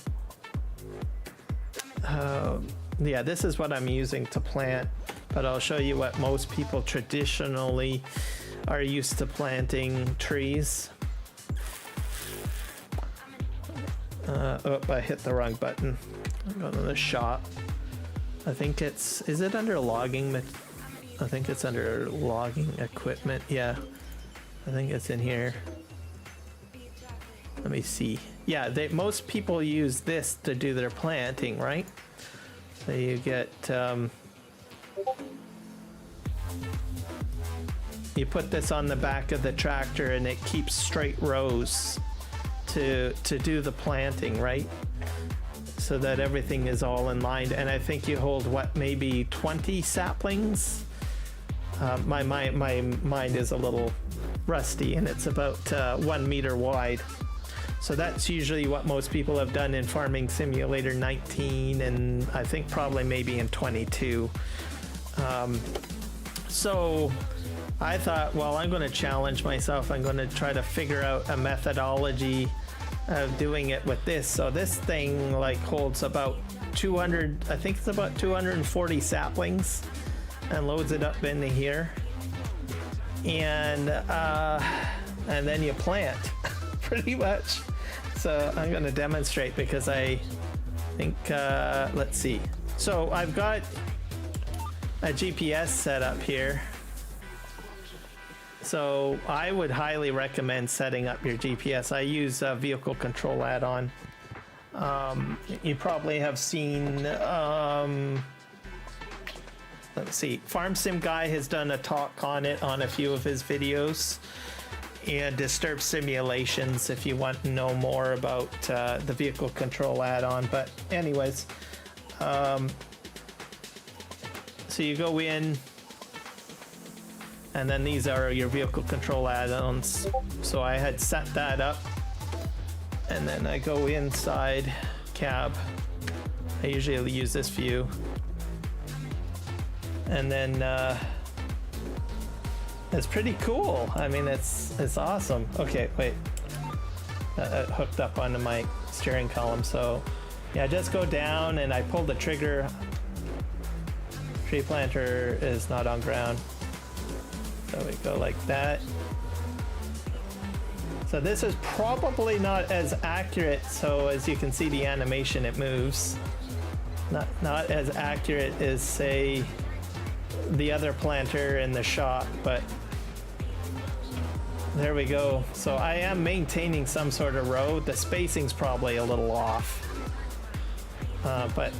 this is what I'm using to plant, but I'll show you what most people traditionally are used to planting trees. Oh, I hit the wrong button. I'm going to the shop. I think it's, is it under logging? I think it's under logging equipment. Yeah, I think it's in here. Let me see. Yeah, most people use this to do their planting, right? So you get, you put this on the back of the tractor and it keeps straight rows to do the planting, right? So that everything is all in line. And I think you hold, what, maybe 20 saplings? My mind is a little rusty, and it's about 1 meter wide. So that's usually what most people have done in Farming Simulator 19, and I think probably maybe in 22. So I thought, well, I'm going to challenge myself. I'm going to try to figure out a methodology of doing it with this. So this thing like holds about 200, I think it's about 240 saplings, and loads it up into here. And then you plant pretty much. So I'm going to demonstrate because I think, let's see. So I've got a GPS set up here. So I would highly recommend setting up your GPS. I use a vehicle control add-on. You probably have seen, let's see, Farm Sim Guy has done a talk on it on a few of his videos. And Disturb Simulations if you want to know more about the vehicle control add-on. But anyways, so you go in, and then these are your vehicle control add-ons. So I had set that up, and then I go inside cab. I usually use this view, and then it's pretty cool. I mean, it's awesome. Okay, wait. Hooked up onto my steering column. So yeah, just go down and I pull the trigger. Tree planter is not on ground. So we go like that. So this is probably not as accurate. So as you can see, the animation, it moves. Not as accurate as, say, the other planter in the shop, but there we go. So I am maintaining some sort of road. The spacing's probably a little off, but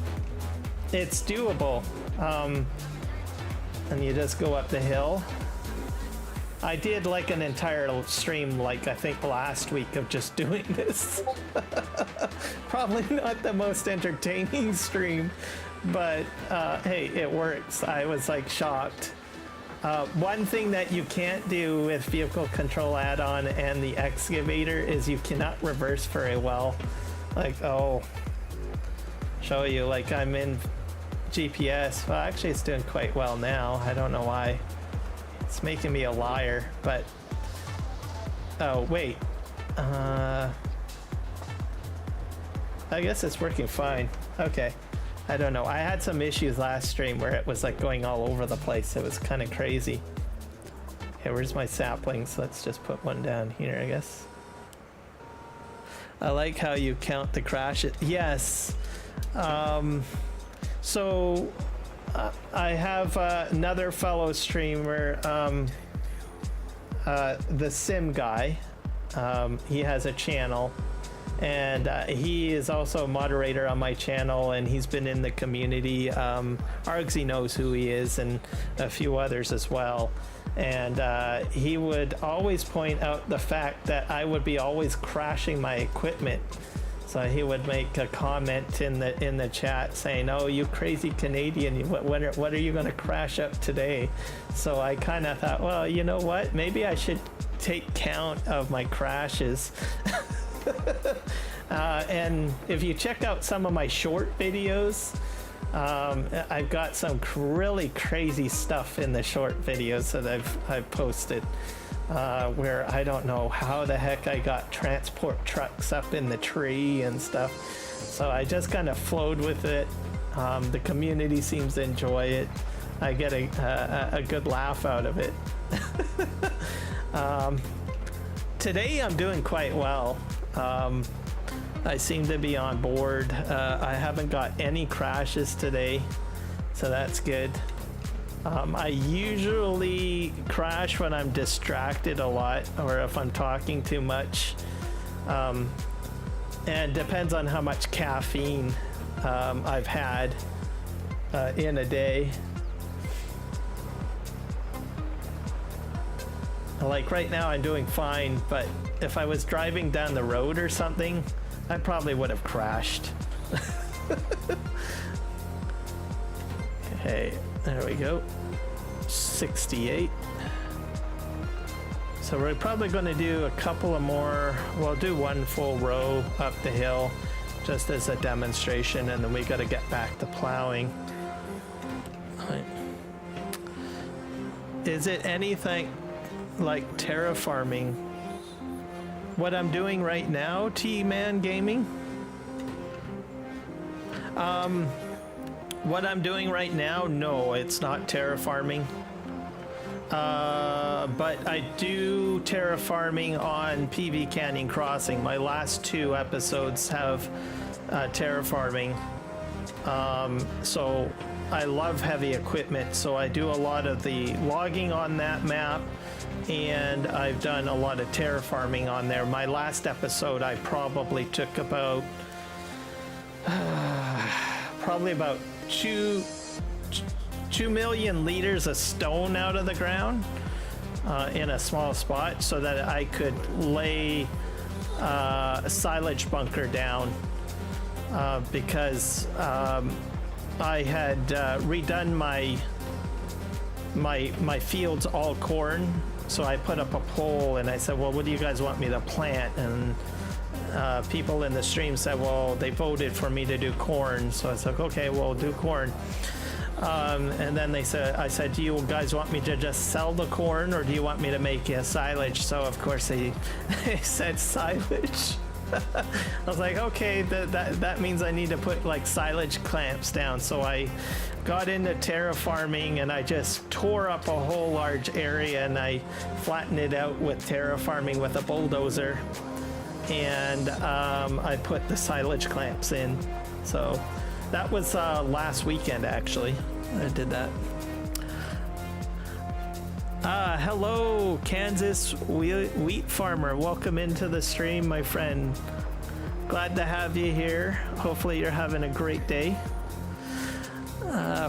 it's doable. And you just go up the hill. I did like an entire stream, like I think last week, of just doing this. Probably not the most entertaining stream, but hey, it works. I was like shocked. One thing that you can't do with vehicle control add-on and the excavator is you cannot reverse very well. Like, oh, show you, like I'm in GPS. Well, actually it's doing quite well now. I don't know why. It's making me a liar, but oh wait, I guess it's working fine. Okay, I don't know. I had some issues last stream where it was like going all over the place. It was kind of crazy. Okay, where's my saplings? Let's just put one down here, I guess. I like how you count the crashes. Yes. So I have another fellow streamer, the Sim Guy. He has a channel, and he is also a moderator on my channel, and he's been in the community. Argsy knows who he is, and a few others as well. And he would always point out the fact that I would be always crashing my equipment. So he would make a comment in the chat saying, "Oh, you crazy Canadian! What are you going to crash up today?" So I kind of thought, well, you know what? Maybe I should take count of my crashes. And if you check out some of my short videos, I've got some really crazy stuff in the short videos that I've posted. Where I don't know how the heck I got transport trucks up in the tree and stuff. So I just kind of flowed with it. The community seems to enjoy it. I get a good laugh out of it. Today I'm doing quite well. I seem to be on board. I haven't got any crashes today, so that's good. I usually crash when I'm distracted a lot or if I'm talking too much. And depends on how much caffeine I've had in a day. Like right now I'm doing fine, but if I was driving down the road or something, I probably would have crashed. Okay, there we go. 68. So we're probably going to do a couple of more. We'll do one full row up the hill just as a demonstration, and then we got to get back to plowing. Is it anything like terraforming? What I'm doing right now, T-Man Gaming? What I'm doing right now, no, it's not terraforming. But I do terraforming on PV Canyon Crossing. My last 2 episodes have terraforming. So I love heavy equipment, so I do a lot of the logging on that map, and I've done a lot of terraforming on there. My last episode, I probably took about about 2 million liters of stone out of the ground in a small spot so that I could lay a silage bunker down because I had redone my fields all corn. So I put up a poll and I said, well, what do you guys want me to plant? And people in the stream said, well, they voted for me to do corn. So I was like, okay, we'll do corn. And then I said, do you guys want me to just sell the corn or do you want me to make a silage? So of course they said silage. I was like, okay, that means I need to put like silage clamps down. So I got into terraforming and I just tore up a whole large area and I flattened it out with terraforming with a bulldozer. And I put the silage clamps in. So that was last weekend, actually. I did that. Hello, Kansas wheat farmer. Welcome into the stream, my friend. Glad to have you here. Hopefully you're having a great day.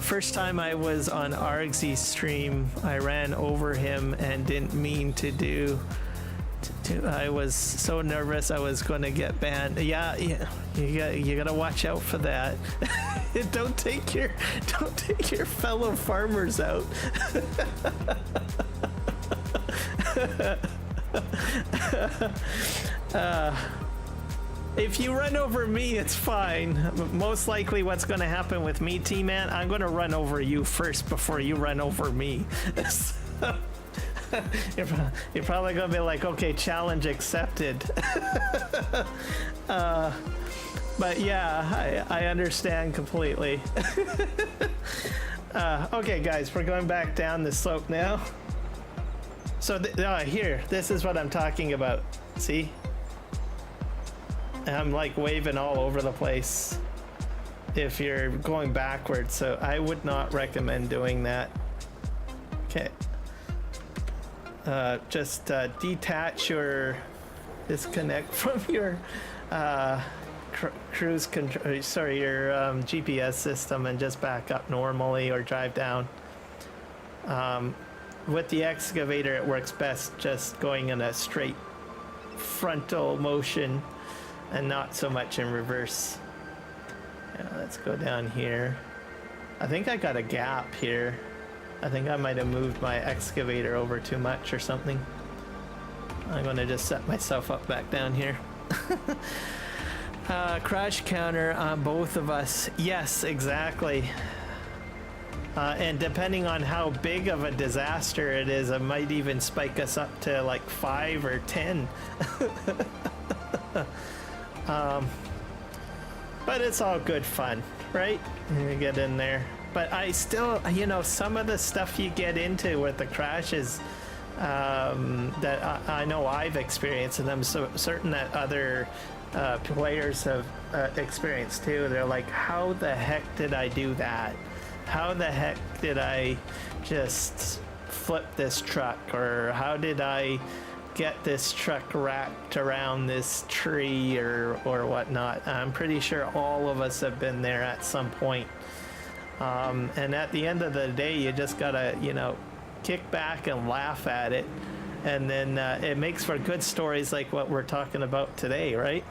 First time I was on Argsy's stream, I ran over him and didn't mean to do. I was so nervous I was going to get banned. Yeah, you gotta watch out for that. Don't take your fellow farmers out. If you run over me, it's fine. Most likely what's going to happen with me, T-Man, I'm going to run over you first before you run over me. You're probably going to be like, okay, challenge accepted. But yeah, I understand completely. Okay, guys, we're going back down the slope now. So here, this is what I'm talking about. See? I'm like waving all over the place if you're going backwards, so I would not recommend doing that. Okay. Just detach your disconnect from your cruise control, sorry, your GPS system, and just back up normally or drive down. With the excavator, it works best just going in a straight frontal motion and not so much in reverse. Yeah, let's go down here. I think I got a gap here. I think I might have moved my excavator over too much or something. I'm gonna just set myself up back down here. Crash counter on both of us. Yes, exactly. And depending on how big of a disaster it is, it might even spike us up to like 5 or 10. But it's all good fun, right? You get in there. But I still, you know, some of the stuff you get into with the crashes that I know I've experienced, and I'm so certain that other players have experienced too. They're like, how the heck did I do that? How the heck did I just flip this truck? Or how did I get this truck wrapped around this tree or whatnot? I'm pretty sure all of us have been there at some point. And at the end of the day, you just gotta, you know, kick back and laugh at it. And then it makes for good stories like what we're talking about today, right?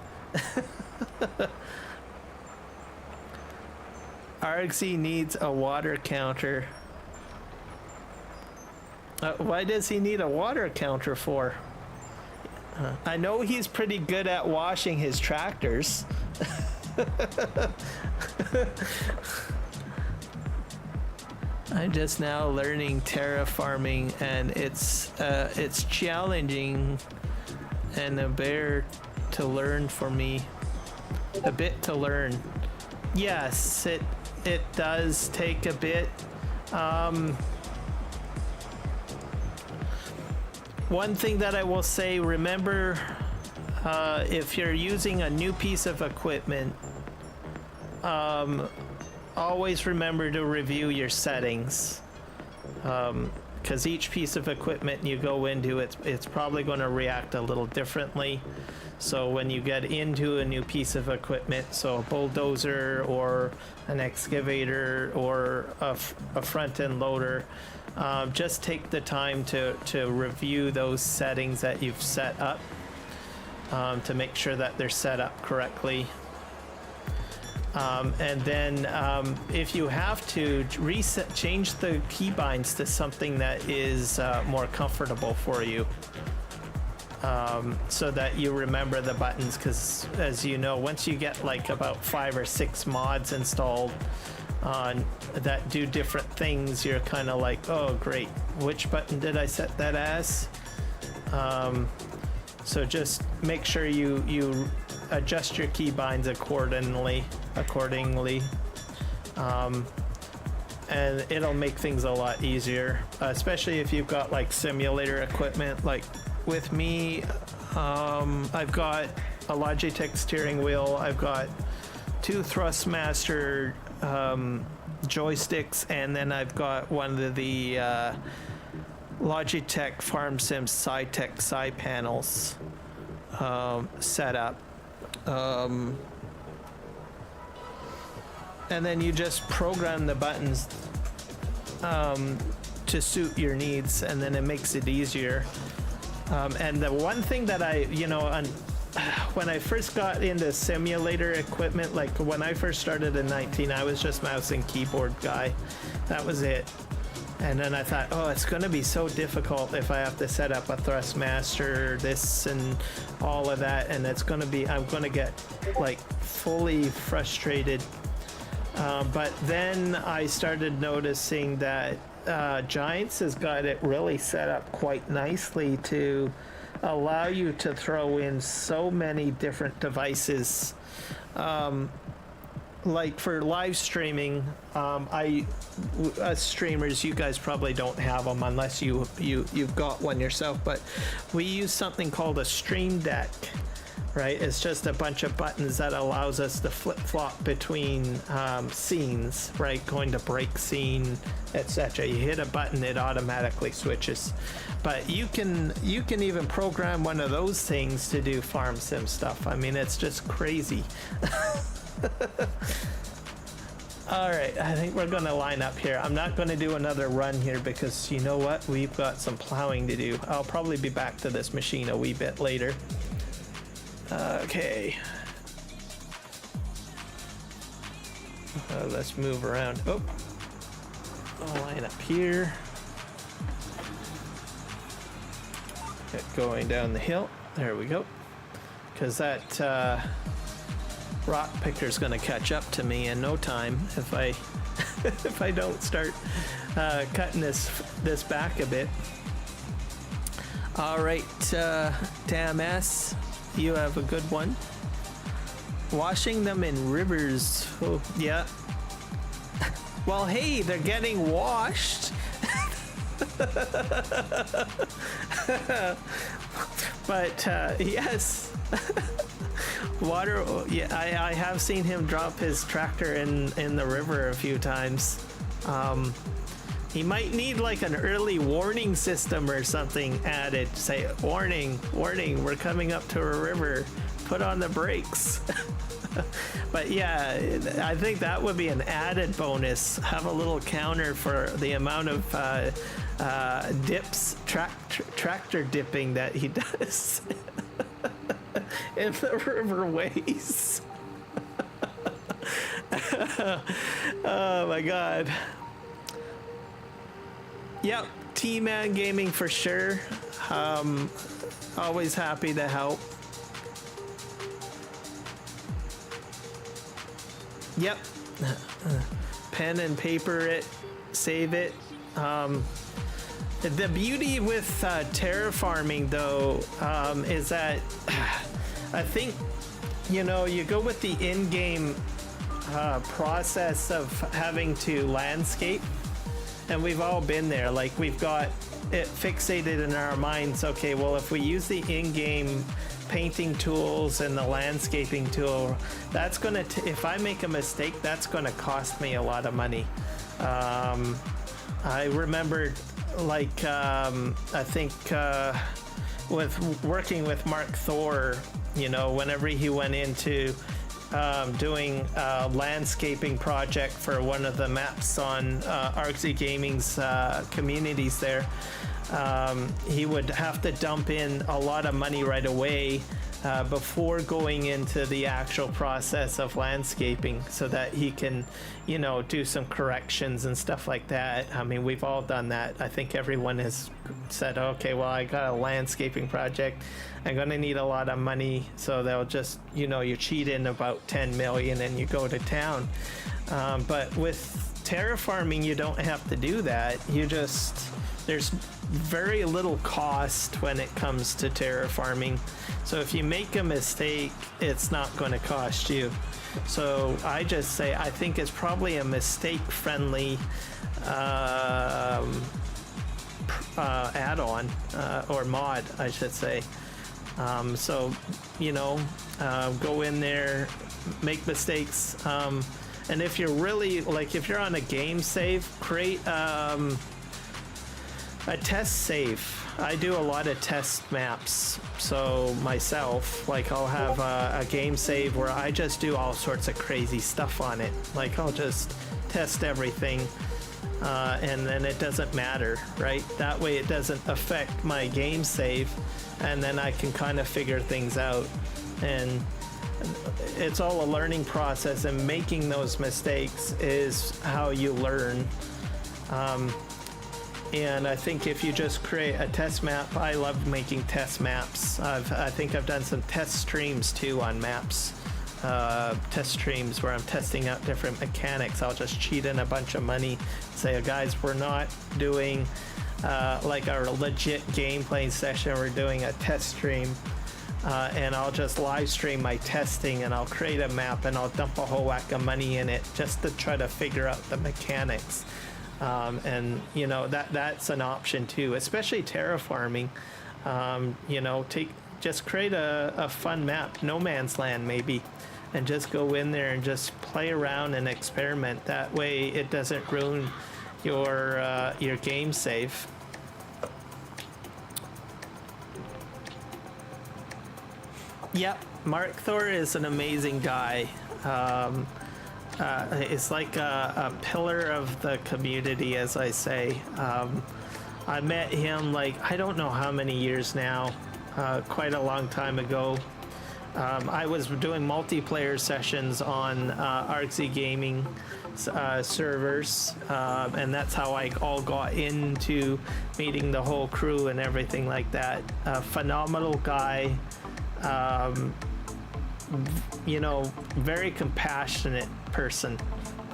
Argsy needs a water counter. Why does he need a water counter for? I know he's pretty good at washing his tractors. I'm just now learning terraforming, and it's challenging and a bear to learn for me. A bit to learn. Yes, it does take a bit. One thing that I will say, remember, if you're using a new piece of equipment, always remember to review your settings, because each piece of equipment you go into, it's probably going to react a little differently. So when you get into a new piece of equipment, so a bulldozer or an excavator or a front-end loader, just take the time to review those settings that you've set up, to make sure that they're set up correctly. And then if you have to change the keybinds to something that is more comfortable for you, so that you remember the buttons, because as you know, once you get like about 5 or 6 mods installed on that do different things, you're kind of like, oh great, which button did I set that as? So just make sure you adjust your keybinds accordingly, and it'll make things a lot easier, especially if you've got like simulator equipment. Like with me, I've got a Logitech steering wheel, I've got 2 Thrustmaster joysticks, and then I've got one of the Logitech Farm Sim SciTech side panels set up. And then you just program the buttons to suit your needs, and then it makes it easier. And the one thing that when I first got into simulator equipment, like when I first started in 19, I was just mouse and keyboard guy. That was it. And then I thought, oh, it's going to be so difficult if I have to set up a Thrustmaster, this and all of that, and it's going to be, I'm going to get like fully frustrated. But then I started noticing that Giants has got it really set up quite nicely to allow you to throw in so many different devices. Like for live streaming, us streamers, you guys probably don't have them unless you've got one yourself, but we use something called a stream deck, right? It's just a bunch of buttons that allows us to flip-flop between scenes, right? Going to break scene, etc. You hit a button, it automatically switches. But you can even program one of those things to do farm sim stuff. I mean, it's just crazy. All right, I think we're gonna line up here. I'm not gonna do another run here because you know what? We've got some plowing to do. I'll probably be back to this machine a wee bit later. Okay, Let's move around. Oh, I'll line up here. Get going down the hill. There we go. Because that rock picker's going to catch up to me in no time if I if I don't start cutting this back a bit. All right, damn ass, you have a good one. Washing them in rivers. Oh, yeah. Well, hey, they're getting washed. But yes. Water, yeah, I have seen him drop his tractor in the river a few times. He might need like an early warning system or something added. Say, warning, warning, we're coming up to a river. Put on the brakes. But yeah, I think that would be an added bonus. Have a little counter for the amount of tractor dipping that he does in the riverways. Oh my god. Yep, T-Man Gaming for sure. Always happy to help. Yep. Pen and paper it, save it. The beauty with terraforming though is that I think, you know, you go with the in-game process of having to landscape, and we've all been there. Like, we've got it fixated in our minds. Okay, well, if we use the in-game painting tools and the landscaping tool, that's gonna if I make a mistake, that's gonna cost me a lot of money. I remembered, like, I think with working with Mark Thor, you know, whenever he went into doing a landscaping project for one of the maps on Argsy Gaming's communities there, he would have to dump in a lot of money right away before going into the actual process of landscaping, so that he can, you know, do some corrections and stuff like that. I mean, we've all done that. I think everyone has said, okay, well, I got a landscaping project, I'm gonna need a lot of money, so they'll just, you know, you cheat in about 10 million and you go to town. But with terraforming, you don't have to do that. You just, there's very little cost when it comes to terraforming. So if you make a mistake, it's not going to cost you. So I just say, I think it's probably a mistake-friendly add-on or mod, I should say. So, you know, go in there, make mistakes. And if you're really, like, if you're on a game save, create a test save. I do a lot of test maps, so myself, like, I'll have a game save where I just do all sorts of crazy stuff on it. Like, I'll just test everything, and then it doesn't matter, right? That way it doesn't affect my game save, and then I can kind of figure things out. And it's all a learning process, and making those mistakes is how you learn. And I think if you just create a test map, I love making test maps. I think I've done some test streams too on maps. Test streams where I'm testing out different mechanics. I'll just cheat in a bunch of money, say, guys, we're not doing like our legit gameplay session, we're doing a test stream. And I'll just live stream my testing, and I'll create a map and I'll dump a whole whack of money in it just to try to figure out the mechanics. And you know, that's an option too, especially terraforming. You know, just create a fun map, no man's land maybe, and just go in there and just play around and experiment. That way it doesn't ruin your game save. Yep, Mark Thor is an amazing guy. It's like a pillar of the community, as I say. I met him, like, I don't know how many years now, quite a long time ago. I was doing multiplayer sessions on Argsy Gaming servers, and that's how I all got into meeting the whole crew and everything like that. Phenomenal guy, you know, very compassionate person.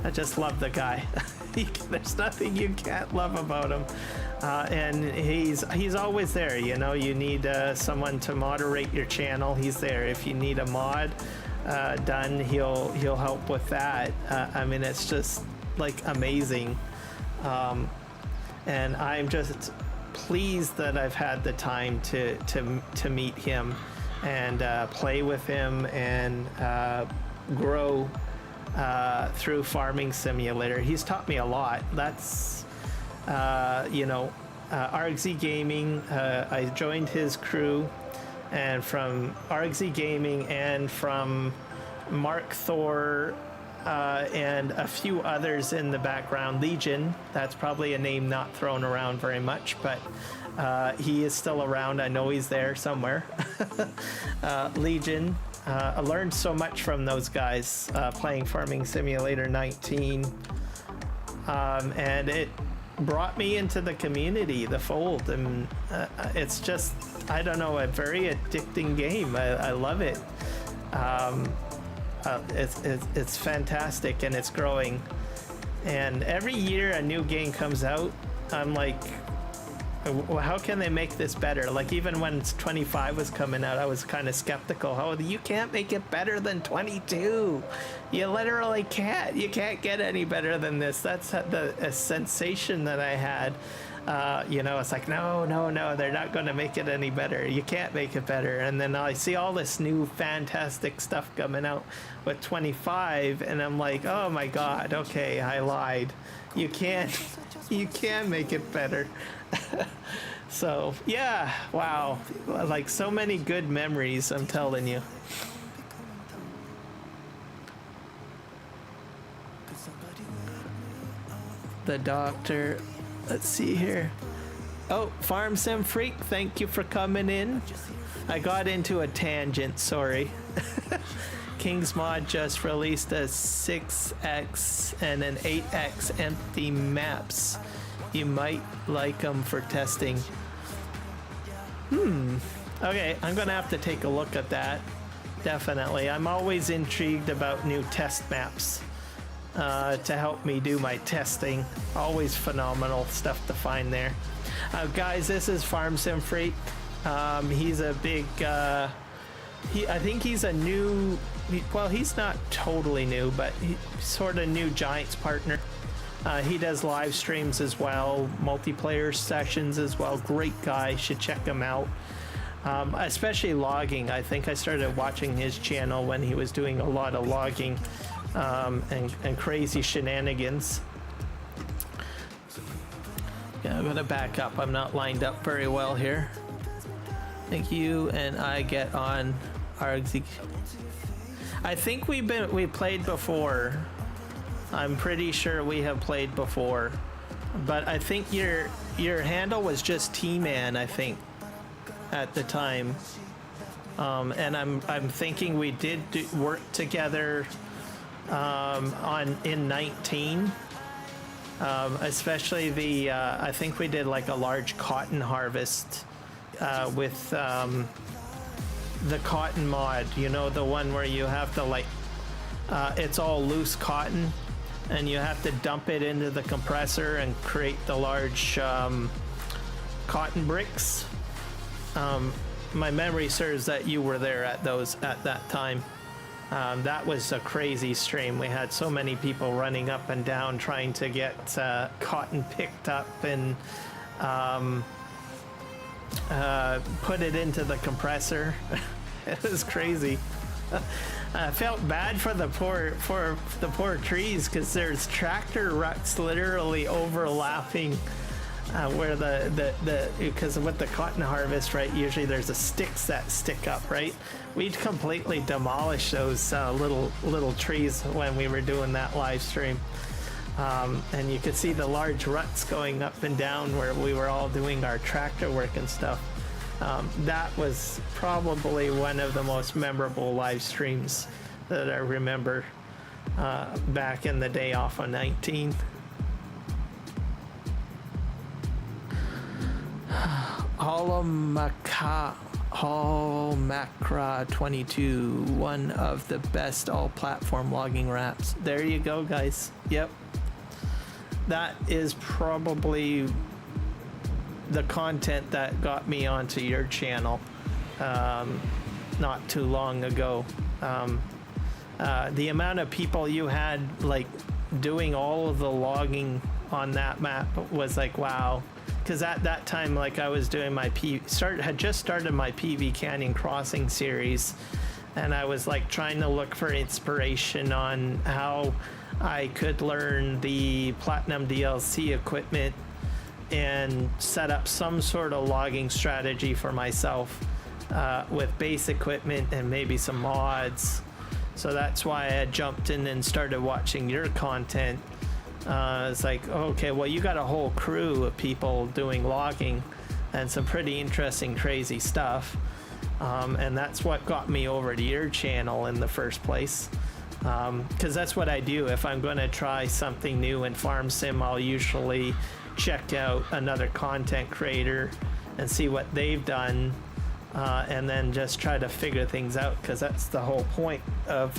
I just love the guy. There's nothing you can't love about him. And he's always there. You know, you need someone to moderate your channel, he's there. If you need a mod done, he'll help with that. I mean, it's just like amazing. And I'm just pleased that I've had the time to meet him and play with him and grow through Farming Simulator. He's taught me a lot. That's you know, Argsy Gaming, I joined his crew, and from Argsy Gaming and from Mark Thor and a few others in the background, Legion, that's probably a name not thrown around very much, but he is still around. I know he's there somewhere. Legion, I learned so much from those guys playing Farming Simulator 19, and it brought me into the community, the fold, and it's just, I don't know, a very addicting game. I love it. It's fantastic, and it's growing, and every year a new game comes out, I'm like, how can they make this better? Like, even when 25 was coming out, I was kind of skeptical. Oh, you can't make it better than 22. You literally can't. You can't get any better than this. That's a sensation that I had. You know, it's like, no, they're not going to make it any better. You can't make it better. And then I see all this new fantastic stuff coming out with 25, and I'm like, oh my God, okay, I lied. You can make it better. So yeah, wow, like so many good memories, I'm telling you. The doctor, let's see here. Oh, Farm Sim Freak, thank you for coming in. I got into a tangent, sorry. King's Mod just released a 6x and an 8x empty maps. You might like them for testing. Okay, I'm gonna have to take a look at that. Definitely. I'm always intrigued about new test maps to help me do my testing. Always phenomenal stuff to find there. Guys, this is Farm Sim Freak. He's a big, I think he's a new, well, he's not totally new, but he's sort of new Giants partner. He does live streams as well, multiplayer sessions as well. Great guy, should check him out. Especially logging. I think I started watching his channel when he was doing a lot of logging and crazy shenanigans. Yeah, I'm gonna back up. I'm not lined up very well here. Thank you, and I get on Argsy. I think we played before. I'm pretty sure we have played before, but I think your handle was just T-Man, I think, at the time. And I'm thinking we did work together in 19, especially the I think we did like a large cotton harvest with the cotton mod. You know, the one where you have to like it's all loose cotton, and you have to dump it into the compressor and create the large cotton bricks. My memory serves that you were there at that time. That was a crazy stream. We had so many people running up and down trying to get cotton picked up and put it into the compressor. It was crazy. I felt bad for the poor trees, because there's tractor ruts literally overlapping where because with the cotton harvest, right, usually there's a sticks that stick up, right? We'd completely demolished those little trees when we were doing that live stream. And you could see the large ruts going up and down where we were all doing our tractor work and stuff. That was probably one of the most memorable live streams that I remember back in the day off on 19. Macra 22, one of the best all-platform logging wraps. There you go, guys. Yep. That is probably the content that got me onto your channel not too long ago. The amount of people you had like doing all of the logging on that map was like, wow. Because at that time, like I was doing my had just started my PV Canyon Crossing series, and I was like trying to look for inspiration on how I could learn the Platinum DLC equipment and set up some sort of logging strategy for myself with base equipment and maybe some mods. So that's why I jumped in and started watching your content. It's like, okay, well, you got a whole crew of people doing logging and some pretty interesting, crazy stuff. And that's what got me over to your channel in the first place. Because that's what I do. If I'm going to try something new in Farm Sim, I'll usually check out another content creator and see what they've done. And then just try to figure things out, because that's the whole point of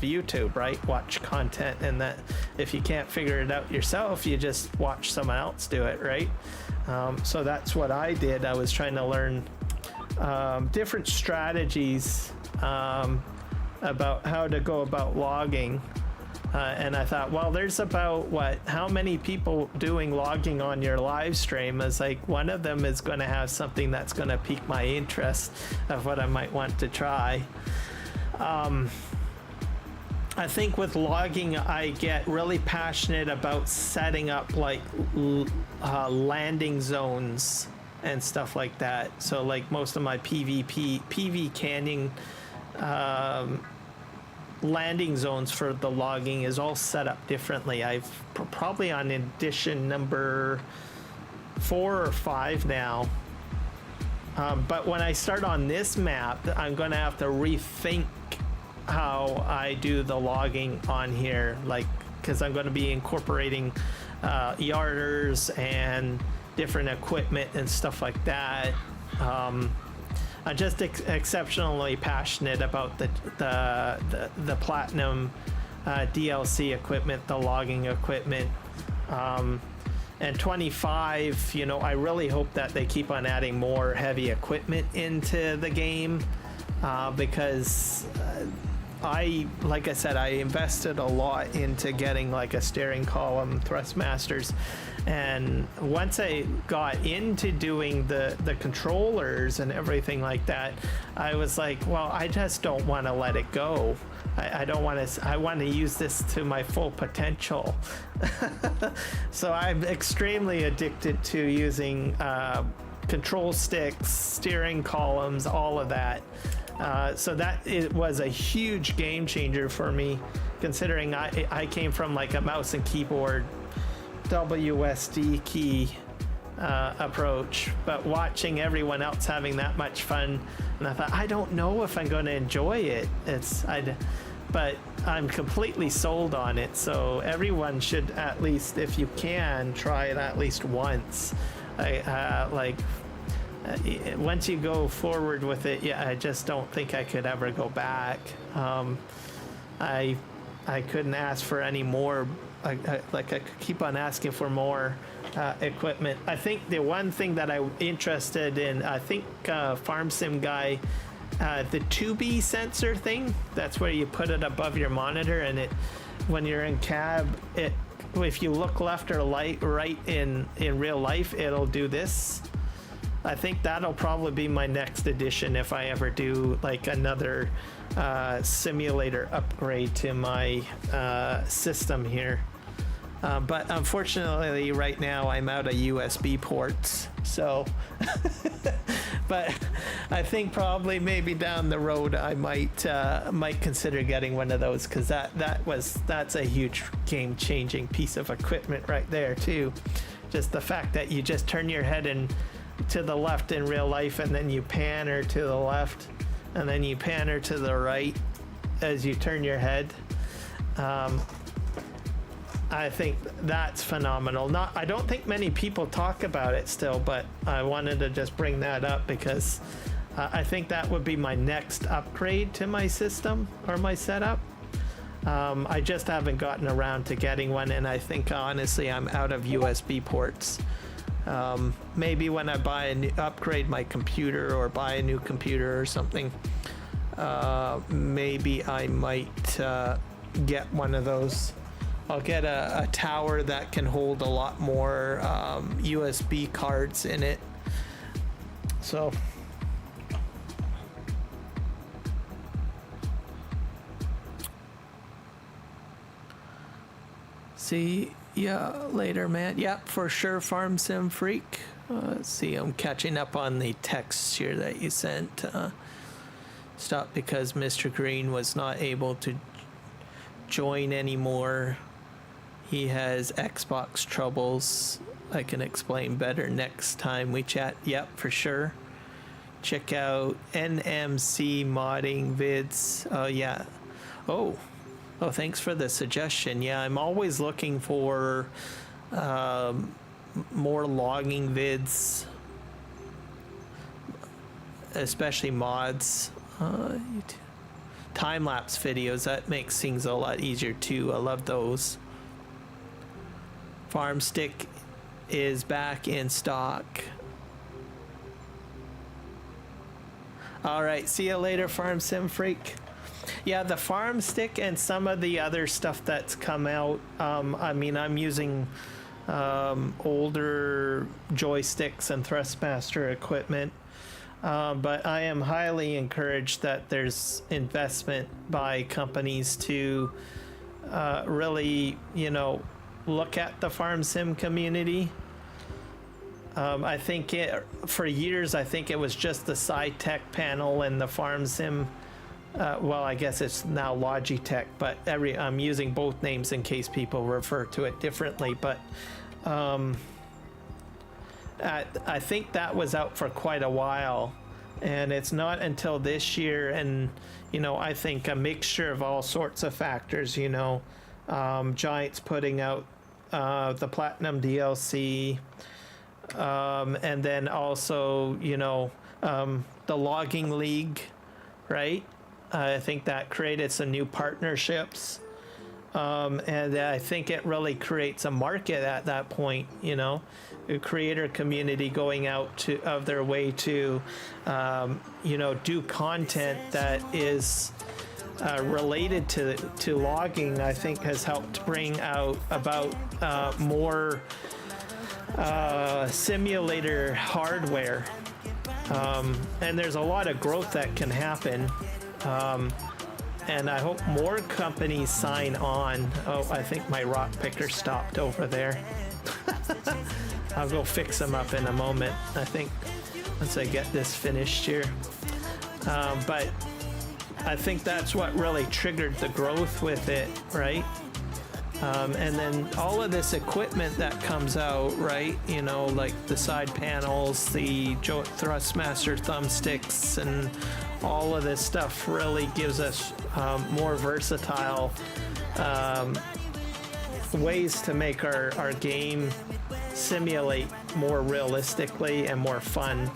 YouTube, right? Watch content, and that if you can't figure it out yourself, you just watch someone else do it, right? So that's what I did. I was trying to learn different strategies about how to go about logging. And I thought, well, there's about how many people doing logging on your live stream? Is like one of them is going to have something that's going to pique my interest of what I might want to try. I think with logging, I get really passionate about setting up like landing zones and stuff like that. So like most of my PV Canyon landing zones for the logging is all set up differently. I've probably on edition number 4 or 5 now. But when I start on this map, I'm going to have to rethink how I do the logging on here, like, because I'm going to be incorporating yarders and different equipment and stuff like that. I'm just exceptionally passionate about the Platinum DLC equipment, the logging equipment. And 25, you know, I really hope that they keep on adding more heavy equipment into the game, because like I said, I invested a lot into getting like a steering column, thrustmasters, and once I got into doing the controllers and everything like that, I was like, well, I just don't want to let it go. I don't want to. I want to use this to my full potential. So I'm extremely addicted to using control sticks, steering columns, all of that. So it was a huge game changer for me, considering I came from like a mouse and keyboard WSD key approach, but watching everyone else having that much fun, and I thought, I don't know if I'm going to enjoy it. But I'm completely sold on it. So everyone should, at least if you can, try it at least once. Once you go forward with it, yeah, I just don't think I could ever go back. I couldn't ask for any more. I could keep on asking for more equipment. I think the one thing that I'm interested in, I think Farm Sim guy, the 2B sensor thing, that's where you put it above your monitor, and it, when you're in cab, if you look left or right in real life, it'll do this. I think that'll probably be my next edition if I ever do like another simulator upgrade to my system here. But unfortunately right now I'm out of USB ports, so but I think probably maybe down the road I might consider getting one of those, because that's a huge game-changing piece of equipment right there too. Just the fact that you just turn your head and to the left in real life, and then you pan her to the left, and then you pan her to the right as you turn your head. I think that's phenomenal. I don't think many people talk about it still, but I wanted to just bring that up because I think that would be my next upgrade to my system or my setup. I just haven't gotten around to getting one, and I think honestly I'm out of USB ports. Maybe when I upgrade my computer or buy a new computer or something, maybe I might get one of those. I'll get a tower that can hold a lot more USB cards in it. So see ya later, man. Yep, for sure, Farm Sim Freak. Let's see, I'm catching up on the text here that you sent. Stopped because Mr. Green was not able to join anymore. He has Xbox troubles. I can explain better next time we chat. Yep, for sure. Check out NMC modding vids. Oh, yeah. Oh, thanks for the suggestion. Yeah, I'm always looking for more logging vids, especially mods. Time-lapse videos, that makes things a lot easier too. I love those. Farm Stick is back in stock. All right, see you later, Farm Sim Freak. Yeah, the Farm Stick and some of the other stuff that's come out. I mean, I'm using older joysticks and Thrustmaster equipment. But I am highly encouraged that there's investment by companies to really, look at the farm sim community. I think for years, I think it was just the SciTech panel and the farm sim. Well, I guess it's now Logitech, but I'm using both names in case people refer to it differently. But I think that was out for quite a while, and it's not until this year. And I think a mixture of all sorts of factors. Giant's putting out the Platinum DLC, and then also the Logging League, right? I think that created some new partnerships. And I think it really creates a market at that point, a creator community going out of their way to, do content that is related to logging. I think has helped bring about more simulator hardware. And there's a lot of growth that can happen. And I hope more companies sign on. Oh, I think my rock picker stopped over there. I'll go fix them up in a moment, I think, once I get this finished here. But I think that's what really triggered the growth with it, right? And then all of this equipment that comes out, right? Like the side panels, the Thrustmaster thumbsticks, and all of this stuff really gives us more versatile ways to make our game simulate more realistically and more fun.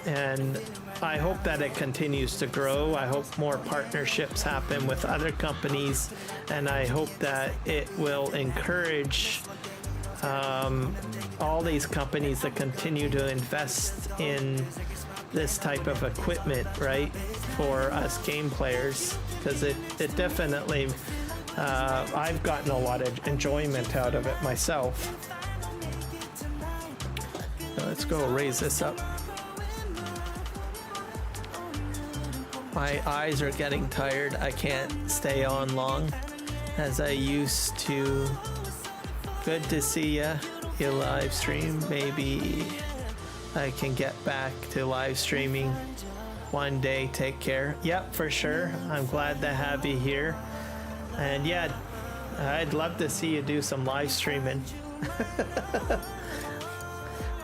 And I hope that it continues to grow. I hope more partnerships happen with other companies, and I hope that it will encourage all these companies to continue to invest in this type of equipment, right, for us game players, because it definitely I've gotten a lot of enjoyment out of it myself. So let's go raise this up. My eyes are getting tired. I can't stay on long as I used to. Good to see ya. You live stream. Maybe I can get back to live streaming one day. Take care. Yep, for sure. I'm glad to have you here. And yeah, I'd love to see you do some live streaming.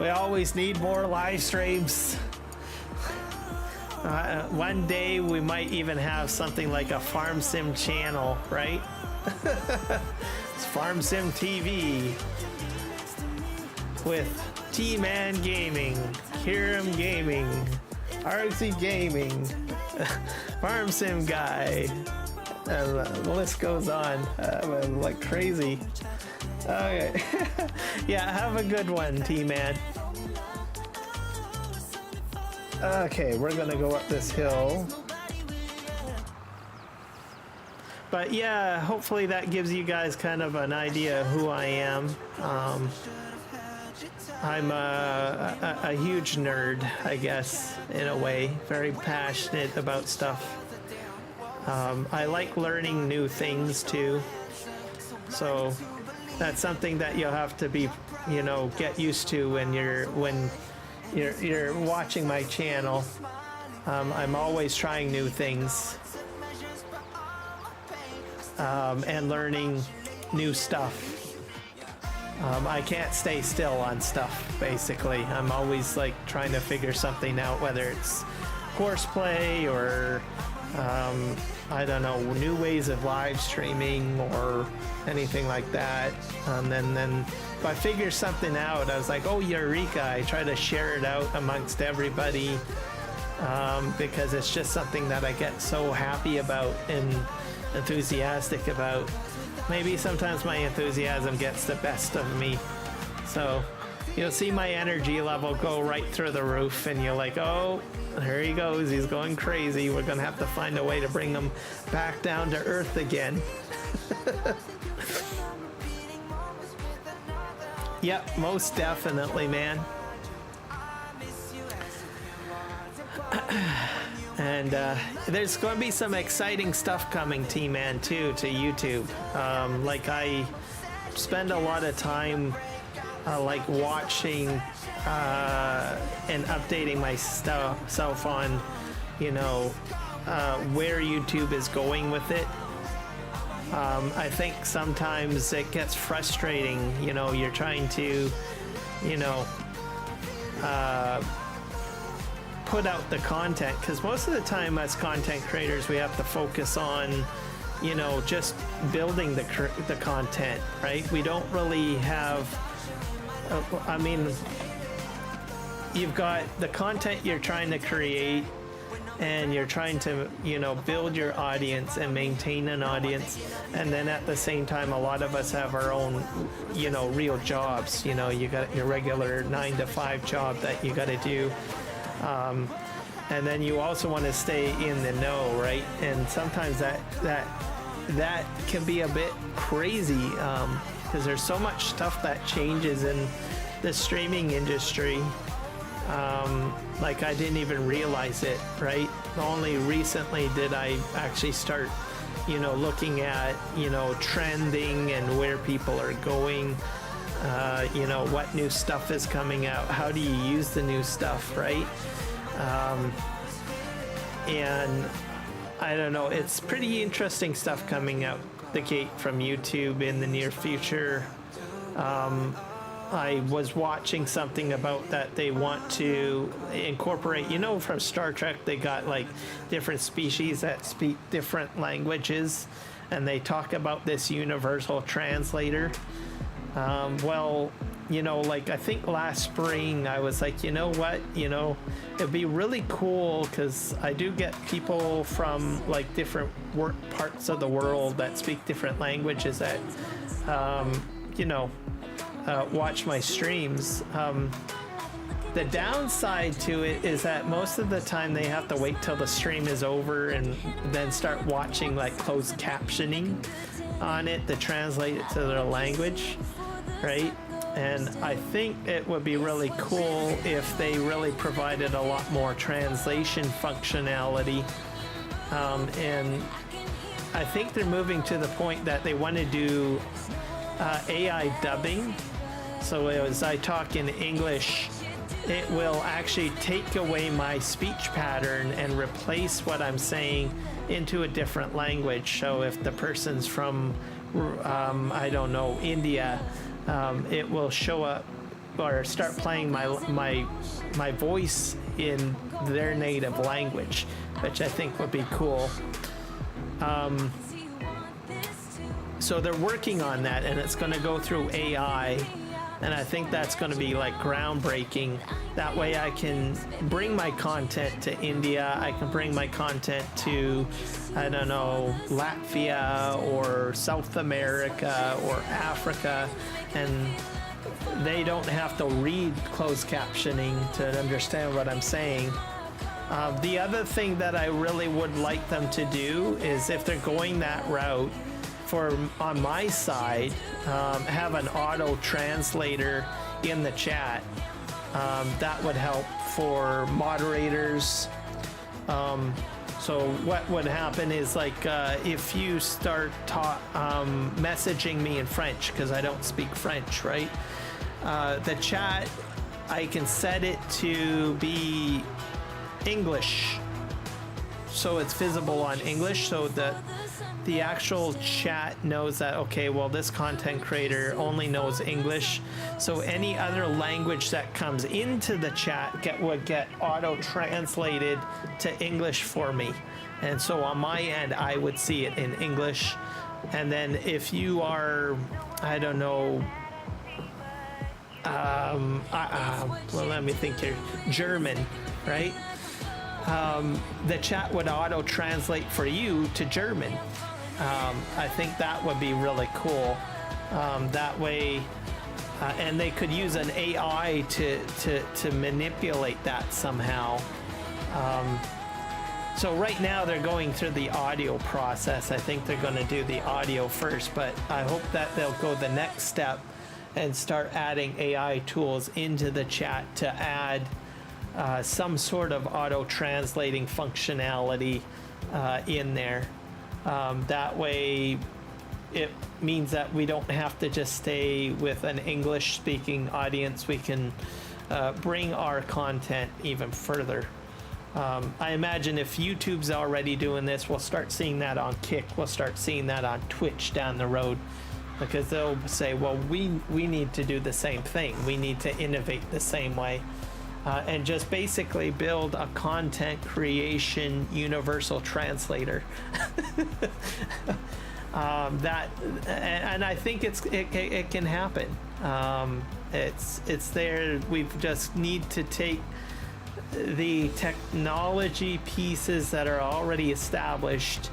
We always need more live streams. One day we might even have something like a Farm Sim channel, right? It's Farm Sim TV with T-Man Gaming, Kiram Gaming, Argsy Gaming, Farm Sim Guy, and the list goes on like crazy. Okay. Yeah, have a good one, T-Man. Okay, we're gonna go up this hill. But yeah, hopefully that gives you guys kind of an idea of who I am. I'm a huge nerd, I guess, in a way. Very passionate about stuff. I like learning new things too. So that's something that you'll have to be, you know, get used to when you're watching my channel. I'm always trying new things and learning new stuff. I can't stay still on stuff, basically. I'm always like trying to figure something out, whether it's horseplay or I don't know, new ways of live streaming or anything like that. And then if I figure something out, I was like, oh, eureka, I try to share it out amongst everybody because it's just something that I get so happy about and enthusiastic about. Maybe sometimes my enthusiasm gets the best of me. So you'll see my energy level go right through the roof and you're like, oh, here he goes, he's going crazy. We're gonna have to find a way to bring him back down to earth again. Yep, most definitely, man. And there's going to be some exciting stuff coming, T-Man, too, to YouTube. Like I spend a lot of time like watching and updating myself on, you know, where YouTube is going with it. I think sometimes it gets frustrating, you know, you're trying to, you know, put out the content, because most of the time as content creators we have to focus on, you know, just building the content, right? We don't really have, I mean, you've got the content you're trying to create and you're trying to, you know, build your audience and maintain an audience, and then at the same time a lot of us have our own, you know, real jobs. You know, you got your regular 9-to-5 job that you got to do, and then you also want to stay in the know, right? And sometimes that can be a bit crazy because there's so much stuff that changes in the streaming industry. Like I didn't even realize it, right? Only recently did I actually start, you know, looking at, you know, trending and where people are going, you know, what new stuff is coming out, how do you use the new stuff, right? And I don't know, it's pretty interesting stuff coming out the gate from YouTube in the near future. I was watching something about that they want to incorporate, you know, from Star Trek, they got like different species that speak different languages, and they talk about this universal translator. Well, you know, like I think last spring I was like, you know what, you know, it'd be really cool because I do get people from like different parts of the world that speak different languages that, you know, watch my streams. The downside to it is that most of the time they have to wait till the stream is over and then start watching like closed captioning on it to translate it to their language, right? And I think it would be really cool if they really provided a lot more translation functionality. And I think they're moving to the point that they want to do AI dubbing. So as I talk in English, it will actually take away my speech pattern and replace what I'm saying into a different language. So if the person's from, I don't know, India, it will show up or start playing my voice in their native language, which I think would be cool. So they're working on that, and it's going to go through AI, and I think that's going to be like groundbreaking. That way I can bring my content to India, I can bring my content to, I don't know, Latvia or South America or Africa, and they don't have to read closed captioning to understand what I'm saying. The other thing that I really would like them to do is, if they're going that route, on my side, have an auto translator in the chat. That would help for moderators. So what would happen is, like, if you start messaging me in French, because I don't speak French, right? The chat, I can set it to be English, so it's visible on English, so that the actual chat knows that, okay, well, this content creator only knows English, so any other language that comes into the chat would get auto translated to English for me. And so on my end, I would see it in English. And then if you are, I don't know, well, let me think here, German, right? The chat would auto translate for you to German. I think that would be really cool. That way, and they could use an AI to manipulate that somehow. So right now they're going through the audio process. I think they're going to do the audio first, but I hope that they'll go the next step and start adding AI tools into the chat to add some sort of auto translating functionality in there. That way it means that we don't have to just stay with an English speaking audience. We can bring our content even further. I imagine if YouTube's already doing this, we'll start seeing that on Kick, we'll start seeing that on Twitch down the road, because they'll say, well, we need to do the same thing, we need to innovate the same way. And just basically build a content creation universal translator. And I think it can happen. It's there. We just need to take the technology pieces that are already established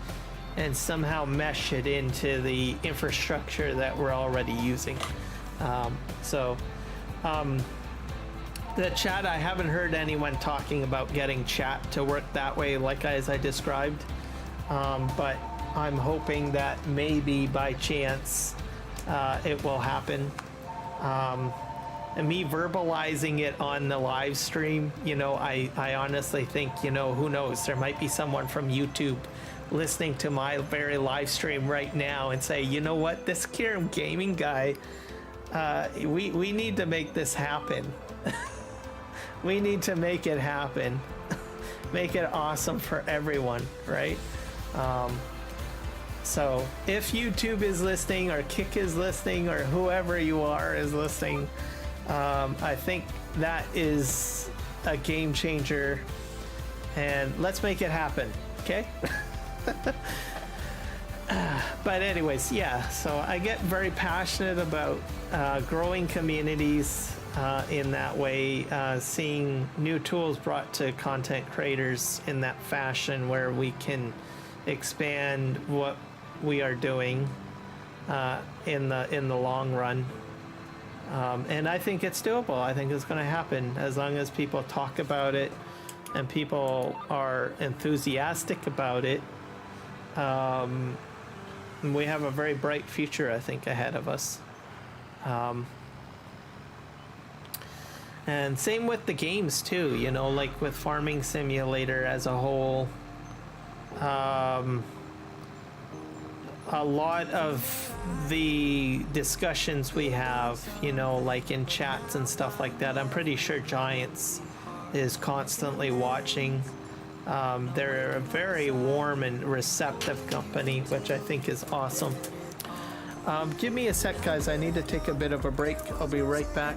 and somehow mesh it into the infrastructure that we're already using. The chat, I haven't heard anyone talking about getting chat to work that way, like as I described, but I'm hoping that maybe by chance it will happen. And me verbalizing it on the live stream, you know, I honestly think, you know, who knows, there might be someone from YouTube listening to my very live stream right now and say, you know what, this Kirim Gaming guy, we need to make this happen. We need to make it happen. Make it awesome for everyone, right? So if YouTube is listening, or Kick is listening, or whoever you are is listening, I think that is a game changer, and let's make it happen, okay? But anyways, yeah, so I get very passionate about growing communities in that way, seeing new tools brought to content creators in that fashion, where we can expand what we are doing in the long run. And I think it's doable. I think it's going to happen as long as people talk about it and people are enthusiastic about it. We have a very bright future, I think, ahead of us. And same with the games too, you know, like with Farming Simulator as a whole. A lot of the discussions we have, you know, like in chats and stuff like that, I'm pretty sure Giants is constantly watching. They're a very warm and receptive company, which I think is awesome. Give me a sec, guys. I need to take a bit of a break. I'll be right back.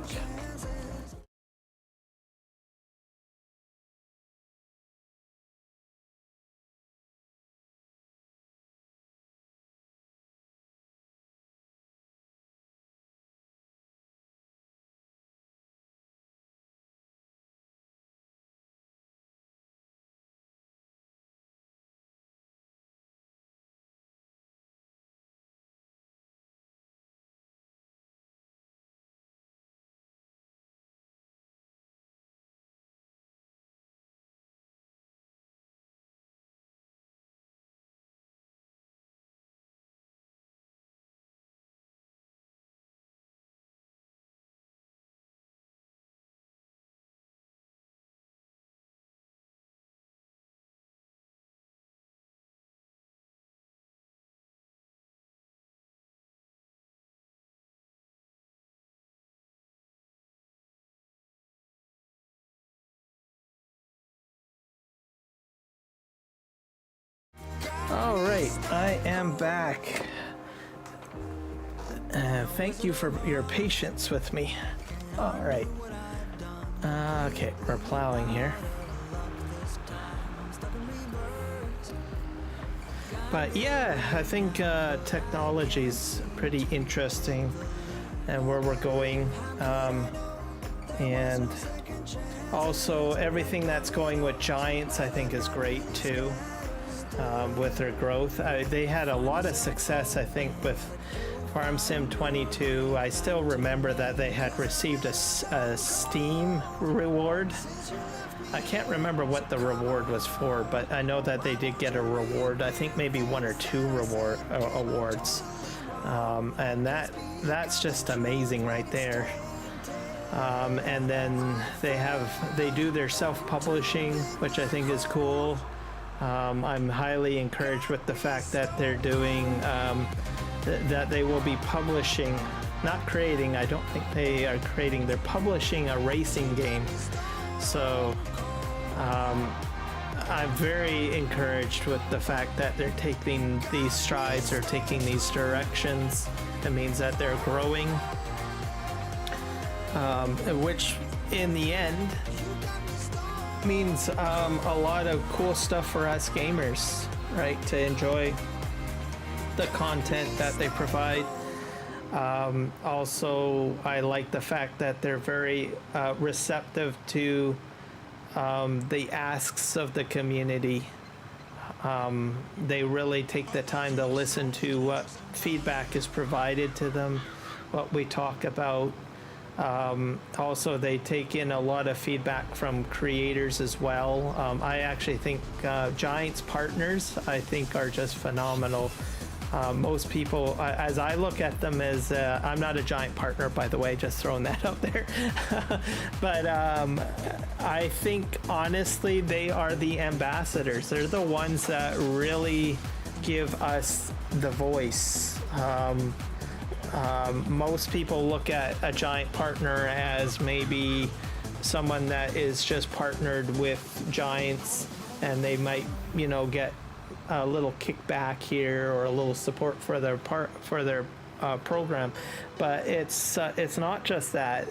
All right, I am back. Thank you for your patience with me. All right. Okay, we're plowing here. But yeah, I think technology's pretty interesting and where we're going. And also everything that's going with Giants I think is great too, with their growth. They had a lot of success I think with Farm Sim 22. I still remember that they had received a Steam reward. I can't remember what the reward was for, but I know that they did get a reward. I think maybe 1 or 2 awards. And that's just amazing right there. And then they do their self-publishing, which I think is cool. I'm highly encouraged with the fact that they're doing that they will be publishing, not creating. I don't think they are creating. They're publishing a racing game. So I'm very encouraged with the fact that they're taking these strides or taking these directions. It means that they're growing. Which in the end means a lot of cool stuff for us gamers, right? To enjoy the content that they provide. Also, I like the fact that they're very receptive to the asks of the community. They really take the time to listen to what feedback is provided to them, what we talk about. Also, they take in a lot of feedback from creators as well. I actually think Giants partners, I think, are just phenomenal. Most people, as I look at them as, I'm not a Giant partner, by the way, just throwing that out there. But I think, honestly, they are the ambassadors. They're the ones that really give us the voice. Most people look at a Giant partner as maybe someone that is just partnered with Giants, and they might, get a little kickback here or a little support for their program. But it's not just that.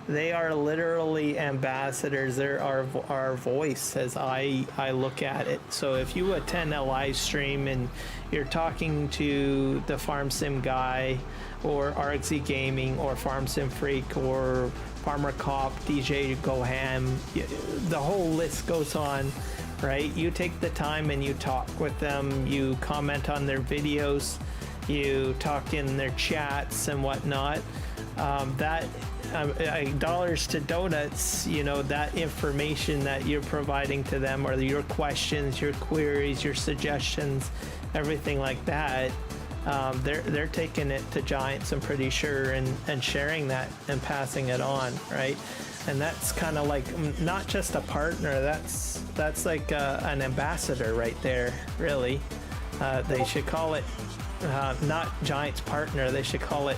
They are literally ambassadors. They're our voice as I look at it. So if you attend a live stream and you're talking to the Farm Sim guy or Argsy Gaming or Farm Sim Freak or Farmer Cop, DJ Go Ham, the whole list goes on, right? You take the time and you talk with them, you comment on their videos, you talk in their chats and whatnot. Dollars to donuts, that information that you're providing to them, or your questions, your queries, your suggestions, everything like that, they're taking it to Giants, I'm pretty sure, and sharing that and passing it on, right? And that's kind of like not just a partner, that's like an ambassador right there, really. They should call it not Giants partner, they should call it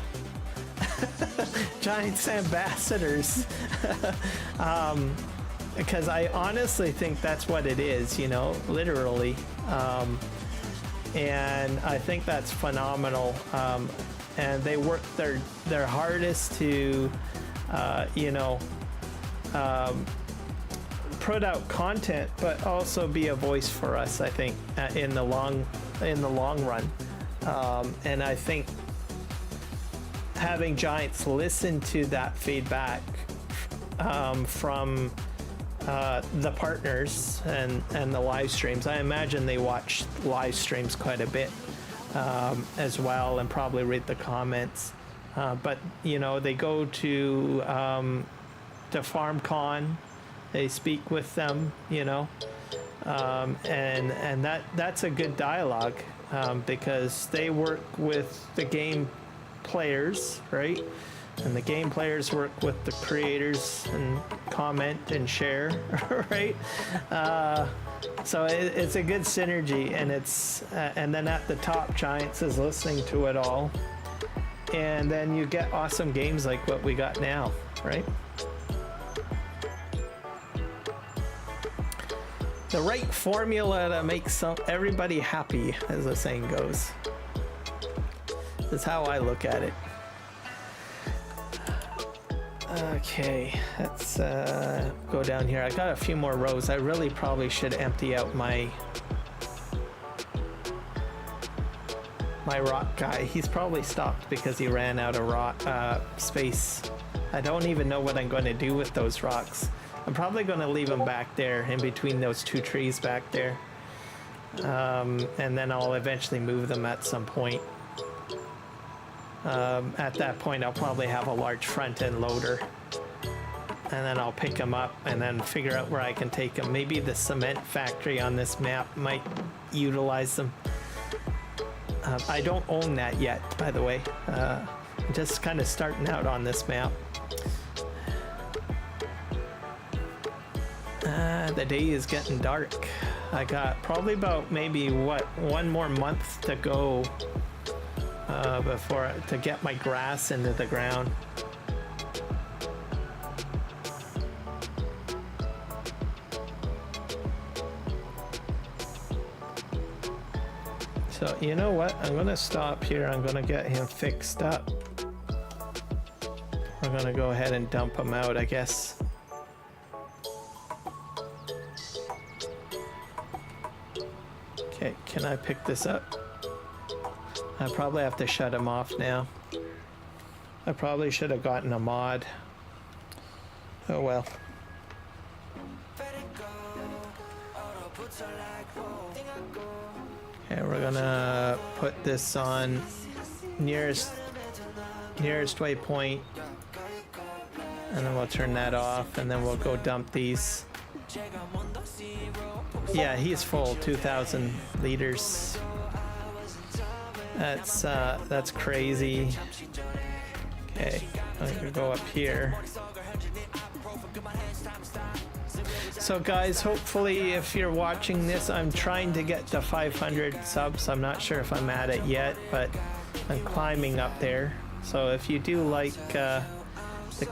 Giants ambassadors. Because I honestly think that's what it is, literally. And I think that's phenomenal. And they work their hardest to, put out content, but also be a voice for us, I think, in the long run. And I think having Giants listen to that feedback from the partners and the live streams. I imagine they watch live streams quite a bit as well, and probably read the comments. But they go to FarmCon, they speak with them, and that's a good dialogue because they work with the game players, right? And the game players work with the creators and comment and share, right? So it's a good synergy, and and then at the top, Giants is listening to it all, and then you get awesome games like what we got now, right? the right formula to make everybody happy, as the saying goes. That's how I look at it. Okay, let's go down here. I got a few more rows. I really probably should empty out my rock guy. He's probably stopped because he ran out of rock space. I don't even know what I'm going to do with those rocks. I'm probably going to leave them back there in between those two trees back there. And then I'll eventually move them at some point. At that point, I'll probably have a large front end loader. And then I'll pick them up and then figure out where I can take them. Maybe the cement factory on this map might utilize them. I don't own that yet, by the way. I'm just kind of starting out on this map. The day is getting dark. I got probably about maybe one more month to go to get my grass into the ground. So you know what? I'm gonna stop here. I'm gonna get him fixed up. We're gonna go ahead and dump him out, I guess. Okay, can I pick this up? I probably have to shut him off now. I probably should have gotten a mod. Oh well. Okay, we're gonna put this on nearest waypoint, and then we'll turn that off, and then we'll go dump these. Yeah, he's full, 2,000 liters. That's crazy. Okay, I'm gonna go up here. So guys, hopefully if you're watching this, I'm trying to get to 500 subs. I'm not sure if I'm at it yet, but I'm climbing up there. So if you do like the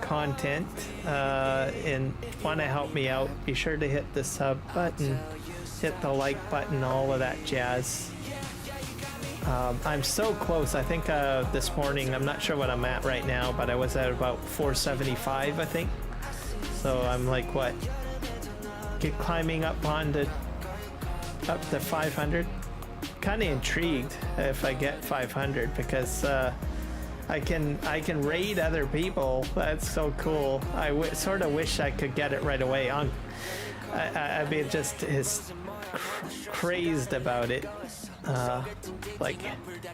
content and want to help me out, be sure to hit the sub button, hit the like button, all of that jazz. I'm so close. I think this morning, I'm not sure what I'm at right now, but I was at about 475, I think. So I'm like, what? Get climbing up to 500. Kind of intrigued if I get 500 because I can raid other people. That's so cool. I sort of wish I could get it right away. I'd be just crazed about it. Like,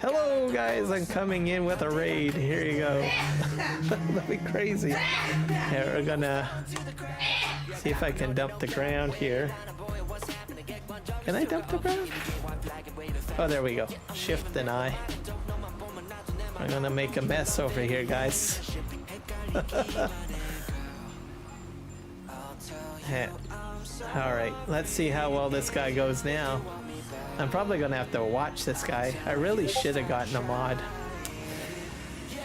hello guys, I'm coming in with a raid. Here you go. That'd be crazy. Yeah, we're gonna see if I can dump the ground here. Can I dump the ground? Oh, there we go. Shift and I. I'm gonna make a mess over here, guys. Yeah. All right, let's see how well this guy goes now. I'm probably gonna have to watch this guy. I really should have gotten a mod.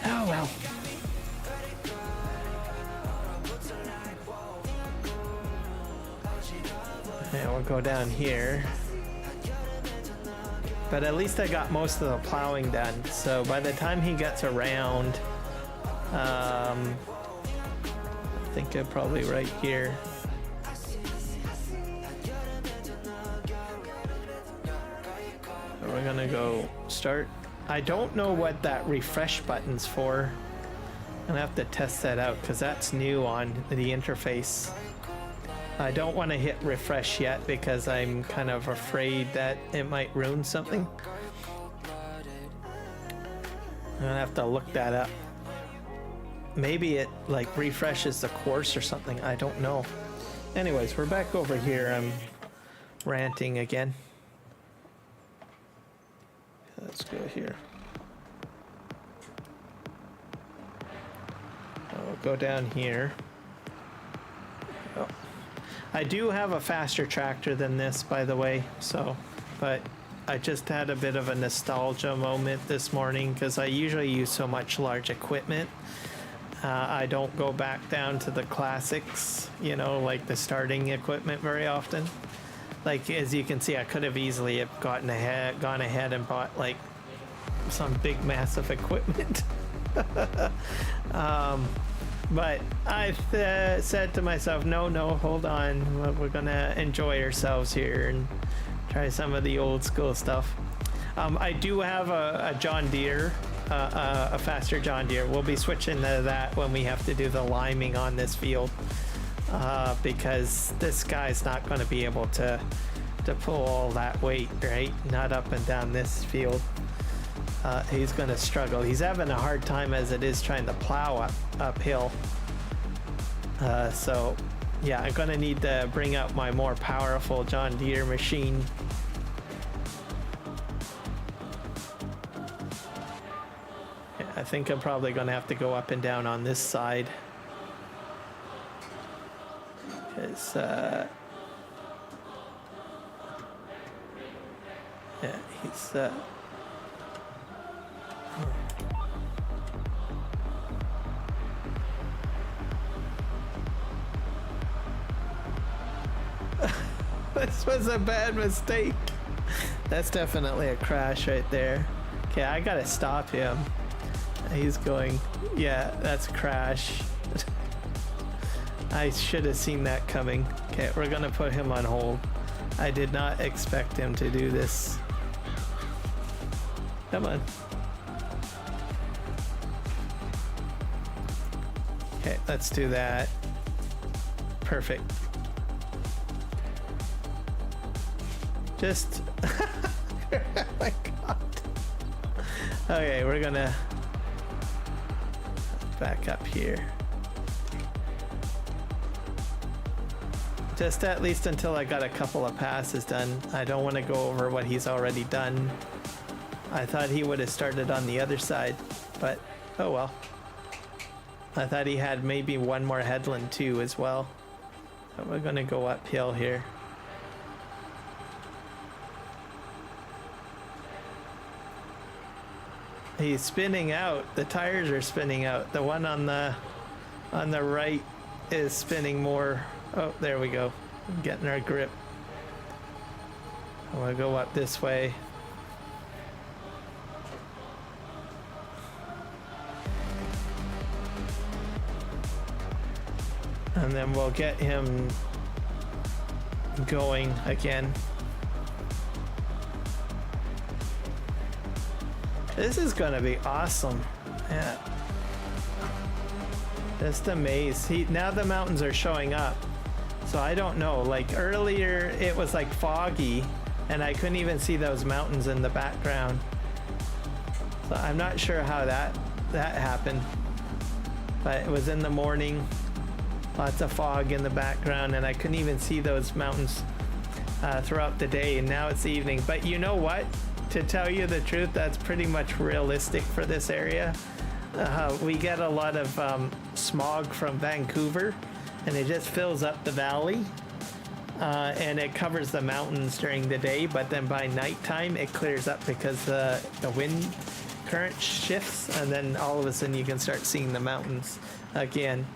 Oh well. And we'll go down here. But at least I got most of the plowing done. So by the time he gets around, I think I'm probably right here. We're gonna go start. I don't know what that refresh button's for. I'm gonna have to test that out because that's new on the interface. I don't want to hit refresh yet because I'm kind of afraid that it might ruin something. I'm gonna have to look that up. Maybe it like refreshes the course or something. I don't know. Anyways, we're back over here. I'm ranting again. Let's go here. I'll go down here. Oh. I do have a faster tractor than this, by the way, so, but I just had a bit of a nostalgia moment this morning because I usually use so much large equipment. I don't go back down to the classics, you know, like the starting equipment very often. Like, as you can see, I could have easily have gone ahead and bought like some big massive equipment. But I said to myself, no, hold on, we're gonna enjoy ourselves here and try some of the old school stuff. I do have a John Deere, a faster John Deere. We'll be switching to that when we have to do the liming on this field, because this guy's not going to be able to pull all that weight, right? Not up and down this field. He's going to struggle. He's having a hard time as it is trying to plow uphill. So yeah, I'm going to need to bring out my more powerful John Deere machine. Yeah, I think I'm probably going to have to go up and down on this side. Because, yeah, he's, this was a bad mistake. That's definitely a crash right there. Okay, I gotta stop him. He's going, yeah, that's a crash. I should have seen that coming. Okay, we're gonna put him on hold. I did not expect him to do this. Come on. Okay, let's do that. Perfect. Just oh my god. Okay, we're gonna back up here. Just at least until I got a couple of passes done. I don't want to go over what he's already done. I thought he would have started on the other side, but oh well. I thought he had maybe one more headland too as well. So we're gonna go uphill here. He's spinning out. The tires are spinning out. The one on the right is spinning more. Oh, there we go. Getting our grip. I'm gonna go up this way. And then we'll get him going again. This is gonna be awesome. Yeah. Just amazed. Now the mountains are showing up. So I don't know, like earlier it was like foggy and I couldn't even see those mountains in the background. So I'm not sure how that happened. But it was in the morning, lots of fog in the background, and I couldn't even see those mountains throughout the day, and now it's evening. But you know what? To tell you the truth, that's pretty much realistic for this area. We get a lot of smog from Vancouver, and it just fills up the valley, and it covers the mountains during the day, but then by nighttime it clears up because the wind current shifts, and then all of a sudden you can start seeing the mountains again.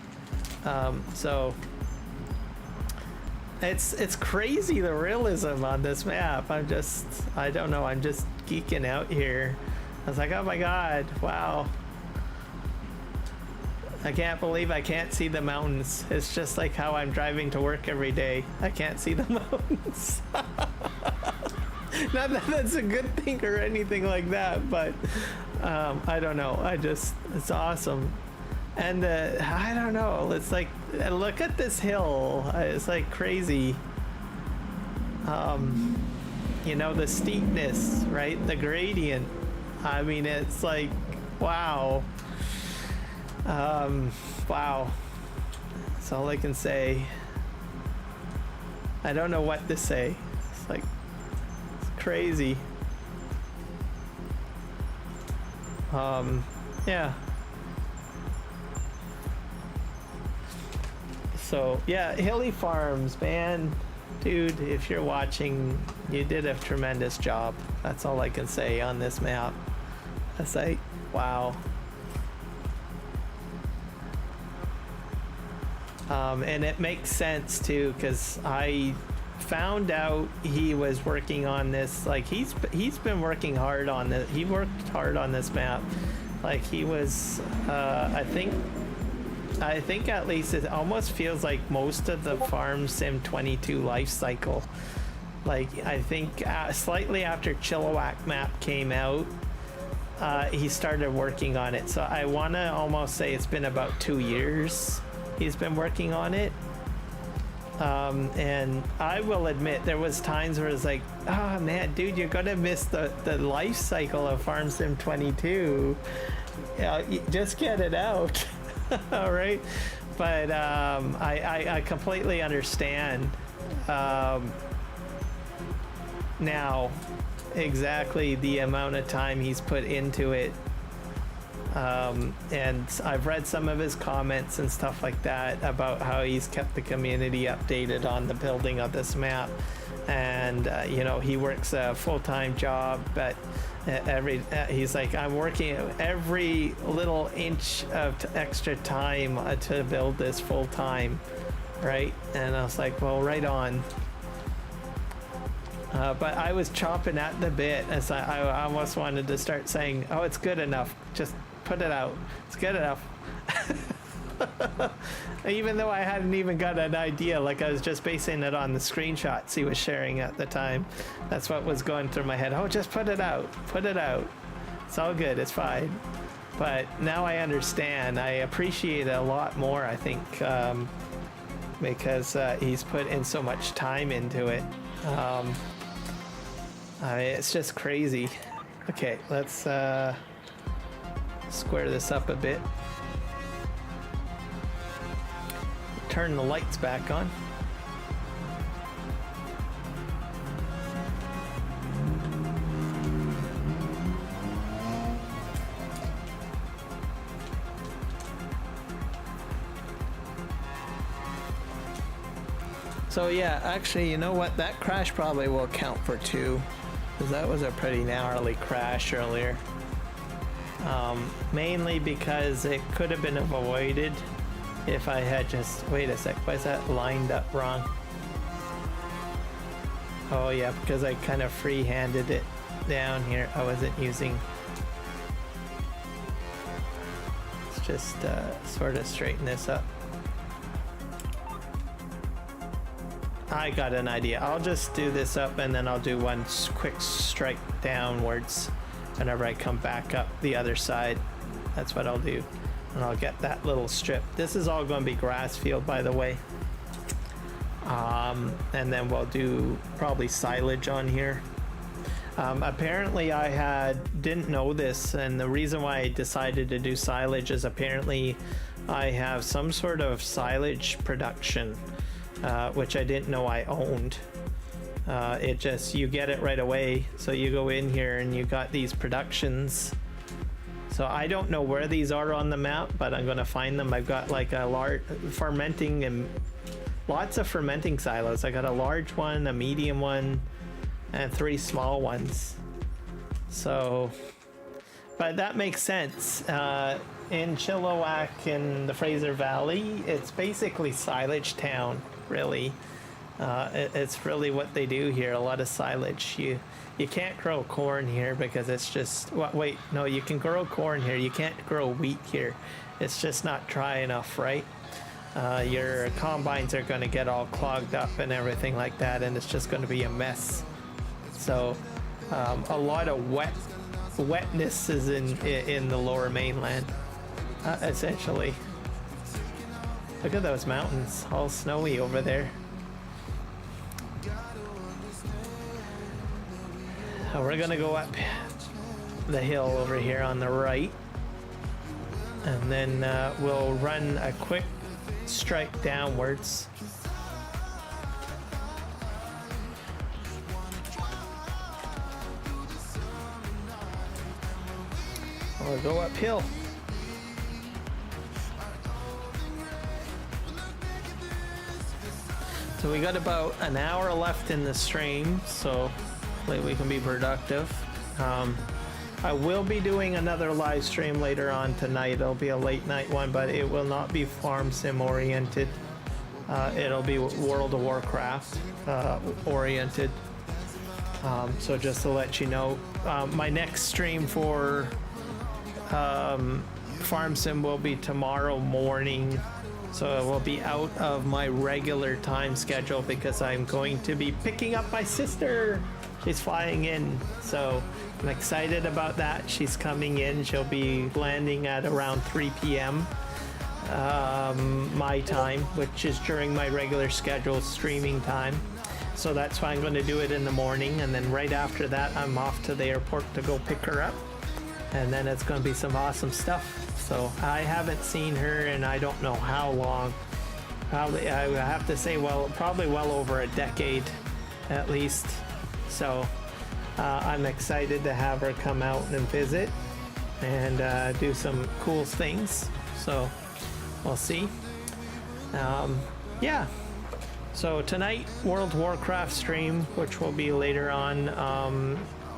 So it's crazy, the realism on this map. I don't know, I'm just geeking out here. I was like, oh my god, wow. I can't believe I can't see the mountains. It's just like how I'm driving to work every day. I can't see the mountains. Not that that's a good thing or anything like that, but I don't know. It's awesome. And I don't know, it's like, look at this hill. It's like crazy. You know, the steepness, right? The gradient. I mean, it's like, wow. Wow. That's all I can say. I don't know what to say. It's like, it's crazy. Yeah. So yeah, Hilly Farms, man, dude, if you're watching, you did a tremendous job. That's all I can say on this map. It's like, wow. And it makes sense too, because I found out he was working on this, like he's been working hard on this. He worked hard on this map. Like he was, I think at least it almost feels like most of the Farm Sim 22 life cycle. Like I think slightly after Chilliwack map came out, he started working on it. So I want to almost say it's been about 2 years he's been working on it. And I will admit there was times where it's like, oh man, dude, you're gonna miss the life cycle of Farm Sim 22. Just get it out. All right, but I completely understand now exactly the amount of time he's put into it. And I've read some of his comments and stuff like that about how he's kept the community updated on the building of this map. And you know, he works a full-time job, but he's like, I'm working every little inch of extra time to build this full-time, right? And I was like, well, right on. But I was chomping at the bit as I almost wanted to start saying, oh, it's good enough, just put it out, it's good enough. Even though I hadn't even got an idea, like I was just basing it on the screenshots he was sharing at the time. That's what was going through my head. Oh, just put it out, put it out. It's all good, it's fine. But now I understand. I appreciate it a lot more, I think, because he's put in so much time into it. It's just crazy. Okay, let's square this up a bit. Turn the lights back on. So yeah, actually, you know what? That crash probably will count for 2, because that was a pretty gnarly crash earlier. Mainly because it could have been avoided if I had just... Wait a sec, why is that lined up wrong? Oh yeah, because I kind of free-handed it down here. I wasn't using... Let's just sort of straighten this up. I got an idea. I'll just do this up and then I'll do one quick strike downwards whenever I come back up the other side. That's what I'll do. And I'll get that little strip. This is all going to be grass field, by the way. And then we'll do probably silage on here. Apparently I didn't know this, and the reason why I decided to do silage is apparently I have some sort of silage production, which I didn't know I owned. It just, you get it right away. So you go in here and you got these productions. So I don't know where these are on the map, but I'm gonna find them. I've got like a large fermenting and lots of fermenting silos. I got a large one, a medium one, and 3 small ones. So, but that makes sense. In Chilliwack in the Fraser Valley, it's basically silage town, really. It's really what they do here, a lot of silage. You can't grow corn here because it's just... Wait, no, you can grow corn here. You can't grow wheat here. It's just not dry enough, right? Your combines are going to get all clogged up and everything like that, and it's just going to be a mess. So a lot of wetness is in the lower mainland, essentially. Look at those mountains, all snowy over there. We're gonna go up the hill over here on the right, and then we'll run a quick strike downwards. We'll go uphill. So we got about an hour left in the stream, so hopefully we can be productive. I will be doing another live stream later on tonight. It'll be a late night one, but it will not be Farm Sim oriented. It'll be World of Warcraft oriented. So just to let you know, my next stream for Farm Sim will be tomorrow morning. So it will be out of my regular time schedule because I'm going to be picking up my sister. She's flying in. So I'm excited about that. She's coming in. She'll be landing at around 3 p.m. My time, which is during my regular schedule streaming time. So that's why I'm going to do it in the morning, and then right after that I'm off to the airport to go pick her up, and then it's going to be some awesome stuff. So I haven't seen her in I don't know how long. Probably, I have to say, probably well over a decade at least. So I'm excited to have her come out and visit and do some cool things. So we'll see. Yeah. So tonight, World of Warcraft stream, which will be later on.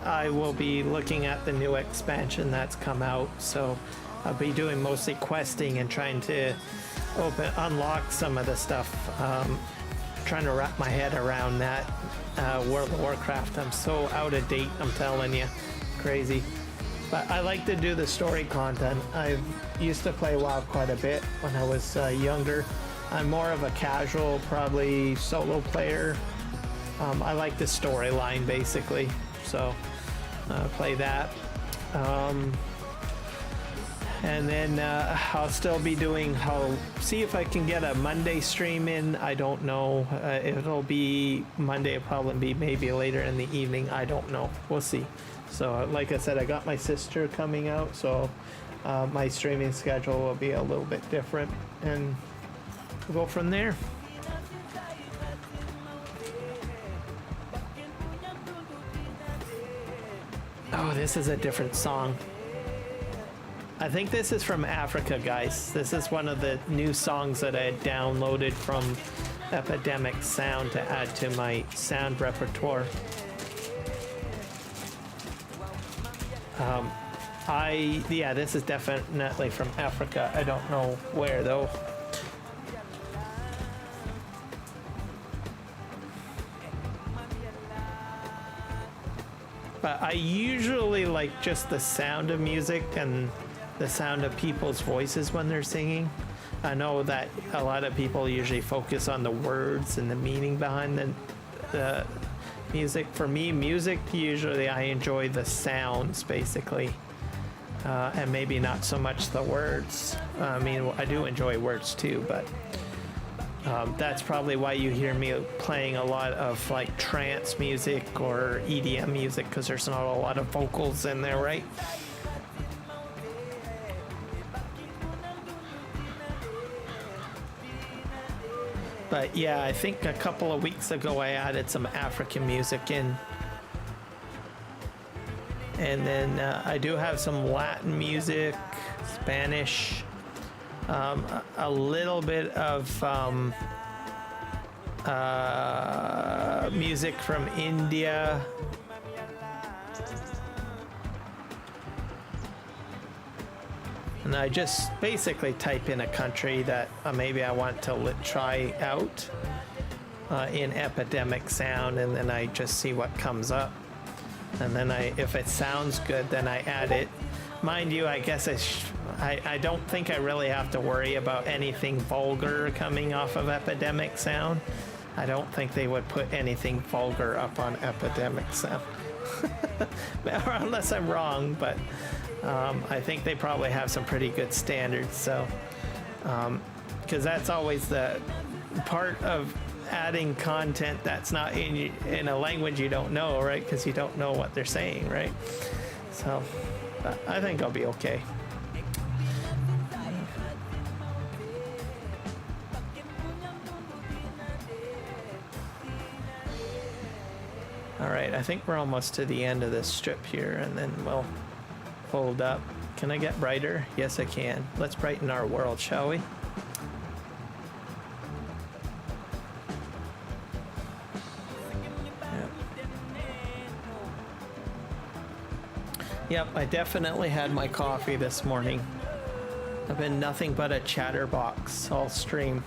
I will be looking at the new expansion that's come out. So I'll be doing mostly questing and trying to unlock some of the stuff. Trying to wrap my head around that World of Warcraft. I'm so out of date, I'm telling you. Crazy. But I like to do the story content. I used to play WoW quite a bit when I was younger. I'm more of a casual, probably solo player. I like the storyline basically, so play that. And then I'll still be doing, I'll see if I can get a Monday stream in. I don't know. It'll be Monday, it'll probably be maybe later in the evening. I don't know. We'll see. So like I said, I got my sister coming out, so my streaming schedule will be a little bit different, and we'll go from there. Oh, this is a different song. I think this is from Africa, guys. This is one of the new songs that I had downloaded from Epidemic Sound to add to my sound repertoire. Yeah, this is definitely from Africa. I don't know where though. But I usually like just the sound of music and the sound of people's voices when they're singing. I know that a lot of people usually focus on the words and the meaning behind the music. For me, music, usually I enjoy the sounds basically, and maybe not so much the words. I mean, I do enjoy words too, but that's probably why you hear me playing a lot of like trance music or EDM music, because there's not a lot of vocals in there, right? But yeah, I think a couple of weeks ago I added some African music in. And then I do have some Latin music, Spanish, a little bit of music from India. And I just basically type in a country that maybe I want to try out in Epidemic Sound, and then I just see what comes up. And then if it sounds good, then I add it. Mind you, I guess I don't think I really have to worry about anything vulgar coming off of Epidemic Sound. I don't think they would put anything vulgar up on Epidemic Sound. Unless I'm wrong, but I think they probably have some pretty good standards. So, because that's always the part of adding content that's not in a language you don't know, right? Because you don't know what they're saying, right? So, I think I'll be okay. All right, I think we're almost to the end of this strip here, and then we'll fold up. Can I get brighter? Yes, I can. Let's brighten our world, shall we? Yep, I definitely had my coffee this morning. I've been nothing but a chatterbox all stream.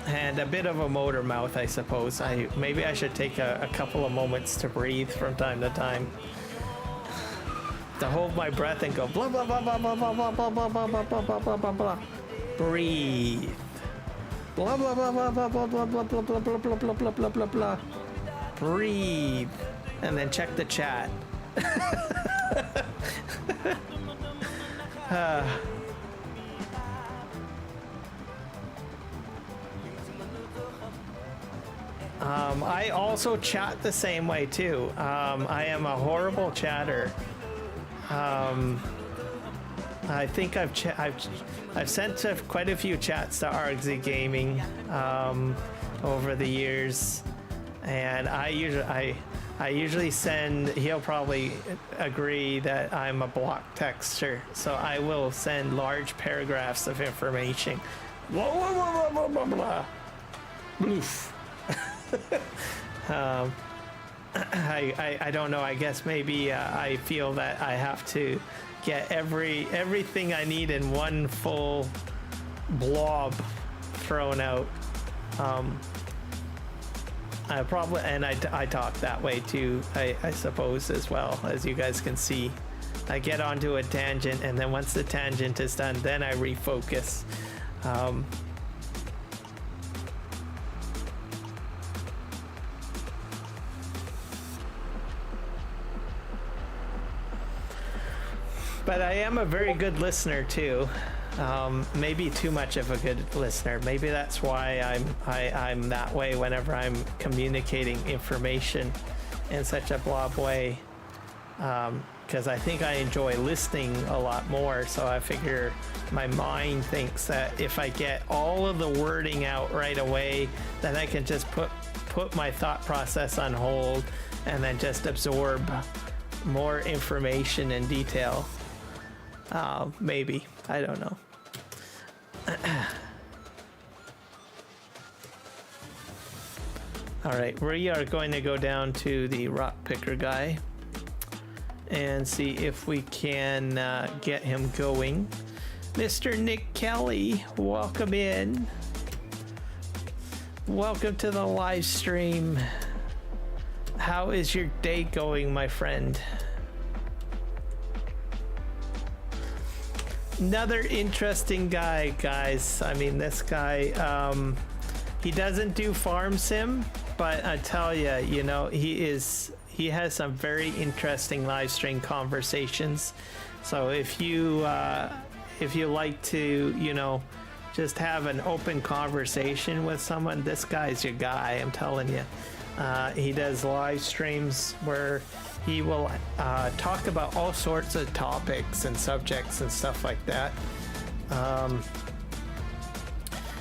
And a bit of a motor mouth, I suppose. Maybe I should take a couple of moments to breathe from time to time. To hold my breath and go blah blah blah blah blah blah blah blah blah blah blah blah blah blah blah blah. Breathe. Blah blah blah blah blah blah blah blah blah blah blah blah blah blah blah blah blah. Breathe. And then check the chat. I also chat the same way too. I am a horrible chatter. I think I've sent quite a few chats to Argsy Gaming over the years, and I usually send. He'll probably agree that I'm a block texter, so I will send large paragraphs of information. Blah blah blah blah blah blah. Bloof. I don't know. I guess maybe I feel that I have to get everything I need in one full blob thrown out. I probably I talk that way too. I suppose as well, as you guys can see. I get onto a tangent, and then once the tangent is done, then I refocus. But I am a very good listener too. Maybe too much of a good listener. Maybe that's why I'm that way whenever I'm communicating information in such a blob way. Because I think I enjoy listening a lot more. So I figure my mind thinks that if I get all of the wording out right away, then I can just put my thought process on hold and then just absorb more information and detail. Maybe. I don't know. Alright, we are going to go down to the rock picker guy and see if we can get him going. Mr. Nick Kelly, welcome in. Welcome to the live stream. How is your day going, my friend? Another interesting guy, guys. I mean, this guy, he doesn't do farm sim, but I tell you, you know, he has some very interesting live stream conversations. So if you like to, you know, just have an open conversation with someone, this guy's your guy, I'm telling you. He does live streams where he will talk about all sorts of topics and subjects and stuff like that.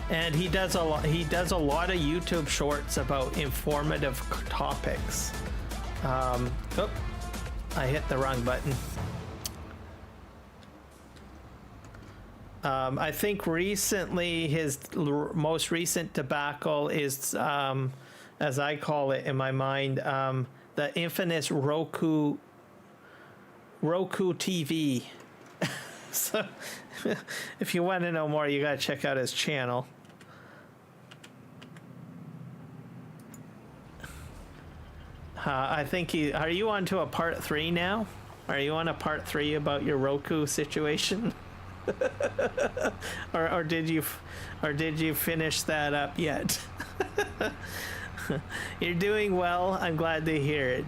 And he does a lot of YouTube shorts about informative topics. Oh, I hit the wrong button. I think recently his most recent debacle is, as I call it in my mind, the infamous Roku TV. So if you want to know more, you gotta check out his channel. I think are you on to a part 3 now? Are you on a part 3 about your Roku situation? or did you finish that up yet? You're doing well. I'm glad to hear it.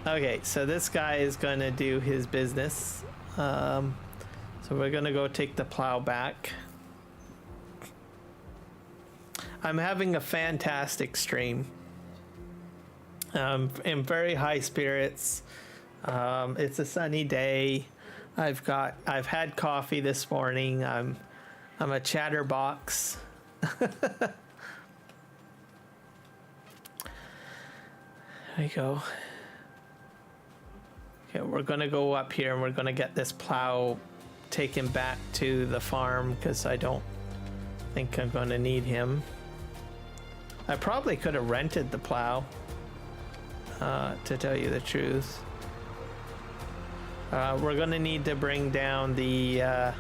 Okay, so this guy is going to do his business. So we're going to go take the plow back. I'm having a fantastic stream. In very high spirits. It's a sunny day. I've had coffee this morning. I'm a chatterbox. There you go. Okay, we're gonna go up here and we're gonna get this plow taken back to the farm because I don't think I'm gonna need him. I probably could have rented the plow, to tell you the truth. We're gonna need to bring down the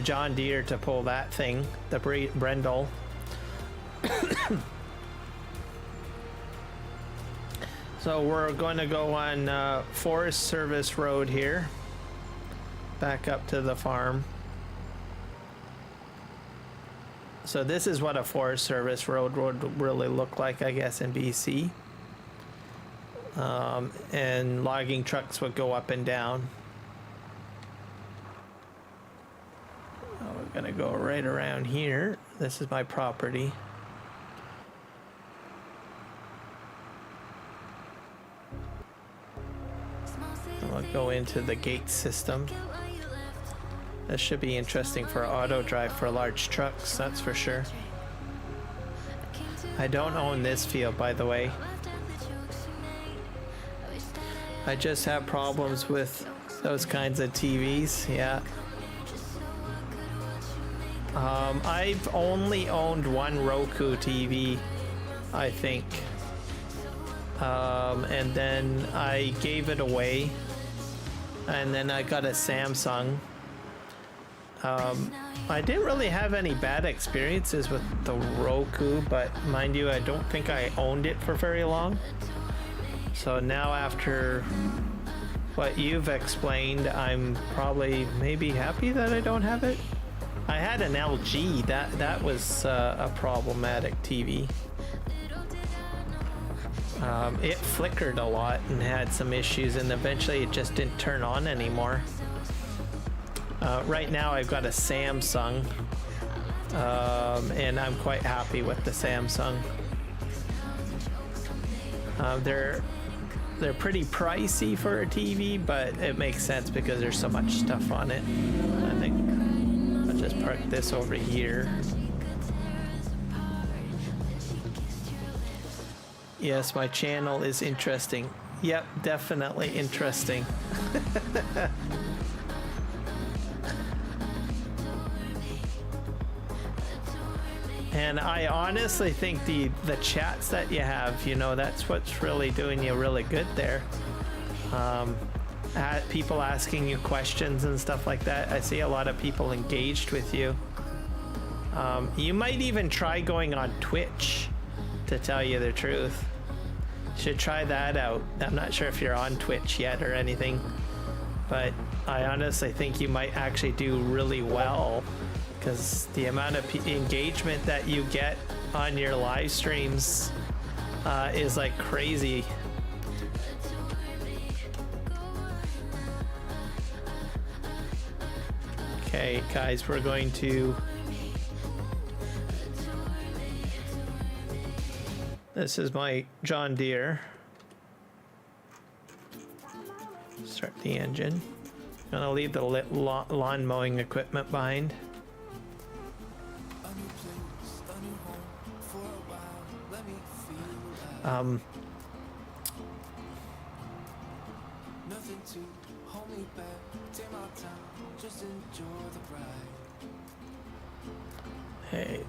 John Deere to pull that thing, the Brendel. So we're going to go on Forest Service Road here, back up to the farm. So this is what a Forest Service road would really look like, I guess, in BC. And logging trucks would go up and down. We're gonna go right around here. This is my property. We'll go into the gate system. This should be interesting for auto drive for large trucks, that's for sure. I don't own this field, by the way. I just have problems with those kinds of TVs, yeah. I've only owned one Roku TV, I think. And then I gave it away. And then I got a Samsung. I didn't really have any bad experiences with the Roku, but mind you, I don't think I owned it for very long. So now after what you've explained, I'm probably maybe happy that I don't have it. I had an LG, that was a problematic TV. It flickered a lot and had some issues, and eventually it just didn't turn on anymore. Right now I've got a Samsung, and I'm quite happy with the Samsung. They're pretty pricey for a TV, but it makes sense because there's so much stuff on it. I think I'll just park this over here. Yes, my channel is interesting. Yep, definitely interesting. And I honestly think the chats that you have, you know, that's what's really doing you really good there. People asking you questions and stuff like that. I see a lot of people engaged with you. You might even try going on Twitch, to tell you the truth. Should try that out. I'm not sure if you're on Twitch yet or anything, but I honestly think you might actually do really well, because the amount of engagement that you get on your live streams is like crazy. Okay, guys, we're going to... This is my John Deere. Start the engine. Gonna leave the lawn mowing equipment behind. Hey.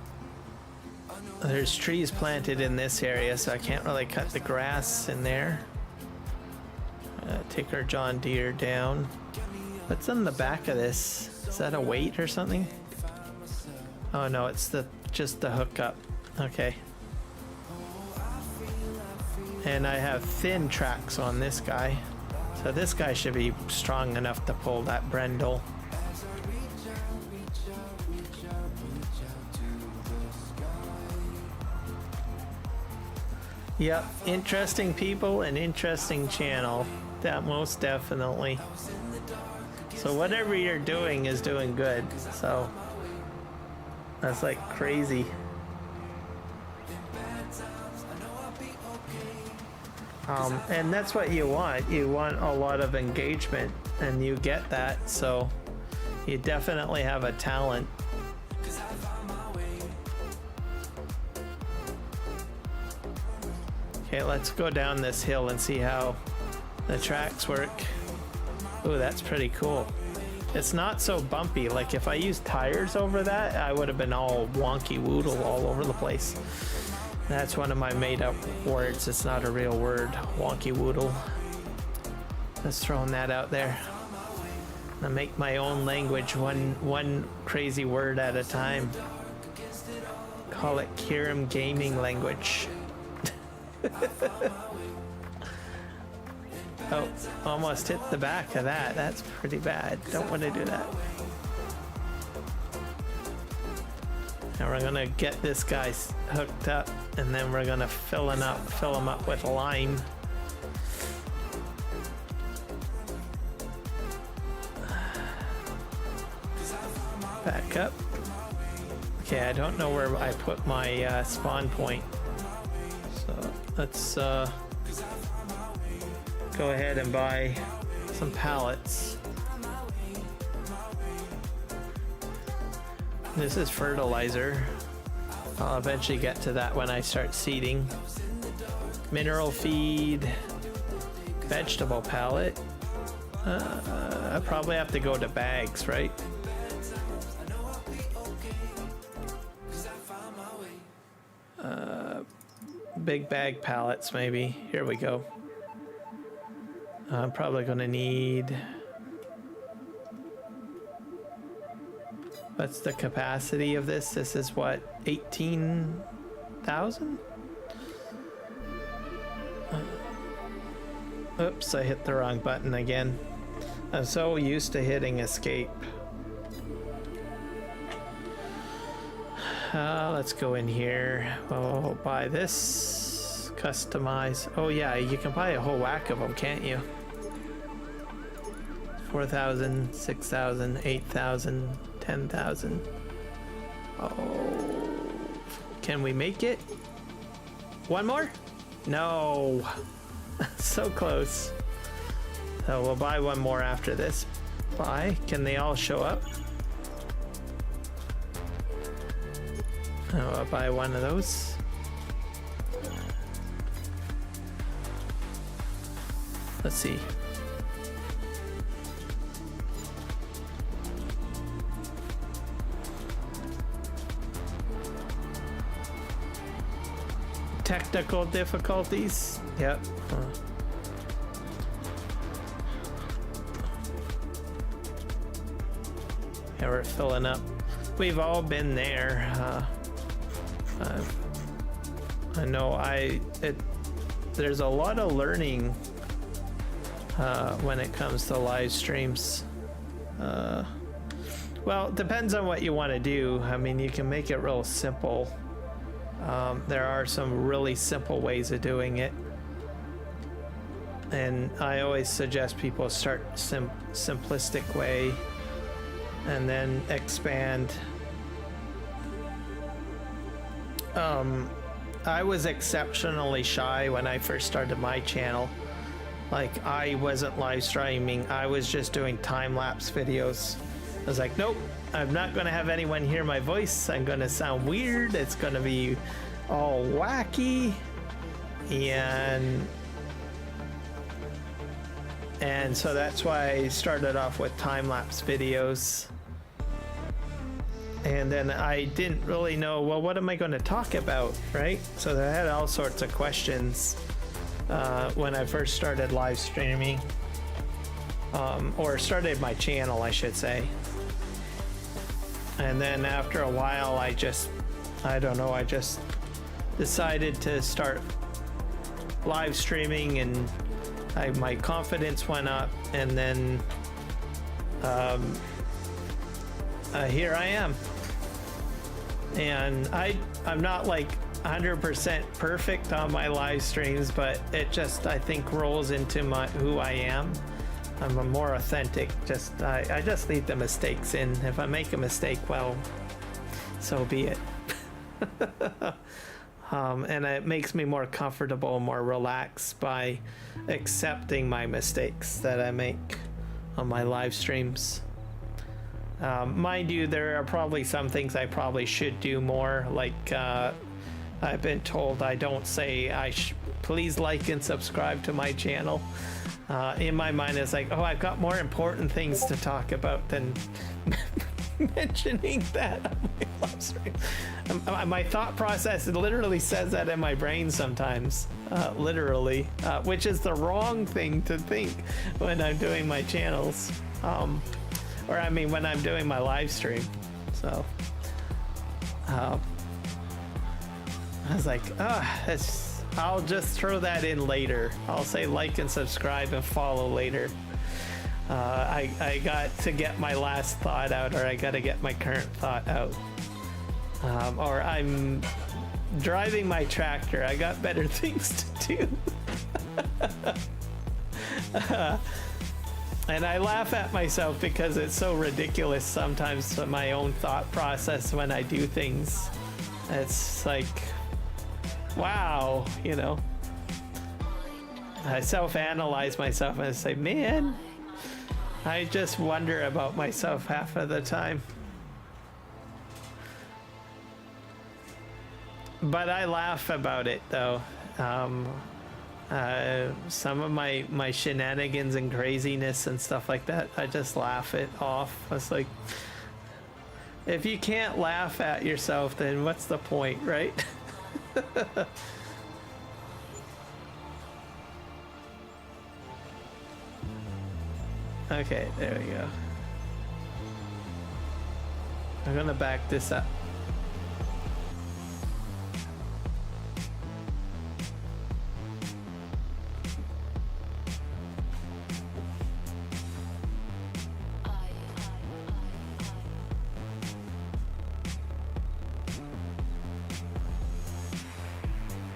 There's trees planted in this area, so I can't really cut the grass in there. Take our John Deere down. What's on the back of this? Is that a weight or something? Oh no, it's just the hookup. Okay. And I have thin tracks on this guy. So this guy should be strong enough to pull that Brendel. Yep, interesting people and interesting channel. That most definitely. So whatever you're doing is doing good. So that's like crazy. And that's what you want. You want a lot of engagement, and you get that. So you definitely have a talent. Okay, let's go down this hill and see how the tracks work. Ooh, that's pretty cool. It's not so bumpy. Like if I used tires over that, I would have been all wonky woodle all over the place. That's one of my made up words. It's not a real word. Wonky woodle. Just throwing that out there. I make my own language one crazy word at a time. Call it Kirim Gaming language. Oh, almost hit the back of that. That's pretty bad. Don't want to do that. Now we're gonna get this guy hooked up, and then we're gonna fill him up with lime. Back up. Okay, I don't know where I put my spawn point, so let's go ahead and buy some pallets. This is fertilizer. I'll eventually get to that when I start seeding. Mineral feed, vegetable pallet. I probably have to go to bags, right? Big bag pallets, maybe. Here we go. I'm probably gonna need... What's the capacity of this? This is what, 18,000? Oops, I hit the wrong button again. I'm so used to hitting escape. Let's go in here. Oh, buy this. Customize. Oh yeah, you can buy a whole whack of them, can't you? 4,000, 6,000, 8,000, 10,000. Oh, can we make it? One more? No. So close. So we'll buy one more after this. Buy. Can they all show up? Oh, I'll buy one of those. Let's see. Technical difficulties. Yep. Yeah, we're filling up. We've all been there. I know there's a lot of learning when it comes to live streams. Well, it depends on what you want to do. I mean, you can make it real simple. There are some really simple ways of doing it. And I always suggest people start simplistic way and then expand. I was exceptionally shy when I first started my channel. Like, I wasn't live streaming, I was just doing time-lapse videos. I was like, nope, I'm not gonna have anyone hear my voice. I'm gonna sound weird. It's gonna be all wacky. And so that's why I started off with time-lapse videos. And then I didn't really know, well, what am I going to talk about, right? So I had all sorts of questions when I first started live streaming, or started my channel, I should say. And then after a while, I just decided to start live streaming, and my confidence went up, and then here I am. And I'm not like 100% perfect on my live streams, but it just, I think, rolls into who I am. I'm a more authentic. I just leave the mistakes in. If I make a mistake, well, so be it. And it makes me more comfortable, more relaxed by accepting my mistakes that I make on my live streams. Mind you, there are probably some things I probably should do more. Like, I've been told I don't say please like and subscribe to my channel. In my mind, it's like, oh, I've got more important things to talk about than mentioning that on my live stream. my thought process literally says that in my brain sometimes, literally, which is the wrong thing to think when I'm doing my channels, or I mean when I'm doing my live stream. So I was like, I'll just throw that in later. I'll say like and subscribe and follow later. I got to get my last thought out, or I got to get my current thought out. Or I'm driving my tractor. I got better things to do. And I laugh at myself because it's so ridiculous sometimes, my own thought process when I do things. It's like, wow, you know. I self-analyze myself and I say, man, I just wonder about myself half of the time. But I laugh about it though. Some of my shenanigans and craziness and stuff like that, I just laugh it off. It's like, if you can't laugh at yourself, then what's the point, right? Okay, there we go. I'm gonna back this up.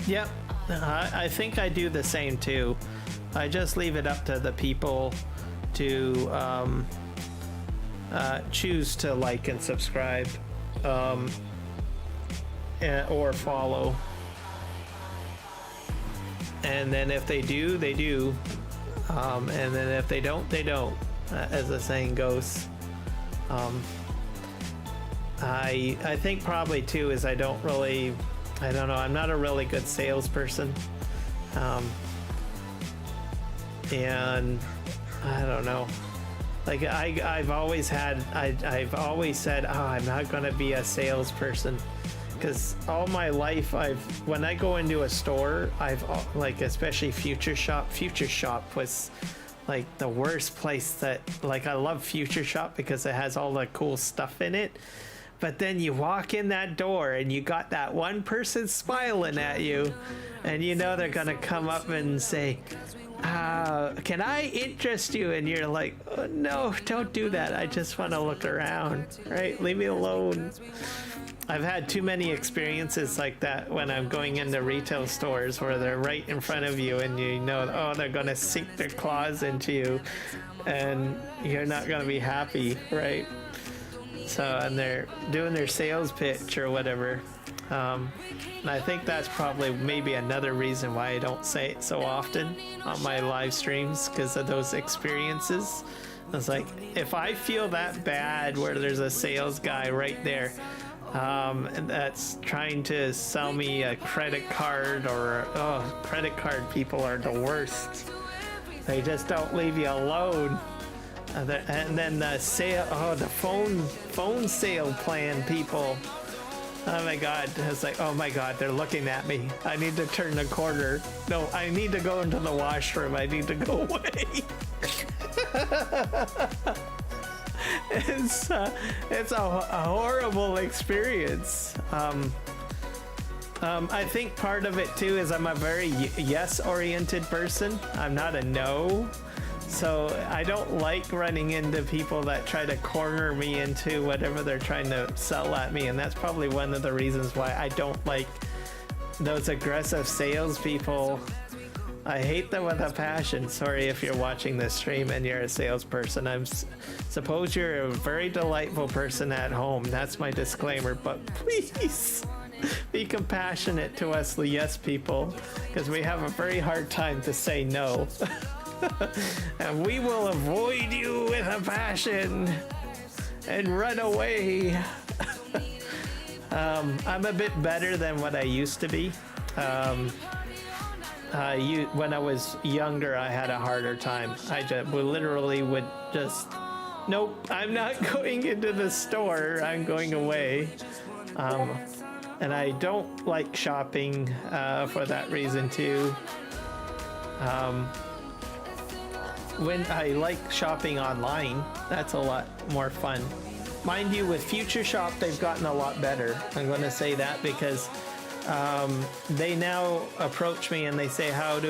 Yep, I think I do the same too. I just leave it up to the people to choose to like and subscribe, or follow. And then if they do, they do. And then if they don't, they don't, as the saying goes. I think probably too is I don't know, I'm not a really good salesperson. And I don't know. Like I've always said, oh, I'm not gonna be a salesperson, because all my life when I go into a store, like, especially Future Shop was like the worst place that, like, I love Future Shop because it has all the cool stuff in it. But then you walk in that door and you got that one person smiling at you, and you know they're gonna come up and say, can I interest you? And you're like, oh, no, don't do that. I just want to look around, right? Leave me alone. I've had too many experiences like that when I'm going into retail stores where they're right in front of you and you know, oh, they're gonna sink their claws into you and you're not gonna be happy, right? So, and they're doing their sales pitch or whatever. And I think that's probably maybe another reason why I don't say it so often on my live streams, because of those experiences. It's like, if I feel that bad where there's a sales guy right there, and that's trying to sell me a credit card, or, oh, credit card people are the worst. They just don't leave you alone. And then the sale, oh, the phone sale plan people. Oh my God, it's like, oh my God, they're looking at me. I need to turn the corner. No, I need to go into the washroom. I need to go away. It's a horrible experience. I think part of it too is I'm a very yes-oriented person. I'm not a no. So I don't like running into people that try to corner me into whatever they're trying to sell at me, and that's probably one of the reasons why I don't like those aggressive salespeople. I hate them with a passion. Sorry if you're watching this stream and you're a salesperson. Suppose you're a very delightful person at home. That's my disclaimer, but please be compassionate to us yes people, because we have a very hard time to say no. And we will avoid you with a passion and run away. I'm a bit better than what I used to be. When I was younger, I had a harder time. I just literally would just, nope, I'm not going into the store. I'm going away. and I don't like shopping for that reason too. When I like shopping online, that's a lot more fun. Mind you, with Future Shop, they've gotten a lot better. I'm going to say that because they now approach me and they say, how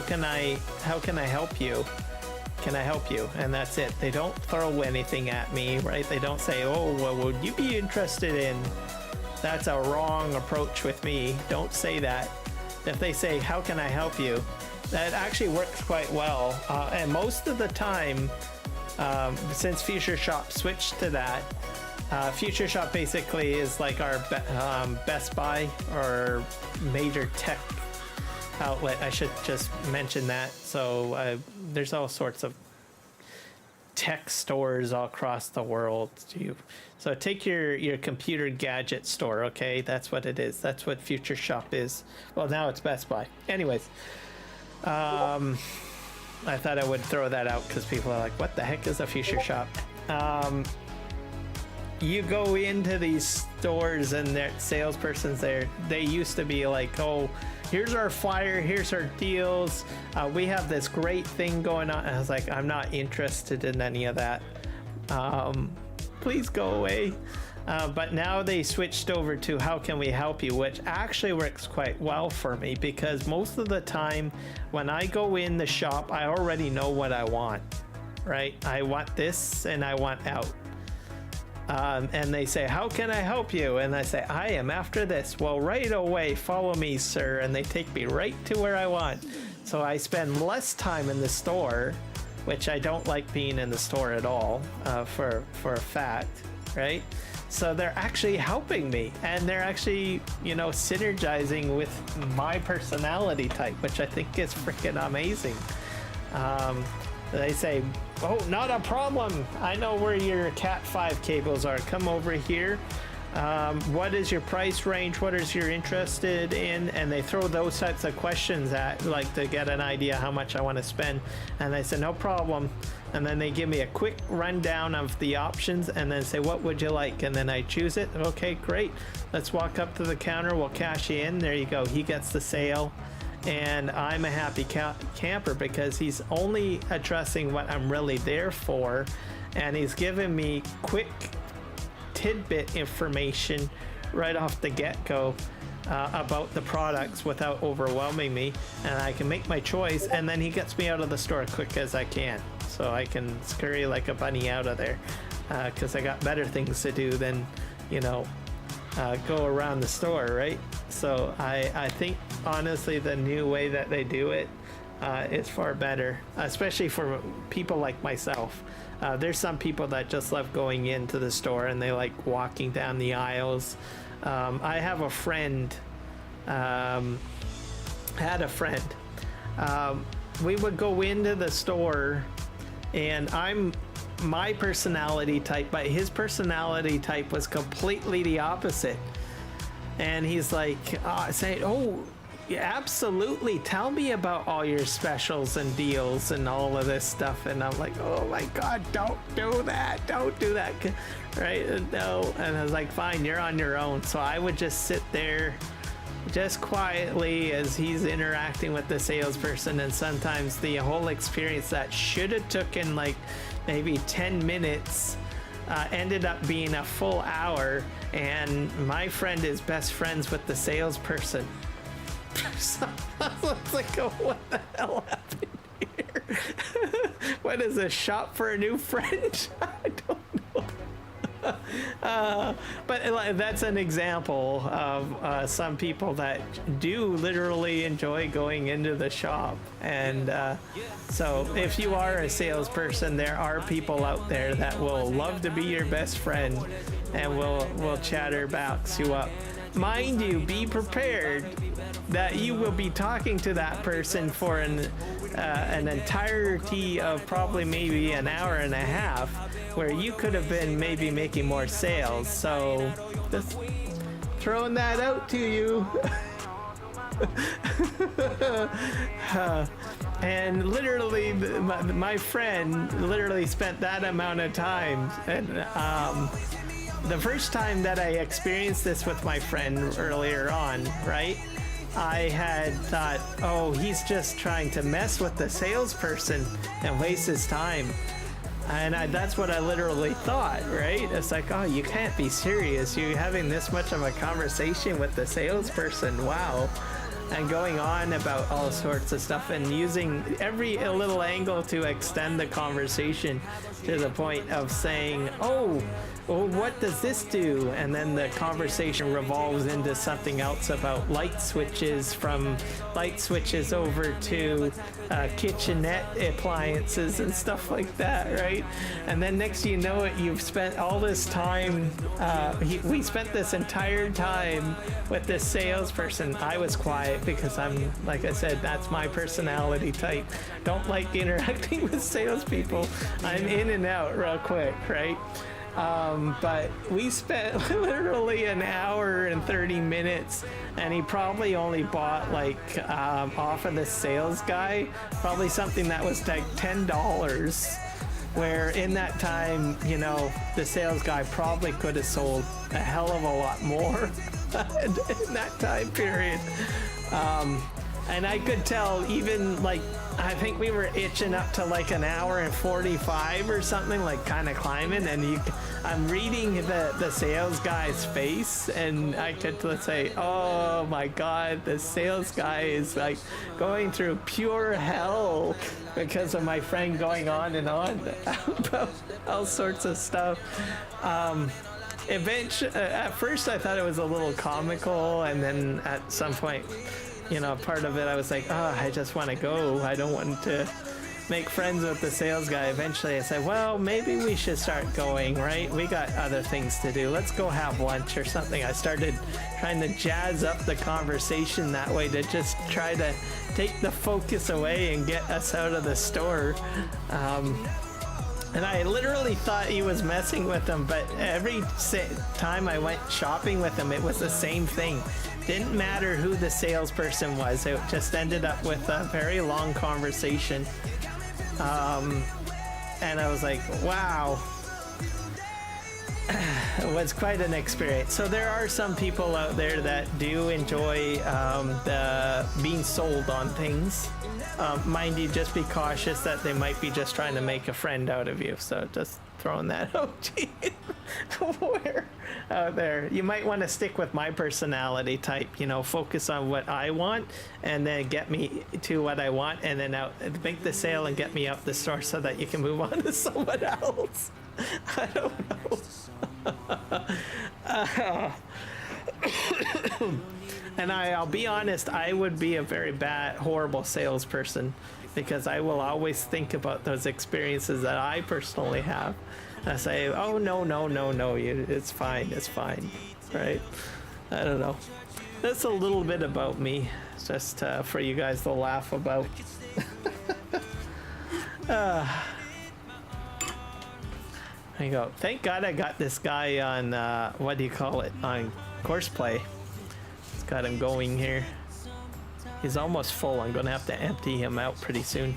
can I help you? Can I help you? And that's it. They don't throw anything at me, right? They don't say, oh, well, would you be interested in? That's a wrong approach with me. Don't say that. If they say, how can I help you? That actually works quite well. And most of the time, since Future Shop switched to that, Future Shop basically is like our Best Buy or major tech outlet. I should just mention that. So there's all sorts of tech stores all across the world. So take your computer gadget store, okay? That's what it is. That's what Future Shop is. Well, now it's Best Buy. Anyways, I thought I would throw that out because people are like, what the heck is a Future Shop? You go into these stores and their salespersons there, they used to be like, oh, here's our flyer, here's our deals, we have this great thing going on. And I was like, I'm not interested in any of that. Please go away. But now they switched over to how can we help you, which actually works quite well for me because most of the time when I go in the shop, I already know what I want, right? I want this and I want out. And they say, how can I help you? And I say, I am after this. Well, right away, follow me, sir. And they take me right to where I want. So I spend less time in the store, which I don't like being in the store at all, for a fact, right? So they're actually helping me, and they're actually, synergizing with my personality type, which I think is freaking amazing. They say, oh, not a problem. I know where your Cat 5 cables are. Come over here. What is your price range? What is you're interested in? And they throw those types of questions at, like, to get an idea how much I want to spend. And I said, no problem. And then they give me a quick rundown of the options and then say, what would you like? And then I choose it. Okay, great. Let's walk up to the counter. We'll cash you in. There you go. He gets the sale. And I'm a happy camper because he's only addressing what I'm really there for. And he's giving me quick tidbit information right off the get-go about the products without overwhelming me. And I can make my choice. And then he gets me out of the store as quick as I can. So I can scurry like a bunny out of there because I got better things to do than, go around the store, right? So I think, honestly, the new way that they do it is far better, especially for people like myself. There's some people that just love going into the store and they like walking down the aisles. I have a friend, we would go into the store, and I'm my personality type, but his personality type was completely the opposite. And he's like saying, oh, yeah, absolutely, tell me about all your specials and deals and all of this stuff. And I'm like, oh my god, don't do that, right? No. And I was like, fine, you're on your own. So I would just sit there just quietly as he's interacting with the salesperson, and sometimes the whole experience that should have taken like maybe 10 minutes ended up being a full hour, and my friend is best friends with the salesperson. So I was like, oh, what the hell happened here? What is a shop for a new friend? I don't know. But that's an example of some people that do literally enjoy going into the shop. And so if you are a salesperson, there are people out there that will love to be your best friend and will chatterbox you up. Mind you, be prepared that you will be talking to that person for an entirety of probably maybe an hour and a half, where you could have been maybe making more sales. So just throwing that out to you. And literally my friend literally spent that amount of time, and the first time that I experienced this with my friend earlier on, right? I had thought, oh, he's just trying to mess with the salesperson and waste his time. And that's what I literally thought, right? It's like, oh, you can't be serious. You're having this much of a conversation with the salesperson. Wow. And going on about all sorts of stuff and using every little angle to extend the conversation to the point of saying, oh, well, what does this do? And then the conversation revolves into something else about light switches, from light switches over to kitchenette appliances and stuff like that, right? And then next thing you know it, you've spent all this time, we spent this entire time with this salesperson. I was quiet because I'm, like I said, that's my personality type. Don't like interacting with salespeople. I'm in and out real quick, right? But we spent literally an hour and 30 minutes, and he probably only bought like off of the sales guy probably something that was like $10, where in that time, you know, the sales guy probably could have sold a hell of a lot more in that time period. And I could tell, even like, I think we were itching up to like an hour and 45 or something, like kind of climbing, and I'm reading the sales guy's face, and I could say, oh my god, the sales guy is like going through pure hell because of my friend going on and on about all sorts of stuff. Eventually, at first I thought it was a little comical, and then at some point, you know, part of it I was like, oh, I just want to go. I don't want to make friends with the sales guy. Eventually I said, well, maybe we should start going, right? We got other things to do. Let's go have lunch or something. I started trying to jazz up the conversation that way to just try to take the focus away and get us out of the store. And I literally thought he was messing with them, but every time I went shopping with him, it was the same thing. Didn't matter who the salesperson was. It just ended up with a very long conversation. And I was like, wow. It was quite an experience. So there are some people out there that do enjoy being sold on things. Mind you, just be cautious that they might be just trying to make a friend out of you. So just throwing that out out there. You might want to stick with my personality type, you know, focus on what I want and then get me to what I want, and then make the sale and get me out the store so that you can move on to someone else. I don't know. And I'll be honest, I would be a very bad, horrible salesperson, because I will always think about those experiences that I personally have. And I say, oh, no, it's fine, right? I don't know. That's a little bit about me, just for you guys to laugh about. There you go. Thank God I got this guy on, what do you call it, on course play. It's got him going here. He's almost full. I'm gonna have to empty him out pretty soon.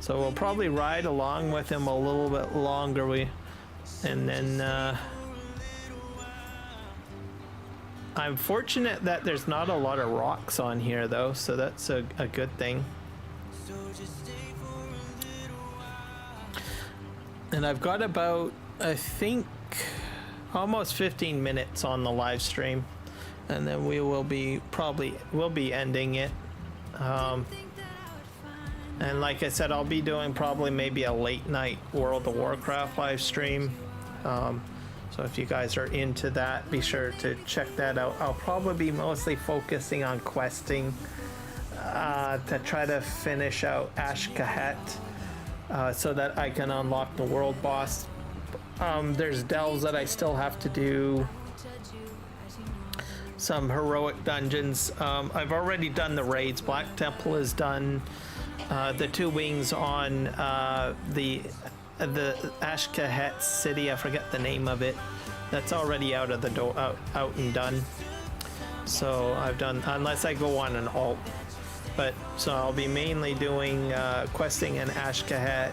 So we'll probably ride along with him a little bit longer. And then I'm fortunate that there's not a lot of rocks on here though, so that's a good thing. And I've got about, I think, almost 15 minutes on the live stream, and then we will be we'll be ending it. And like I said, I'll be doing probably maybe a late night World of Warcraft live stream. So if you guys are into that, be sure to check that out. I'll probably be mostly focusing on questing to try to finish out Ashkahet, so that I can unlock the world boss. There's delves that I still have to do, some heroic dungeons. I've already done the raids. Black Temple is done. The 2 wings on the Ashkahet city, I forget the name of it. That's already out of the door, out and done. So I've done, unless I go on an alt. But so I'll be mainly doing questing in Ashkahet,